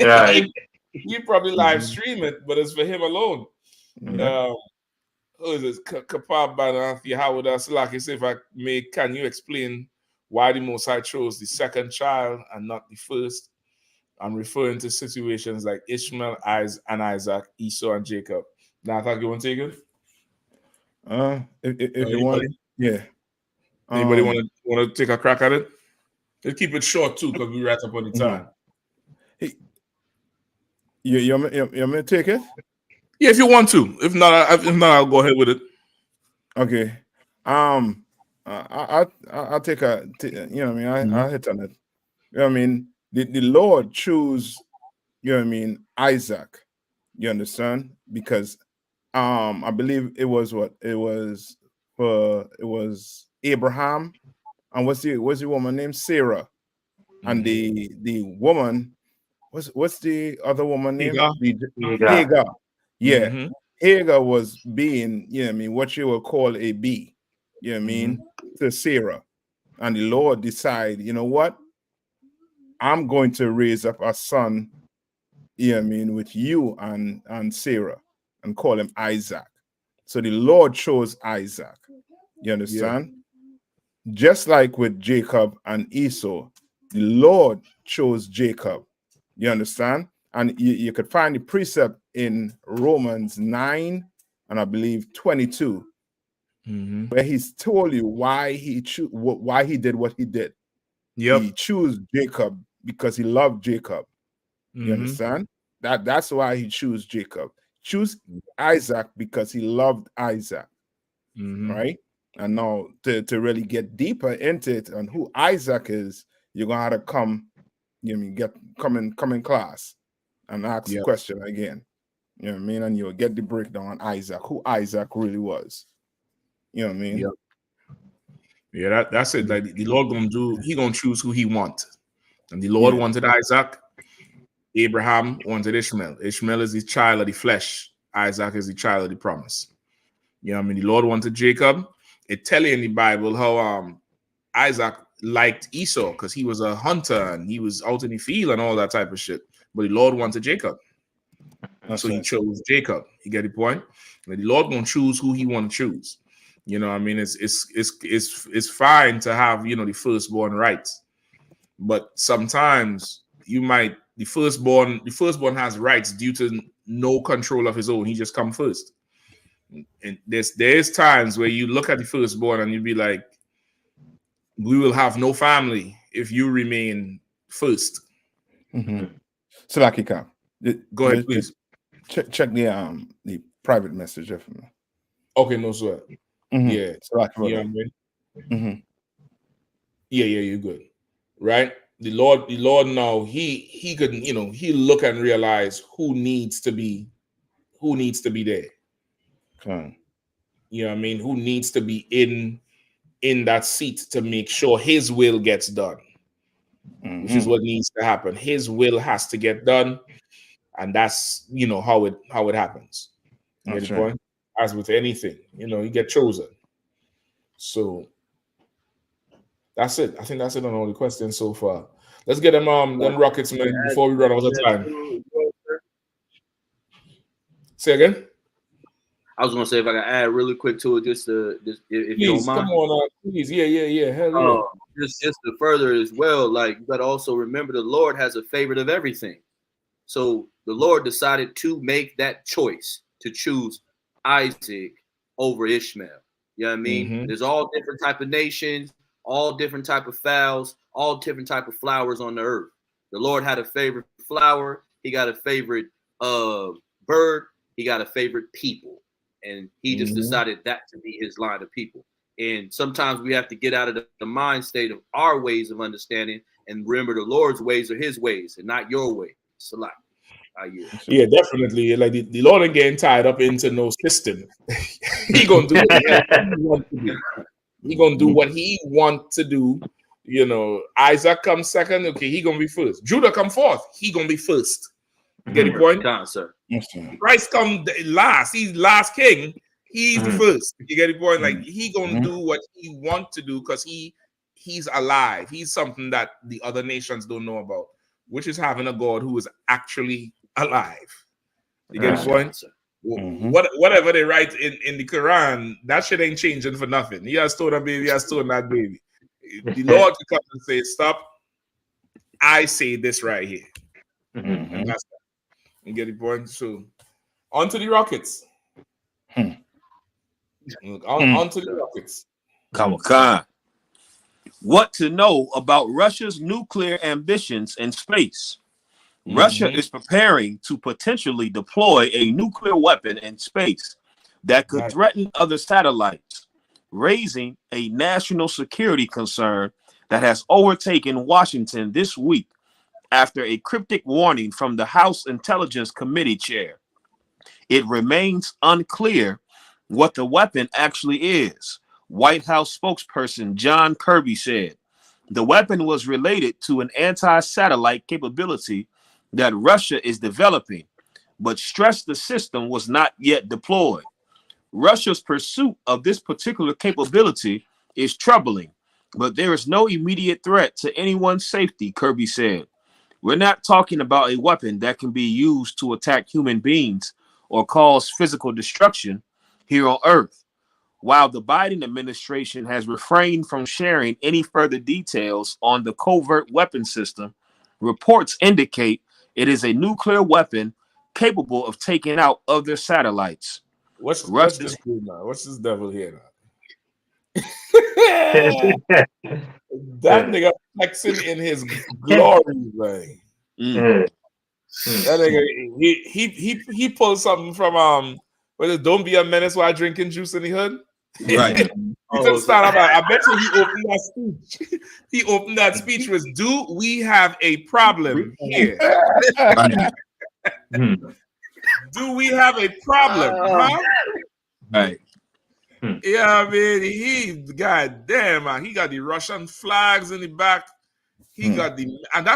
Right. He probably live stream it, but it's for him alone. Who is this? Kapab Banathi Howard Aslaki say, if I may, can you explain why the Most High chose the second child and not the first? I'm referring to situations like Ishmael, and Isaac, Esau, and Jacob. Now, I thought you want to take it? If you want, yeah. Anybody want to take a crack at it? Let's keep it short too, because we right up on the time. You want me to take it? Yeah, if you want to. If not, I'll go ahead with it. Okay. I'll take you know what I mean. I'll hit on it. You know what I mean. The Lord chose, you know what I mean, Isaac. You understand? Because I believe it was Abraham, and what's the woman named Sarah, and the woman what's the other woman name? Hagar. Yeah. Hagar was being, you know what I mean, what you would call a bee, you know what I mean, to Sarah. And the Lord decided, you know what? I'm going to raise up a son, you know what I mean, with you and Sarah, and call him Isaac. So the Lord chose Isaac. You understand? Yeah. Just like with Jacob and Esau, the Lord chose Jacob. You understand? And you could find the precept in Romans 9 and I believe 22, where he's told you why he did what he did. Yep. He chose Jacob because he loved Jacob. You understand? That's why he chose Jacob. Choose Isaac because he loved Isaac. Right? And now to really get deeper into it and who Isaac is, you're gonna have to come in class and ask the question again. You know what I mean? And you'll get the breakdown on Isaac, who Isaac really was. You know what I mean? Yep. Yeah, that's it. Like the Lord gonna choose who he wants. And the Lord wanted Isaac. Abraham wanted Ishmael. Ishmael is the child of the flesh. Isaac is the child of the promise. You know what I mean? The Lord wanted Jacob. It tells you in the Bible how Isaac liked Esau because he was a hunter and he was out in the field and all that type of shit. But the Lord wanted Jacob. So he chose Jacob. You get the point? Like the Lord gonna choose who he want to choose. You know what I mean? It's fine to have, you know, the firstborn rights. But sometimes the firstborn has rights due to no control of his own. He just come first. And there's times where you look at the firstborn and you be like, we will have no family if you remain first. So like go ahead, please. Check the private message for me. Okay, no sweat. Yeah. So like you know what I mean? Yeah, you're good. Right? the Lord now he could, you know, he look and realize who needs to be there. Okay. You know what I mean? Who needs to be in that seat to make sure his will gets done, which is what needs to happen. His will has to get done, and that's, you know, how it happens. You get the point? As with anything, you know, you get chosen. So that's it. I think that's it on all the questions so far. Let's get them Rockets, man, before we run out of time. Say again? I was gonna say if I can add really quick to it, just if Please, you don't mind. come on, please. Yeah. Hell yeah. Just to further as well, like you gotta also remember the Lord has a favorite of everything. So the Lord decided to make that choice to choose Isaac over Ishmael. You know what I mean? There's all different type of nations, all different type of fowls, all different type of flowers on the earth. The Lord had a favorite flower. He got a favorite bird. He got a favorite people. And he just decided that to be his line of people. And sometimes we have to get out of the mind state of our ways of understanding and remember the Lord's ways are his ways and not your ways. So like, yeah, definitely. Like the Lord ain't getting tied up into no system. He gonna do what he want to do. He gonna do what he want to do. You know, Isaac comes second. Okay, he gonna be first. Judah come fourth. He gonna be first. Get the point? Sir. Christ come last. He's last king. He's the first. You get the point? Like he gonna do what he want to do because he's alive. He's something that the other nations don't know about, which is having a God who is actually alive. You get the point? Whatever they write in the Quran, that shit ain't changing for nothing. He has stolen a baby. He has stolen that baby. The Lord can come and say, "Stop! I say this right here." And that's that. You get the point? So, on to the Rockets. On to the Rockets. Come on. What to know about Russia's nuclear ambitions in space? Russia is preparing to potentially deploy a nuclear weapon in space that could threaten other satellites, raising a national security concern that has overtaken Washington this week after a cryptic warning from the House Intelligence Committee chair. It remains unclear what the weapon actually is. White House spokesperson John Kirby said the weapon was related to an anti-satellite capability that Russia is developing, but stressed the system was not yet deployed. Russia's pursuit of this particular capability is troubling, but there is no immediate threat to anyone's safety, Kirby said. We're not talking about a weapon that can be used to attack human beings or cause physical destruction here on Earth. While the Biden administration has refrained from sharing any further details on the covert weapon system, reports indicate it is a nuclear weapon capable of taking out other satellites. What's this cool now? What's this devil here now? That nigga flexing in his glory, man. That nigga, he pulled something from don't be a menace while drinking juice in the hood. Right. He took start about. I bet you he opened that speech. He opened that speech with, "Do we have a problem here? Do we have a problem?" Huh? Right. Yeah, man. He goddamn, man. He got the Russian flags in the back. He got and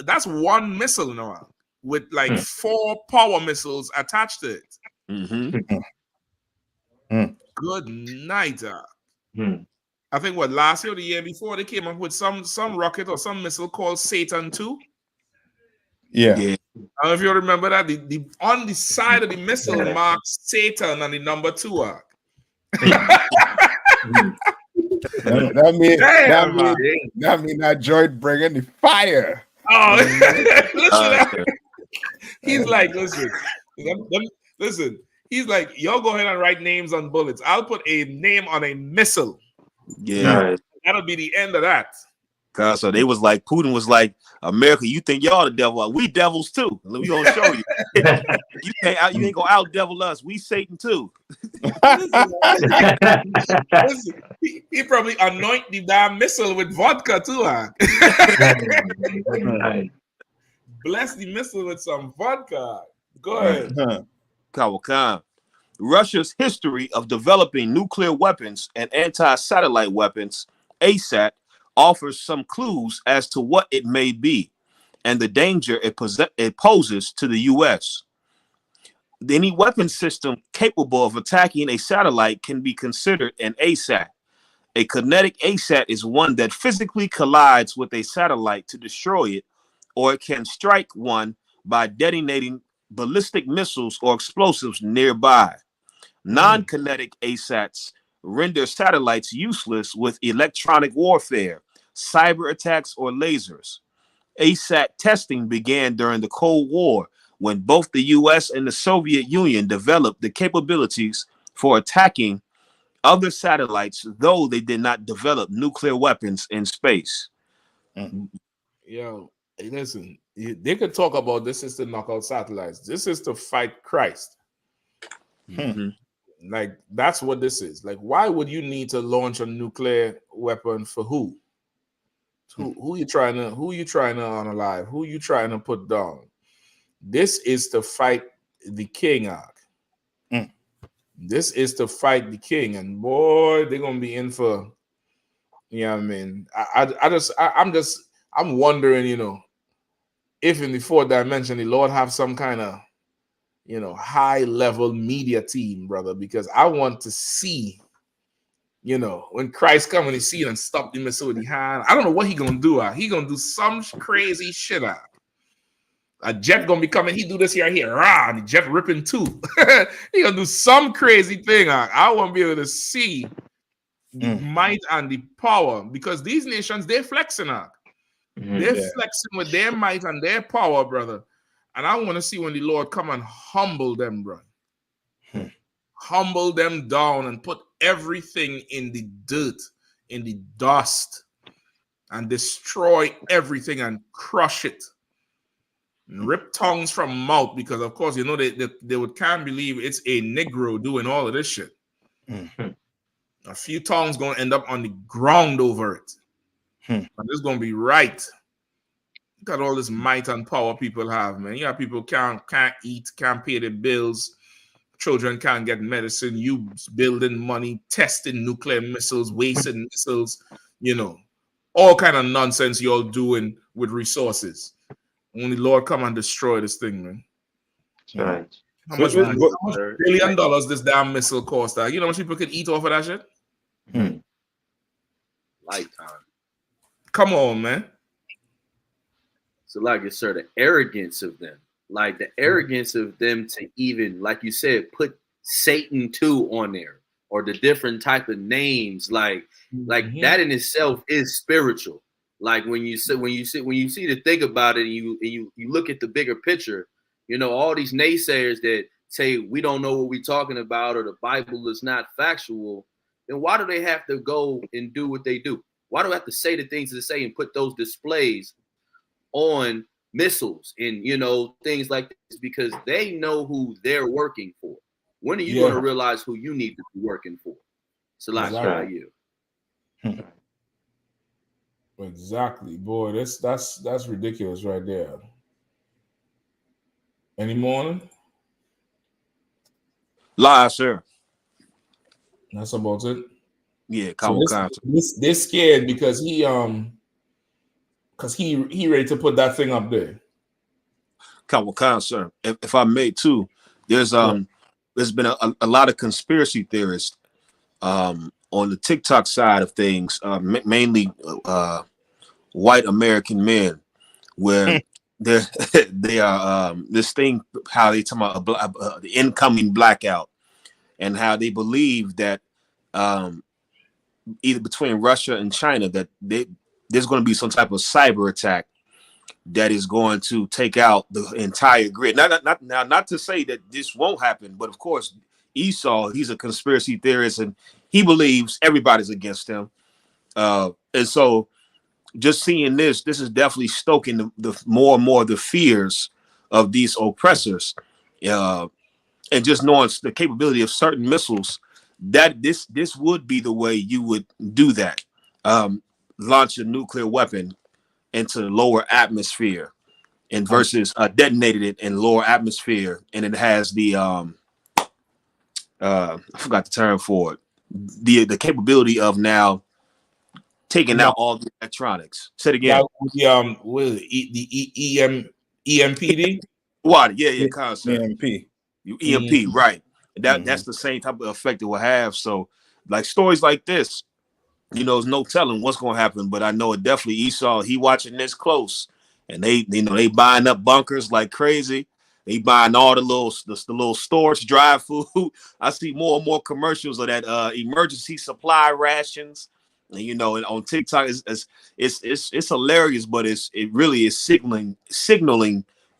that's one missile now with like 4 power missiles attached to it. Good night. I think last year or the year before they came up with some rocket or some missile called Satan 2. Yeah. I don't know if you remember that. The on the side of the missile marks Satan and the number 2 arc. that mean that joint bringing the fire. Oh, listen. He's like, listen. He's like, y'all go ahead and write names on bullets. I'll put a name on a missile. Yeah, that'll be the end of that. Cause so they was like, Putin was like, America, you think y'all the devil? We devils too. We gonna show you. You ain't gonna out devil us. We Satan too. Listen, he probably anoint the damn missile with vodka too. Huh? Bless the missile with some vodka. Go ahead. Kawakan. Russia's history of developing nuclear weapons and anti-satellite weapons, ASAT, offers some clues as to what it may be and the danger it poses to the U.S. Any weapon system capable of attacking a satellite can be considered an ASAT. A kinetic ASAT is one that physically collides with a satellite to destroy it, or it can strike one by detonating ballistic missiles or explosives nearby. Non-kinetic ASATs render satellites useless with electronic warfare, cyber attacks, or lasers. ASAT testing began during the Cold War when both the US and the Soviet Union developed the capabilities for attacking other satellites, though they did not develop nuclear weapons in space. Yo, hey, listen, they could talk about this is to knock out satellites. This is to fight Christ. Like, that's what this is. Like, why would you need to launch a nuclear weapon for who? Who you trying to unalive? Who you trying to put down? This is to fight the king. This is to fight the king, and boy, they're gonna be in for. Yeah, I mean, I'm wondering, you know, if in the fourth dimension the Lord have some kind of, you know, high level media team, brother, because I want to see, you know, when Christ come and he see it and stop the missile with the hand. I don't know what he gonna do. He gonna do some crazy shit. A jet gonna be coming. He do this here, and the jet ripping too. He gonna do some crazy thing. I want to be able to see the might and the power, because these nations, they're flexing. They're flexing with their might and their power, brother. And I want to see when the Lord come and humble them, bro. Humble them down and put everything in the dirt, in the dust, and destroy everything and crush it. And rip tongues from mouth, because of course, you know, they would can't believe it's a Negro doing all of this shit. A few tongues gonna end up on the ground over it. And it's gonna be right. Look at all this might and power people have, man. You have people can't eat, can't pay their bills, children can't get medicine, you building money, testing nuclear missiles, wasting missiles, you know, all kind of nonsense you're doing with resources. Only Lord come and destroy this thing, man. That's right. How much $1 billion this damn missile cost? You know how much people could eat off of that shit? Lifetime. Come on, man. So, like I said, the arrogance of them, like the arrogance of them to even, like you said, put Satan 2 on there, or the different type of names, like that in itself is spiritual. Like when you see to think about it, and you look at the bigger picture, you know, all these naysayers that say we don't know what we're talking about, or the Bible is not factual, then why do they have to go and do what they do? Why do I have to say the things to say and put those displays on missiles and, you know, things like this? Because they know who they're working for. When are you going to realize who you need to be working for? So like you. Exactly, boy. That's ridiculous right there. Any morning? Live, sir. That's about it. Yeah, so they're scared because he ready to put that thing up there. Kawakan, sir. If I may too, there's been a lot of conspiracy theorists on the TikTok side of things, mainly white American men, where they are this thing, how they talk about the incoming blackout, and how they believe that either between Russia and China that there's going to be some type of cyber attack that is going to take out the entire grid. Not to say that this won't happen, but of course Esau, he's a conspiracy theorist and he believes everybody's against him, and so just seeing this is definitely stoking the more and more the fears of these oppressors, and just knowing the capability of certain missiles, that this would be the way you would do that. Launch a nuclear weapon into the lower atmosphere, and versus detonated it in lower atmosphere, and it has the I forgot the term for it, the capability of now taking out all the electronics. Say it again. EMPD. What? Yeah, concept. EMP, right? Mm-hmm. That's the same type of effect it will have. So, like stories like this, there's no telling what's going to happen. But I know it definitely. Esau, he watching this close, and they buying up bunkers like crazy. They buying all the little storage, dry food. I see more and more commercials of that emergency supply rations. And, and on TikTok, it's hilarious, but it really is signaling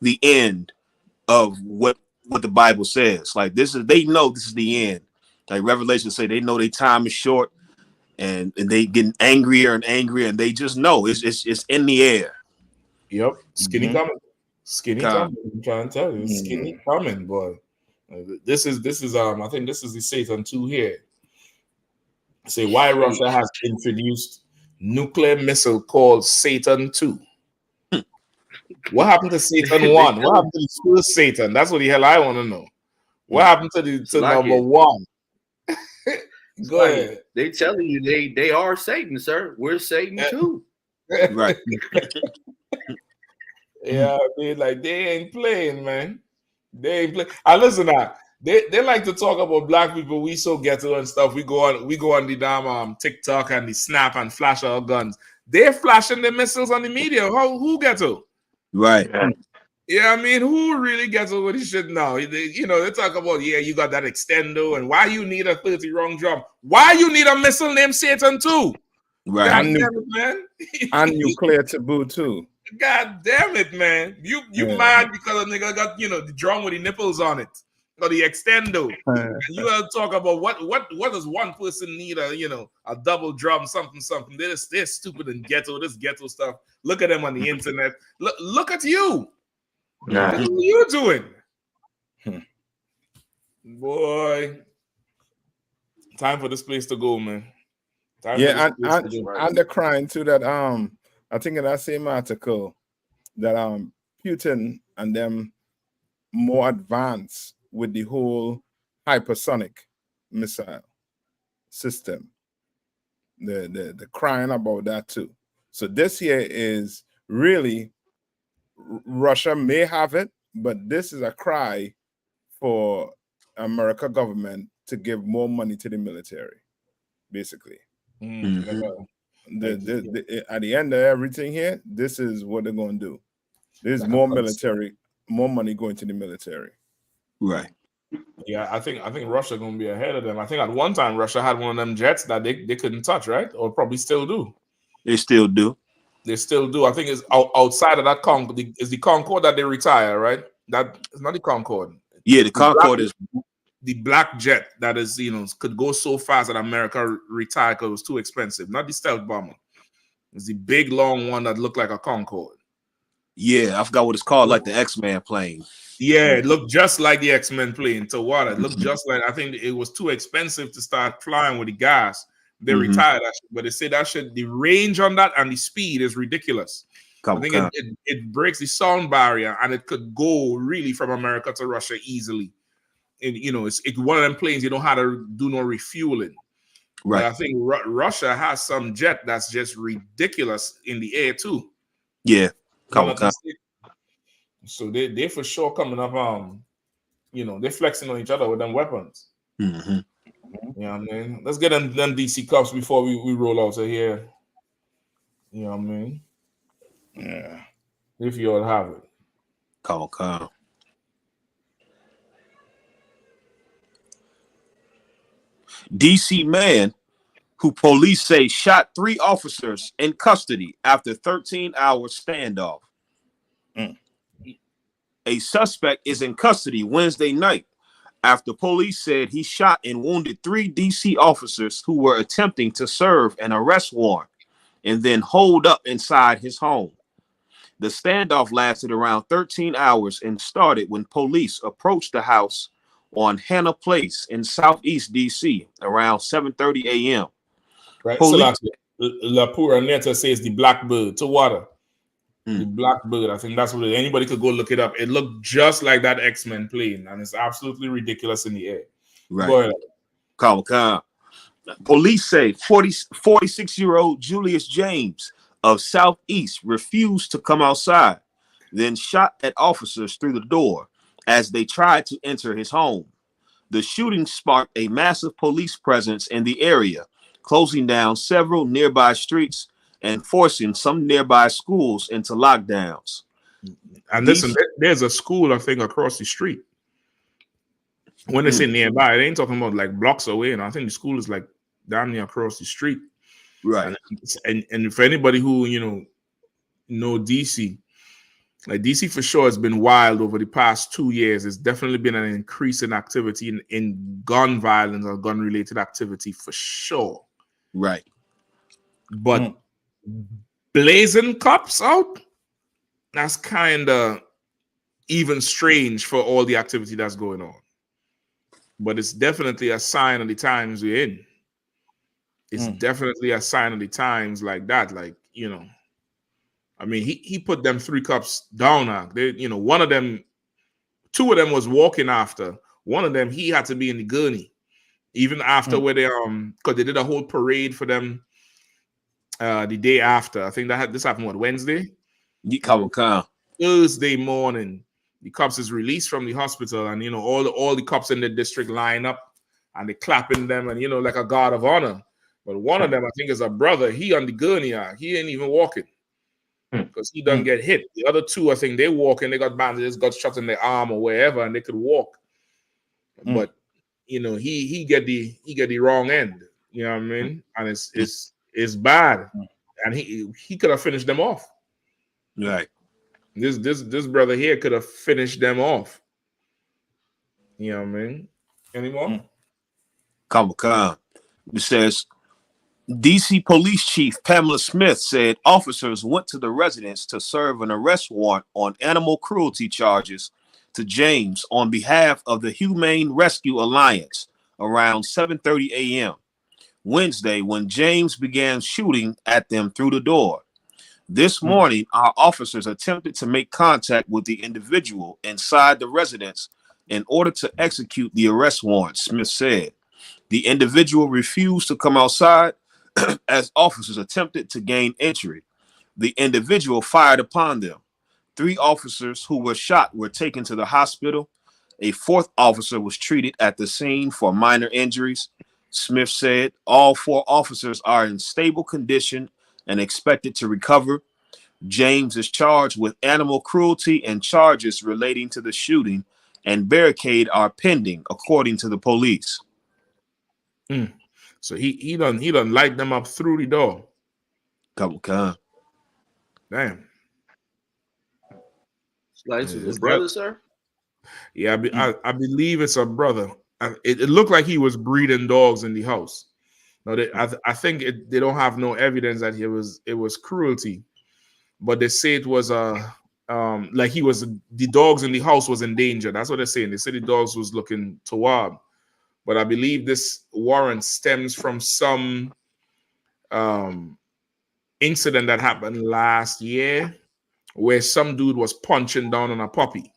the end of what the Bible says. Like they know this is the end. Like Revelation say, they know their time is short, and they getting angrier and angrier, and they just know it's in the air. Yep, skinny coming. Skinny coming. I'm trying to tell you, skinny coming, boy. This is I think this is the Satan 2 here. Say why Russia has introduced nuclear missile called Satan 2. What happened to Satan 1? What happened to the first Satan? That's what the hell I want to know. What happened to number 1? Go ahead. They telling you they are Satan, sir. We're Satan too. Right. Yeah, I mean, like they ain't playing, man. They ain't playing. I listen now. They like to talk about black people. We so ghetto and stuff. We go on the damn TikTok and the Snap and flash our guns. They're flashing the missiles on the media. Who ghetto? Right. Yeah, I mean, who really gets over this shit now? They talk about, you got that extendo, and why you need a 30 round drum? Why you need a missile named Satan 2? Right. God damn it, man. And nuclear taboo too. God damn it, man. You mad because a nigga got, the drum with the nipples on it. Or the extendo. And you gotta talk about what does one person need a double drum, something. They're stupid and ghetto, this ghetto stuff. Look at them on the internet. Look at you. Nah. What are you doing? Boy. Time for this place to go, man. And they're crying too that I think in that same article that Putin and them more advanced with the whole hypersonic missile system. They're crying about that too. So this here is really Russia may have it, but this is a cry for America government to give more money to the military, basically. At the end of everything here, this is what they're going to do. There's more military, more money going to the military. Right. Yeah, I think Russia going to be ahead of them. I think at one time Russia had one of them jets that they couldn't touch, right? Or probably still do. They still do. They still do. I think it's outside of that Concorde. Is the Concorde that they retire, right? That is not the Concorde. Yeah, the Concorde is the black jet that is, could go so fast that America retired because it was too expensive. Not the stealth bomber. It's the big long one that looked like a Concorde. Yeah, I forgot what it's called, like the X-Men plane. Yeah, it looked just like the X-Men plane. To what? It looked just like, I think it was too expensive to start flying with the gas. They retired that shit, but they say that shit, the range on that and the speed is ridiculous. I think it breaks the sound barrier, and it could go really from America to Russia easily. And it's one of them planes you don't have to do no refueling. Right. But I think Russia has some jet that's just ridiculous in the air too. Yeah. So they for sure coming up. They're flexing on each other with them weapons. Mm-hmm. You know what I mean? Let's get them DC cups before we roll out of here. You know what I mean? Yeah. If you all have it. Calm. DC man who police say shot 3 officers in custody after 13-hour standoff. A suspect is in custody Wednesday night after police said he shot and wounded 3 DC officers who were attempting to serve an arrest warrant and then holed up inside his home. The standoff lasted around 13 hours and started when police approached the house on Hannah Place in Southeast DC around 7:30 a.m. Right. Police. So La Pura Neta says the blackbird to water. The blackbird. I think that's what anybody could go look it up. It looked just like that X-Men plane, and it's absolutely ridiculous in the air. Right. Go ahead. Calm. Police say 46-year-old Julius James of Southeast refused to come outside, then shot at officers through the door as they tried to enter his home. The shooting sparked a massive police presence in the area, closing down several nearby streets and forcing some nearby schools into lockdowns. And listen, there's a school, I think, across the street. When they say nearby, they ain't talking about like blocks away. And I think the school is like down near across the street. Right. And for anybody who, know DC, like DC for sure has been wild over the past 2 years. There's definitely been an increase in activity in gun violence or gun related activity for sure. Right. But blazing cops out, that's kind of even strange for all the activity that's going on. But it's definitely a sign of the times we're in. It's definitely a sign of the times like that. Like, I mean, he put them 3 cops down. They, one of them, 2 of them was walking after. One of them, he had to be in the gurney. Even after where they because they did a whole parade for them the day after. I think this happened Wednesday? Thursday morning. The cops is released from the hospital, and all the cops in the district line up and they clapping them, and like a guard of honor. But one of them, I think, is a brother. He on the gurney, he ain't even walking because he doesn't get hit. The other 2, I think, they walking. They got bandages, got shot in their arm or wherever, and they could walk. But he get the wrong end. You know what I mean? And it's bad, and he could have finished them off. Right. This brother here could have finished them off. You know what I mean? Any more? Calm. It says DC Police Chief Pamela Smith said officers went to the residence to serve an arrest warrant on animal cruelty charges to James on behalf of the Humane Rescue Alliance around 7:30 a.m. Wednesday when James began shooting at them through the door. This morning, our officers attempted to make contact with the individual inside the residence in order to execute the arrest warrant, Smith said. The individual refused to come outside as officers attempted to gain entry. The individual fired upon them. 3 officers who were shot were taken to the hospital. A 4th officer was treated at the scene for minor injuries. Smith said all 4 officers are in stable condition and expected to recover. James is charged with animal cruelty, and charges relating to the shooting and barricade are pending, according to the police. So he done light them up through the door. Damn. Slice is a brother, sir? Yeah, I believe it's a brother. It looked like he was breeding dogs in the house. No, I think they don't have no evidence that it was cruelty, but they say it was like the dogs in the house was in danger. That's what they're saying. They said the dogs was looking toward. But I believe this warrant stems from some incident that happened last year where some dude was punching down on a puppy.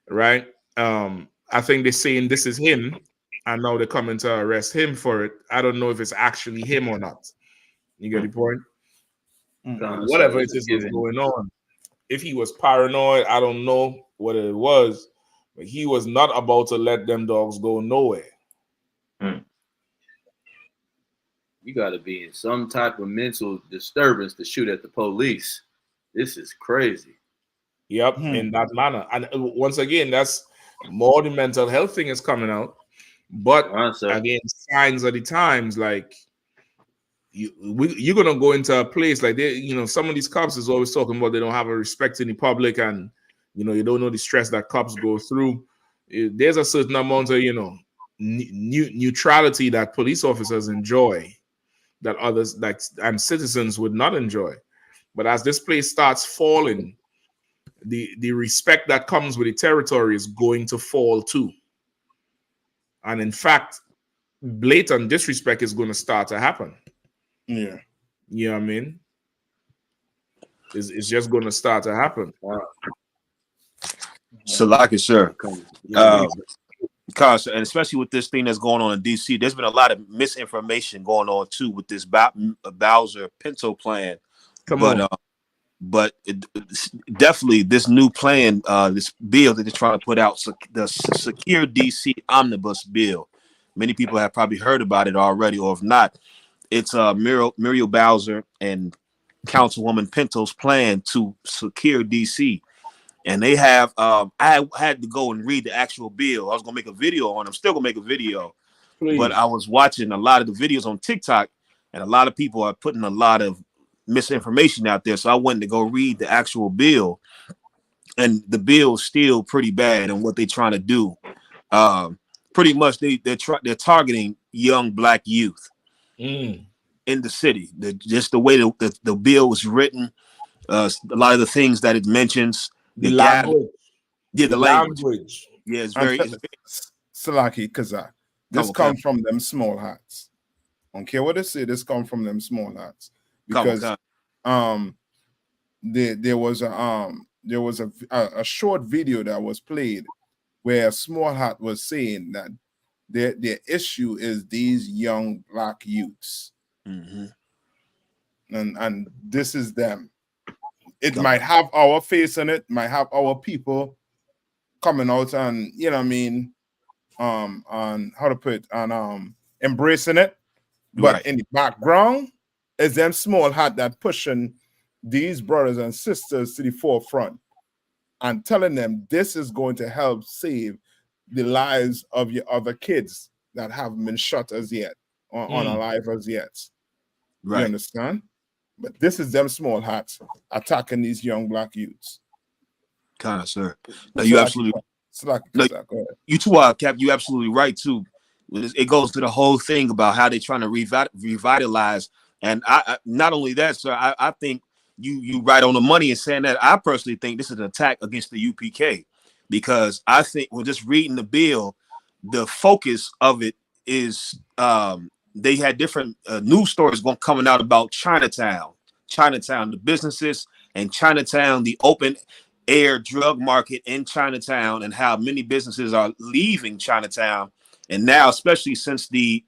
Right? I think they're saying this is him, and now they're coming to arrest him for it. I don't know if it's actually him or not. You get the point? Whatever it is that's going on. If he was paranoid, I don't know what it was, but he was not about to let them dogs go nowhere. You got to be in some type of mental disturbance to shoot at the police. This is crazy. Yep, in that manner. And once again, that's more the mental health thing is coming out. But again, signs of the times, like you're gonna go into a place like some of these cops is always talking about they don't have a respect in the public, and you don't know the stress that cops go through. There's a certain amount of neutrality that police officers enjoy, that others like and citizens would not enjoy. But as this place starts falling, the respect that comes with the territory is going to fall too. And in fact, blatant disrespect is going to start to happen. Yeah. You know what I mean? It's just going to start to happen. Salaki, sir. Because, and especially with this thing that's going on in DC, there's been a lot of misinformation going on too with this Bowser Pinto plan. But definitely this new plan, this bill that they're trying to put out, the Secure DC Omnibus Bill. Many people have probably heard about it already, or if not, it's Muriel Bowser and Councilwoman Pinto's plan to secure DC. And they have, I had to go and read the actual bill. I was gonna make a video on it. I'm still gonna make a video. Please. But I was watching a lot of the videos on TikTok, and a lot of people are putting a lot of misinformation out there. So I went to go read the actual bill, and the bill is still pretty bad and what they're trying to do. Pretty much they're targeting young Black youth in the city. Just the way the bill was written, a lot of the things that it mentions. The language. Yeah, the language. Yeah, it's very Salaki Kazak. This comes from them small hats. I don't care what they say, this comes from them small hats. Because there was a short video that was played where Small Hat was saying that their issue is these young Black youths. Mm-hmm. And this is them. It might have our face in it, might have our people coming out and, you know what I mean, on how to put it, on embracing it. But in the background is them small hat that pushing these brothers and sisters to the forefront and telling them this is going to help save the lives of your other kids that haven't been shot as yet or unalive as yet. Right. You understand? But this is them small hats attacking these young Black youths. Kind of, sir. No, you absolutely. You too are, Cap. You absolutely right too. It goes to the whole thing about how they're trying to revitalize. And I not only that, sir. I think you right on the money in saying that. I personally think this is an attack against the UPK, because I think when just reading the bill, the focus of it is they had different news stories coming out about Chinatown, the businesses, and Chinatown, the open air drug market in Chinatown, and how many businesses are leaving Chinatown. And now, especially since the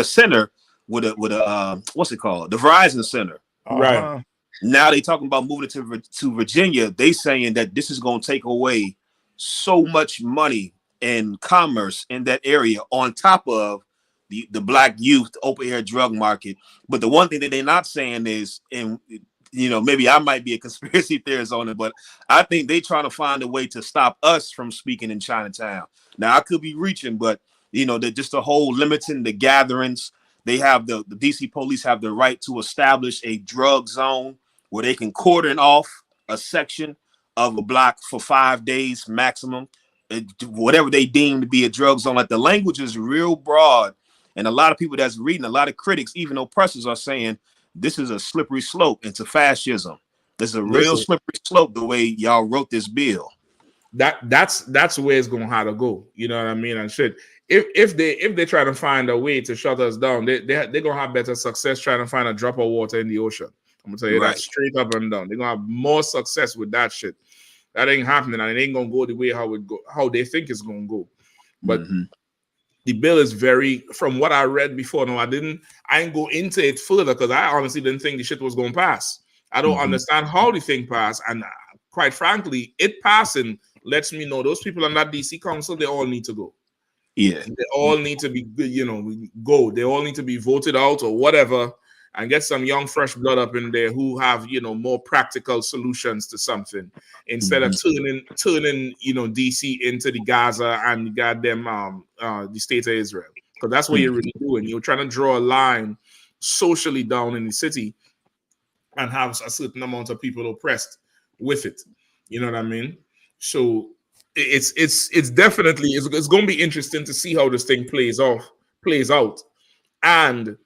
center with a what's it called, the Verizon Center, right? Now they talking about moving it to Virginia. They saying that this is going to take away so much money and commerce in that area, on top of the Black youth open air drug market. But the one thing that they're not saying is, and you know, maybe I might be a conspiracy theorist on it, but I think they're trying to find a way to stop us from speaking in Chinatown. Now I could be reaching, but you know, just the whole limiting the gatherings. They have the DC police have the right to establish a drug zone where they can cordon off a section of a block for 5 days maximum, whatever they deem to be a drug zone. Like, the language is real broad. And a lot of people that's reading, a lot of critics, even oppressors, are saying this is a slippery slope into fascism. This is a real slippery slope the way y'all wrote this bill. That's where it's gonna have to go. You know what I mean? And shit. If they try to find a way to shut us down, they're gonna have better success trying to find a drop of water in the ocean. I'm gonna tell you that straight up and down. They're gonna have more success with that shit. That ain't happening, and it ain't gonna go the way how they think it's gonna go. But the bill is very, from what I read before. No, I ain't go into it further because I honestly didn't think the shit was going to pass. I don't understand how the thing passed, and quite frankly, it passing lets me know those people on that DC council, they all need to go. Yeah, they all need to be, go. They all need to be voted out or whatever, and get some young, fresh blood up in there who have, more practical solutions to something, instead of turning, DC into the Gaza and the goddamn the state of Israel. Because that's what you're really doing. You're trying to draw a line socially down in the city and have a certain amount of people oppressed with it. You know what I mean? So it's definitely it's going to be interesting to see how this thing plays out. And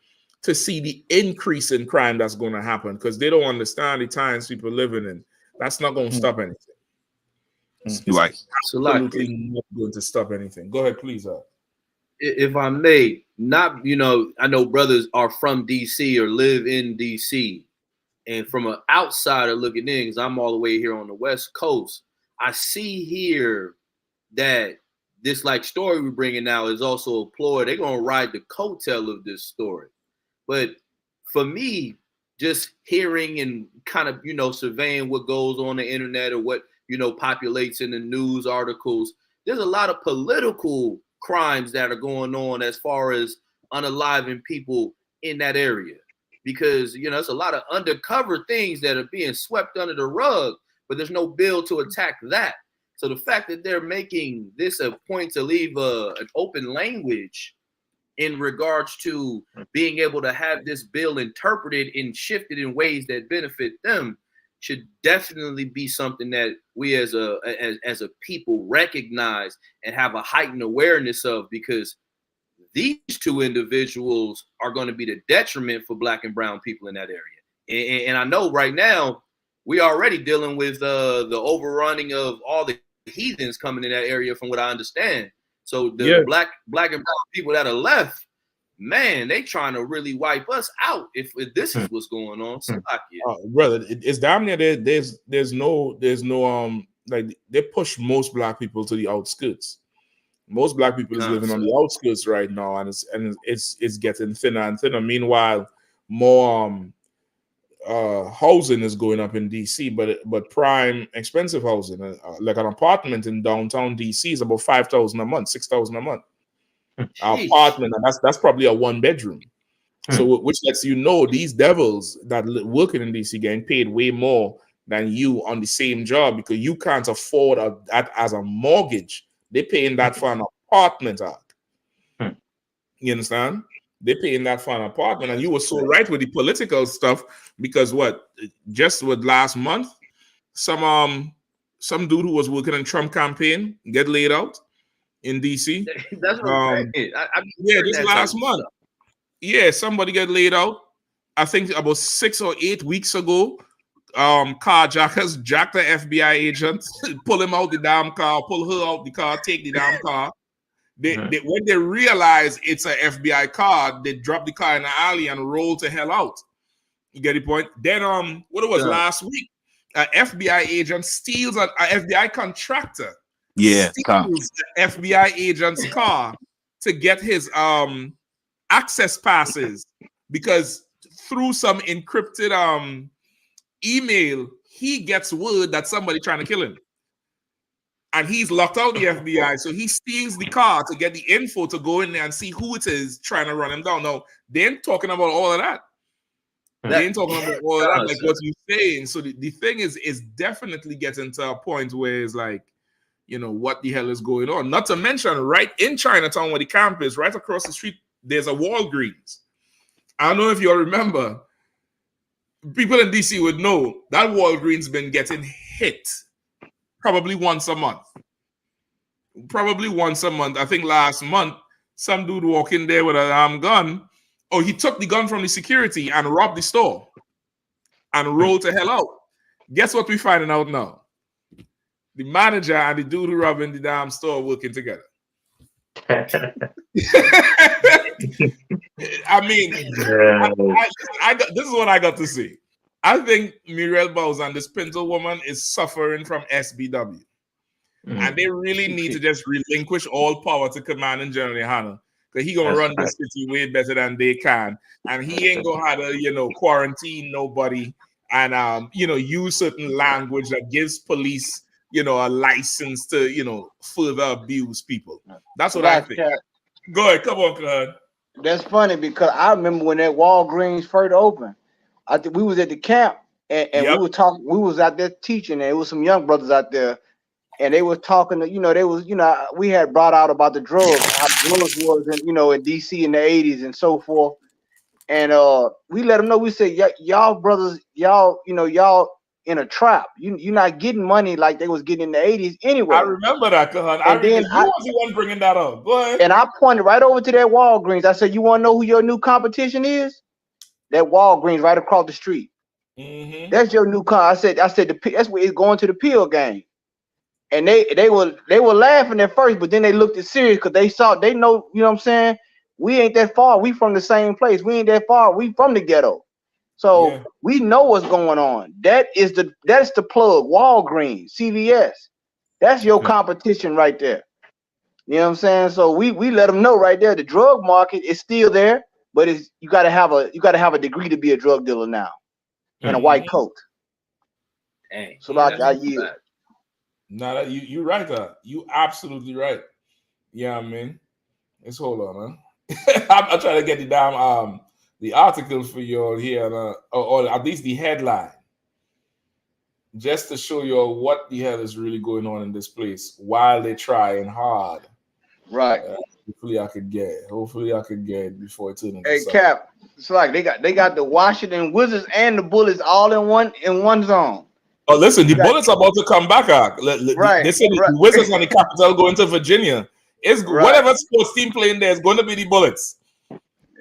to see the increase in crime that's going to happen because they don't understand the times people living in. That's not going to stop anything. It's right. Absolutely not going to stop anything. Go ahead, please. If I may, not, you know, I know brothers are from DC or live in DC, and from an outsider looking in, because I'm all the way here on the West Coast, I see here that this like story we're bringing now is also a ploy. They're gonna ride the coattail of this story. But for me, just hearing and kind of, you know, surveying what goes on the internet or what, you know, populates in the news articles, there's a lot of political crimes that are going on as far as unaliving people in that area. Because, you know, it's a lot of undercover things that are being swept under the rug, but there's no bill to attack that. So the fact that they're making this a point to leave an open language in regards to being able to have this bill interpreted and shifted in ways that benefit them should definitely be something that we as a people recognize and have a heightened awareness of, because these two individuals are going to be the detriment for Black and brown people in that area. And I know right now we already dealing with the overrunning of all the heathens coming in that area, from what I understand. So the black and brown people that are left, man, they trying to really wipe us out if this is what's going on. So, brother, it's damn near there's no like they push most Black people to the outskirts. Most Black people is living on the outskirts right now, and it's getting thinner and thinner. Meanwhile, more housing is going up in DC, but prime expensive housing, like an apartment in downtown DC is about $5,000 a month, $6,000 a month. An apartment, and that's probably a 1-bedroom. So which lets you know these devils that working in DC getting paid way more than you on the same job, because you can't afford that as a mortgage. They're paying that for an apartment. You understand? They're paying that for an apartment. And you were so right with the political stuff, because just with last month, some dude who was working in Trump campaign get laid out in DC. That's what I'm saying. This last month. Yeah, somebody get laid out. I think about 6 or 8 weeks ago. Carjackers jacked the FBI agent, pull him out the damn car, pull her out the car, take the damn car. When they realize it's an FBI car, they drop the car in the alley and roll to hell out. You get the point? Then what it was last week, an FBI agent steals an FBI contractor. Steals the FBI agent's car to get his access passes, because through some encrypted email, he gets word that somebody trying to kill him, and he's locked out the FBI. So he steals the car to get the info to go in there and see who it is trying to run him down. Now they ain't talking about all of that. They ain't talking about all of that, like what you're saying. So the thing is definitely getting to a point where it's like, you know, what the hell is going on? Not to mention, right in Chinatown where the camp is, right across the street, there's a Walgreens. I don't know if you all remember. People in DC would know that Walgreens been getting hit probably once a month. I think last month, some dude walked in there with a gun. Oh, he took the gun from the security and robbed the store and rolled to hell out. Guess what we're finding out now? The manager and the dude who robbed in the damn store working together. I mean, this is what I got to see. I think Muriel Bowser and this Pinto woman is suffering from SBW. And they really need to just relinquish all power to Command and General Yohana, because he gonna run the city way better than they can. And he ain't gonna have to, you know, quarantine nobody and use certain language that gives police, you know, a license to, you know, further abuse people. That's what I think. Go ahead, come on, Claude. That's funny, because I remember when that Walgreens first opened. I think we was at the camp and we were talking. We was out there teaching, and it was some young brothers out there, and they was talking. We had brought out about the drugs, how drugs was, in DC in the 80s and so forth. And we let them know. We said, y'all brothers, y'all in a trap. You're not getting money like they was getting in the 80s anyway. I remember that, Kahan. You was the one bringing that up. Go ahead. And I pointed right over to that Walgreens. I said, you want to know who your new competition is? that Walgreens right across the street. That's your new car. I said that's where it's going to the pill game. And they were laughing at first, but then they looked at serious because they know, you know what I'm saying? We ain't that far. We from the same place. We ain't that far. We from the ghetto. So we know what's going on. That's the plug. Walgreens, CVS. That's your competition right there. You know what I'm saying? So we let them know right there. The drug market is still there, but you gotta have a degree to be a drug dealer now, and a white coat. Dang. So I yield. No, you right there. You absolutely right. Yeah, I mean, let's hold on, man. I'm trying to get the articles for you all here, or at least the headline, just to show you all what the hell is really going on in this place while they're trying hard. Right. Hopefully I could get it before it's in. Hey, Cap, it's like they got the Washington Wizards and the Bullets all in one zone. Oh, listen, the Bullets are about to come back. Right. They said the Wizards and the Capitals going to Virginia. It's whatever sports team playing there is going to be the Bullets.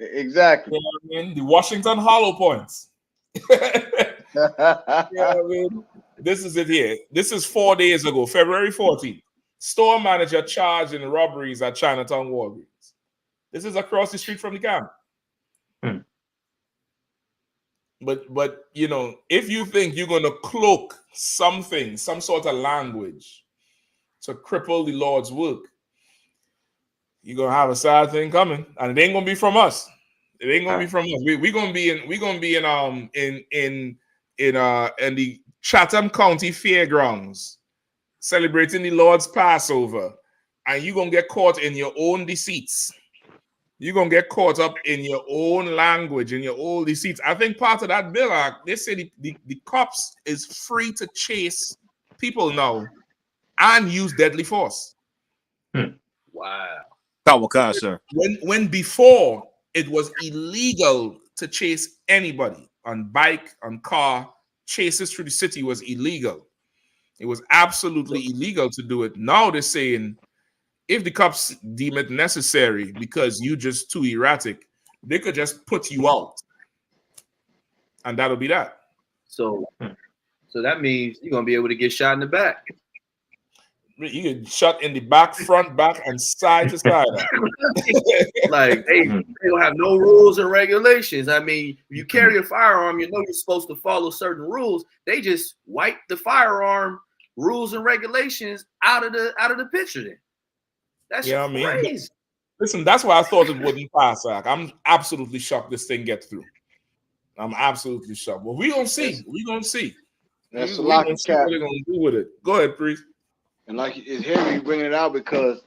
Exactly. You know what I mean? The Washington Hollow Points. You know what I mean? This is it here. This is 4 days ago, February 14th. Store manager charged in robberies at Chinatown Walgreens. This is across the street from the camp. But you know, if you think you're going to cloak something, some sort of language to cripple the Lord's work, you're gonna have a sad thing coming, and it ain't gonna be from us. It ain't gonna be from us. We're gonna be in the Chatham County Fairgrounds celebrating the Lord's Passover, and you're gonna get caught in your own deceits. You're gonna get caught up in your own language, in your own deceits. I think part of that bill, they say the cops is free to chase people now and use deadly force. Wow. Sir. When before it was illegal to chase anybody on bike, on car, chases through the city was illegal. It was absolutely illegal to do it. Now they're saying if the cops deem it necessary because you just too erratic, they could just put you out. And that'll be that. So that means you're going to be able to get shot in the back. You get shot in the back, front, back, and side to side. Like, they don't have no rules and regulations. I mean, if you carry a firearm, you know you're supposed to follow certain rules. They just wipe the firearm rules and regulations out of the picture then. That's crazy. Listen, that's why I thought it wouldn't pass. I'm absolutely shocked this thing gets through. I'm absolutely shocked. Well, we're gonna see. We're gonna see. That's a lot of what they're gonna do with it. Go ahead, Priest. And like it's heavy bringing it out because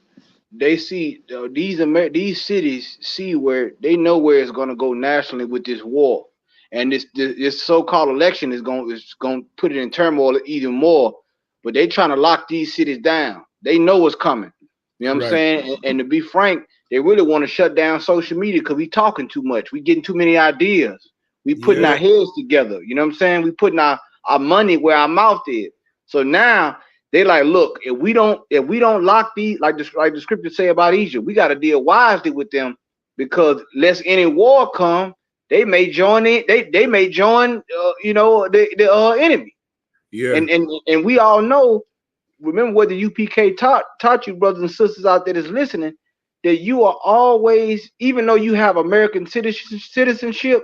they see these cities see where they know where it's gonna go nationally with this war, and this so-called election is going to put it in turmoil even more. But they trying to lock these cities down. They know what's coming. You know what I'm saying? And to be frank, they really want to shut down social media because we talking too much. We getting too many ideas. We putting our heads together. You know what I'm saying? We putting our money where our mouth is. So now they like, look, if we don't lock these, like the scriptures say about Egypt, we got to deal wisely with them because lest any war come, they may join it. They may join, the enemy. Yeah. And we all know. Remember what the UPK taught you, brothers and sisters out there that's listening, that you are always, even though you have American citizenship,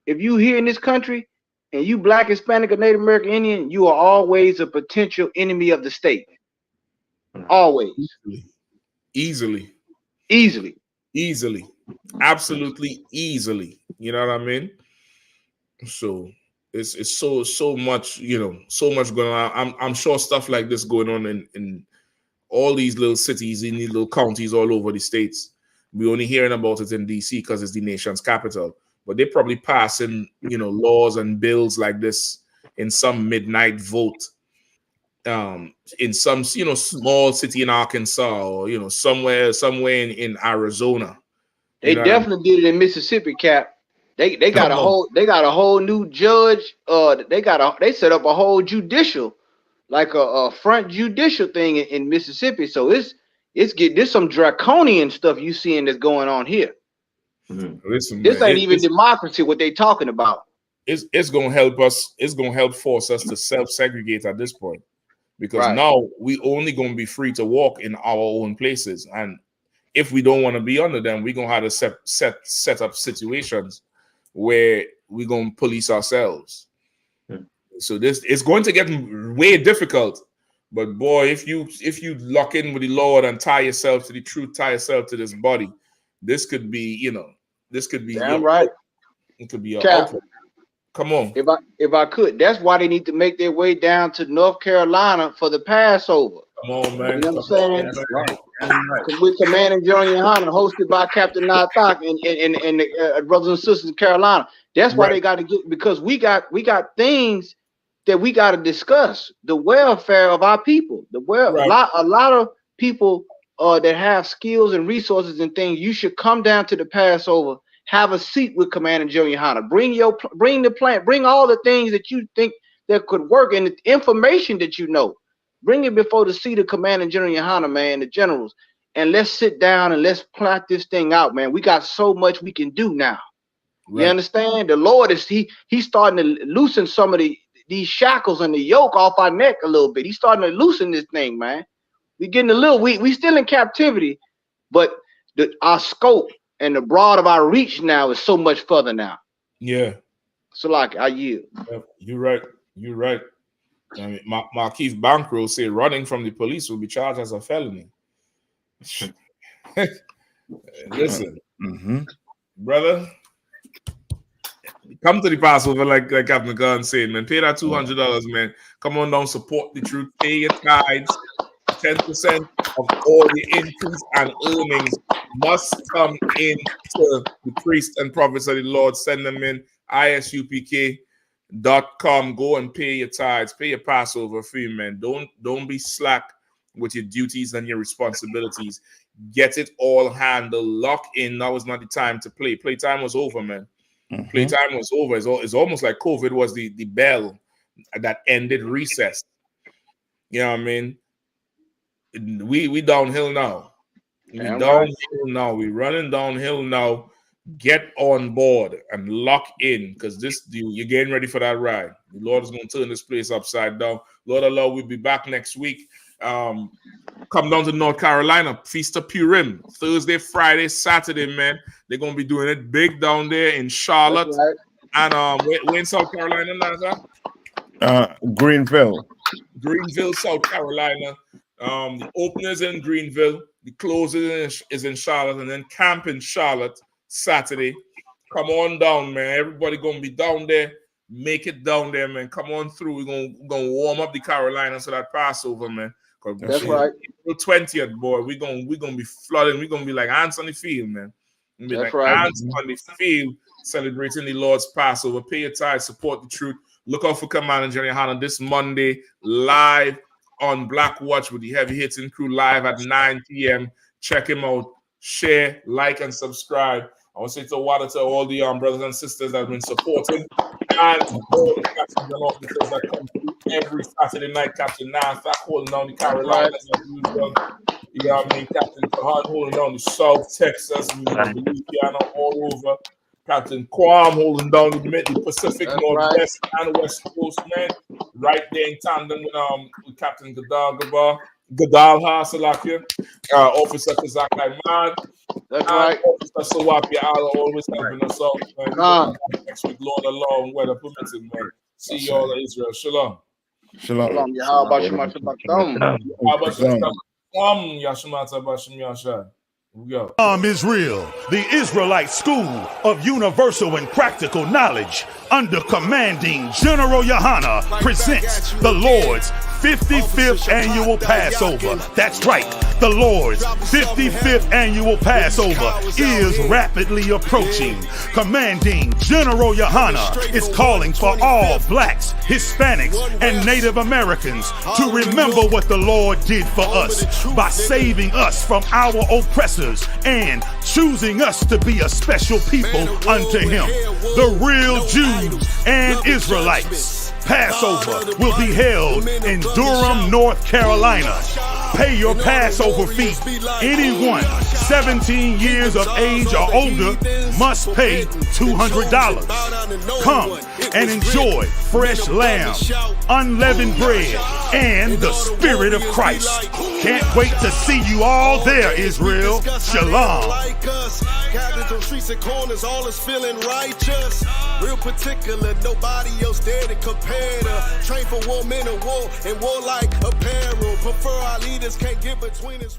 if you here in this country and you Black, Hispanic, or Native American Indian, you are always a potential enemy of the state. Always. Easily. Absolutely easily. You know what I mean? So it's so much, so much going on. I'm sure stuff like this going on in all these little cities, in these little counties all over the states. We're only hearing about it in DC because it's the nation's capital. But they're probably passing, laws and bills like this in some midnight vote, in some, small city in Arkansas or somewhere in Arizona. They definitely did it in Mississippi, Cap. They got a whole new judge. They set up a whole judicial, like a front judicial thing in Mississippi. So there's some draconian stuff you seeing that's going on here. Listen, this man, ain't even democracy. What they talking about? It's gonna help us. It's gonna help force us to self-segregate at this point, because now we only gonna be free to walk in our own places, and if we don't want to be under them, we're gonna have to set up situations where we're gonna police ourselves. So it's going to get way difficult. But boy, if you lock in with the Lord and tie yourself to the truth, tie yourself to this body, this could be, this could be damn right. It could be a come on. If I could, that's why they need to make their way down to North Carolina for the Passover. Come on, man. You know what I'm saying? With Command and General Yohana, hosted by Captain Nathak and the brothers and sisters in Carolina. That's why they got to get, because we got things that we got to discuss. The welfare of our people. A lot of people that have skills and resources and things. You should come down to the Passover. Have a seat with Command and General Yohana. Bring the plan. Bring all the things that you think that could work and the information that you know. Bring it before the seat of Command and General Yohana, man, the generals, and let's sit down and let's plot this thing out, man. We got so much we can do now. You understand? The Lord is he's starting to loosen some of these shackles and the yoke off our neck a little bit. He's starting to loosen this thing, man. We're getting a little we still in captivity, but our scope and the broad of our reach now is so much further now. Yeah. So like I yield. You're right. You're right. I mean, Marquise Bankroll said running from the police will be charged as a felony. Listen, brother, come to the Passover like Captain Gunn said, man. Pay that $200, man. Come on down, support the truth. Pay your tithes. 10% of all the increase and earnings must come in to the priests and prophets of the Lord. Send them in ISUPK.com. Go and pay your tithes, pay your Passover free, man. Don't be slack with your duties and your responsibilities. Get it all handled. Lock in. Now is not the time to play. Playtime was over, man. Playtime was over. It's almost like COVID was the bell that ended recess. You know what I mean? We downhill now. We running downhill now. Get on board and lock in, because you're getting ready for that ride. The Lord is going to turn this place upside down. Lord Allah, we'll be back next week. Come down to North Carolina, Feast of Purim, Thursday, Friday, Saturday, man. They're going to be doing it big down there in Charlotte. And we're in South Carolina now, Greenville, South Carolina. The openers in Greenville, the closing is in Charlotte, and then camp in Charlotte Saturday. Come on down, man. Everybody gonna be down there. Make it down there, man. Come on through. We're gonna warm up the Carolinas for that Passover, man. That's right. April 20th, boy. We're gonna be flooding. We're gonna be like ants on the field, man. That's right. Ants on the field celebrating the Lord's Passover. Pay your tithes, support the truth. Look out for Command and General Yohana this Monday live on Black Watch with the Heavy Hitting Crew live at 9 p.m. Check him out. Share, like, and subscribe. I want to say to all the brothers and sisters that have been supporting, and all the captains and officers that come through every Saturday night. Captain Nathak holding down the Carolinas as usual. You know what I mean? Captain Kahan holding down the South Texas, Louisiana, all over. Captain Quam holding down the Pacific Northwest and West Coast, man. Right there in tandem with Captain Gadal Hasalakia, Officer Kazak Ahmad. That's right. Officer Sawapia always helping us out, man. Next week, Lord alone, weather permitting, man. See you all in Israel. Shalom. Shalom. Israel, the Israelite School of Universal and Practical Knowledge, under commanding General Yohana, presents the Lord's 55th Annual Passover. That's right, the Lord's 55th Annual Passover is rapidly approaching. Commanding General Yohana is calling for all blacks, Hispanics, and Native Americans to remember what the Lord did for us by saving us from our oppressors and choosing us to be a special people unto Him, the real Jews and Israelites. Passover will be held in Durham, North Carolina. Pay your Passover fee. Anyone 17 years of age or older must pay $200. Come and enjoy fresh lamb, unleavened bread, and the Spirit of Christ. Can't wait to see you all there, Israel. Shalom. Gathered on streets and corners, all is feeling righteous. Real particular, nobody else there to compare to. Train for war, men of war, and warlike apparel. Prefer our leaders, can't get between us.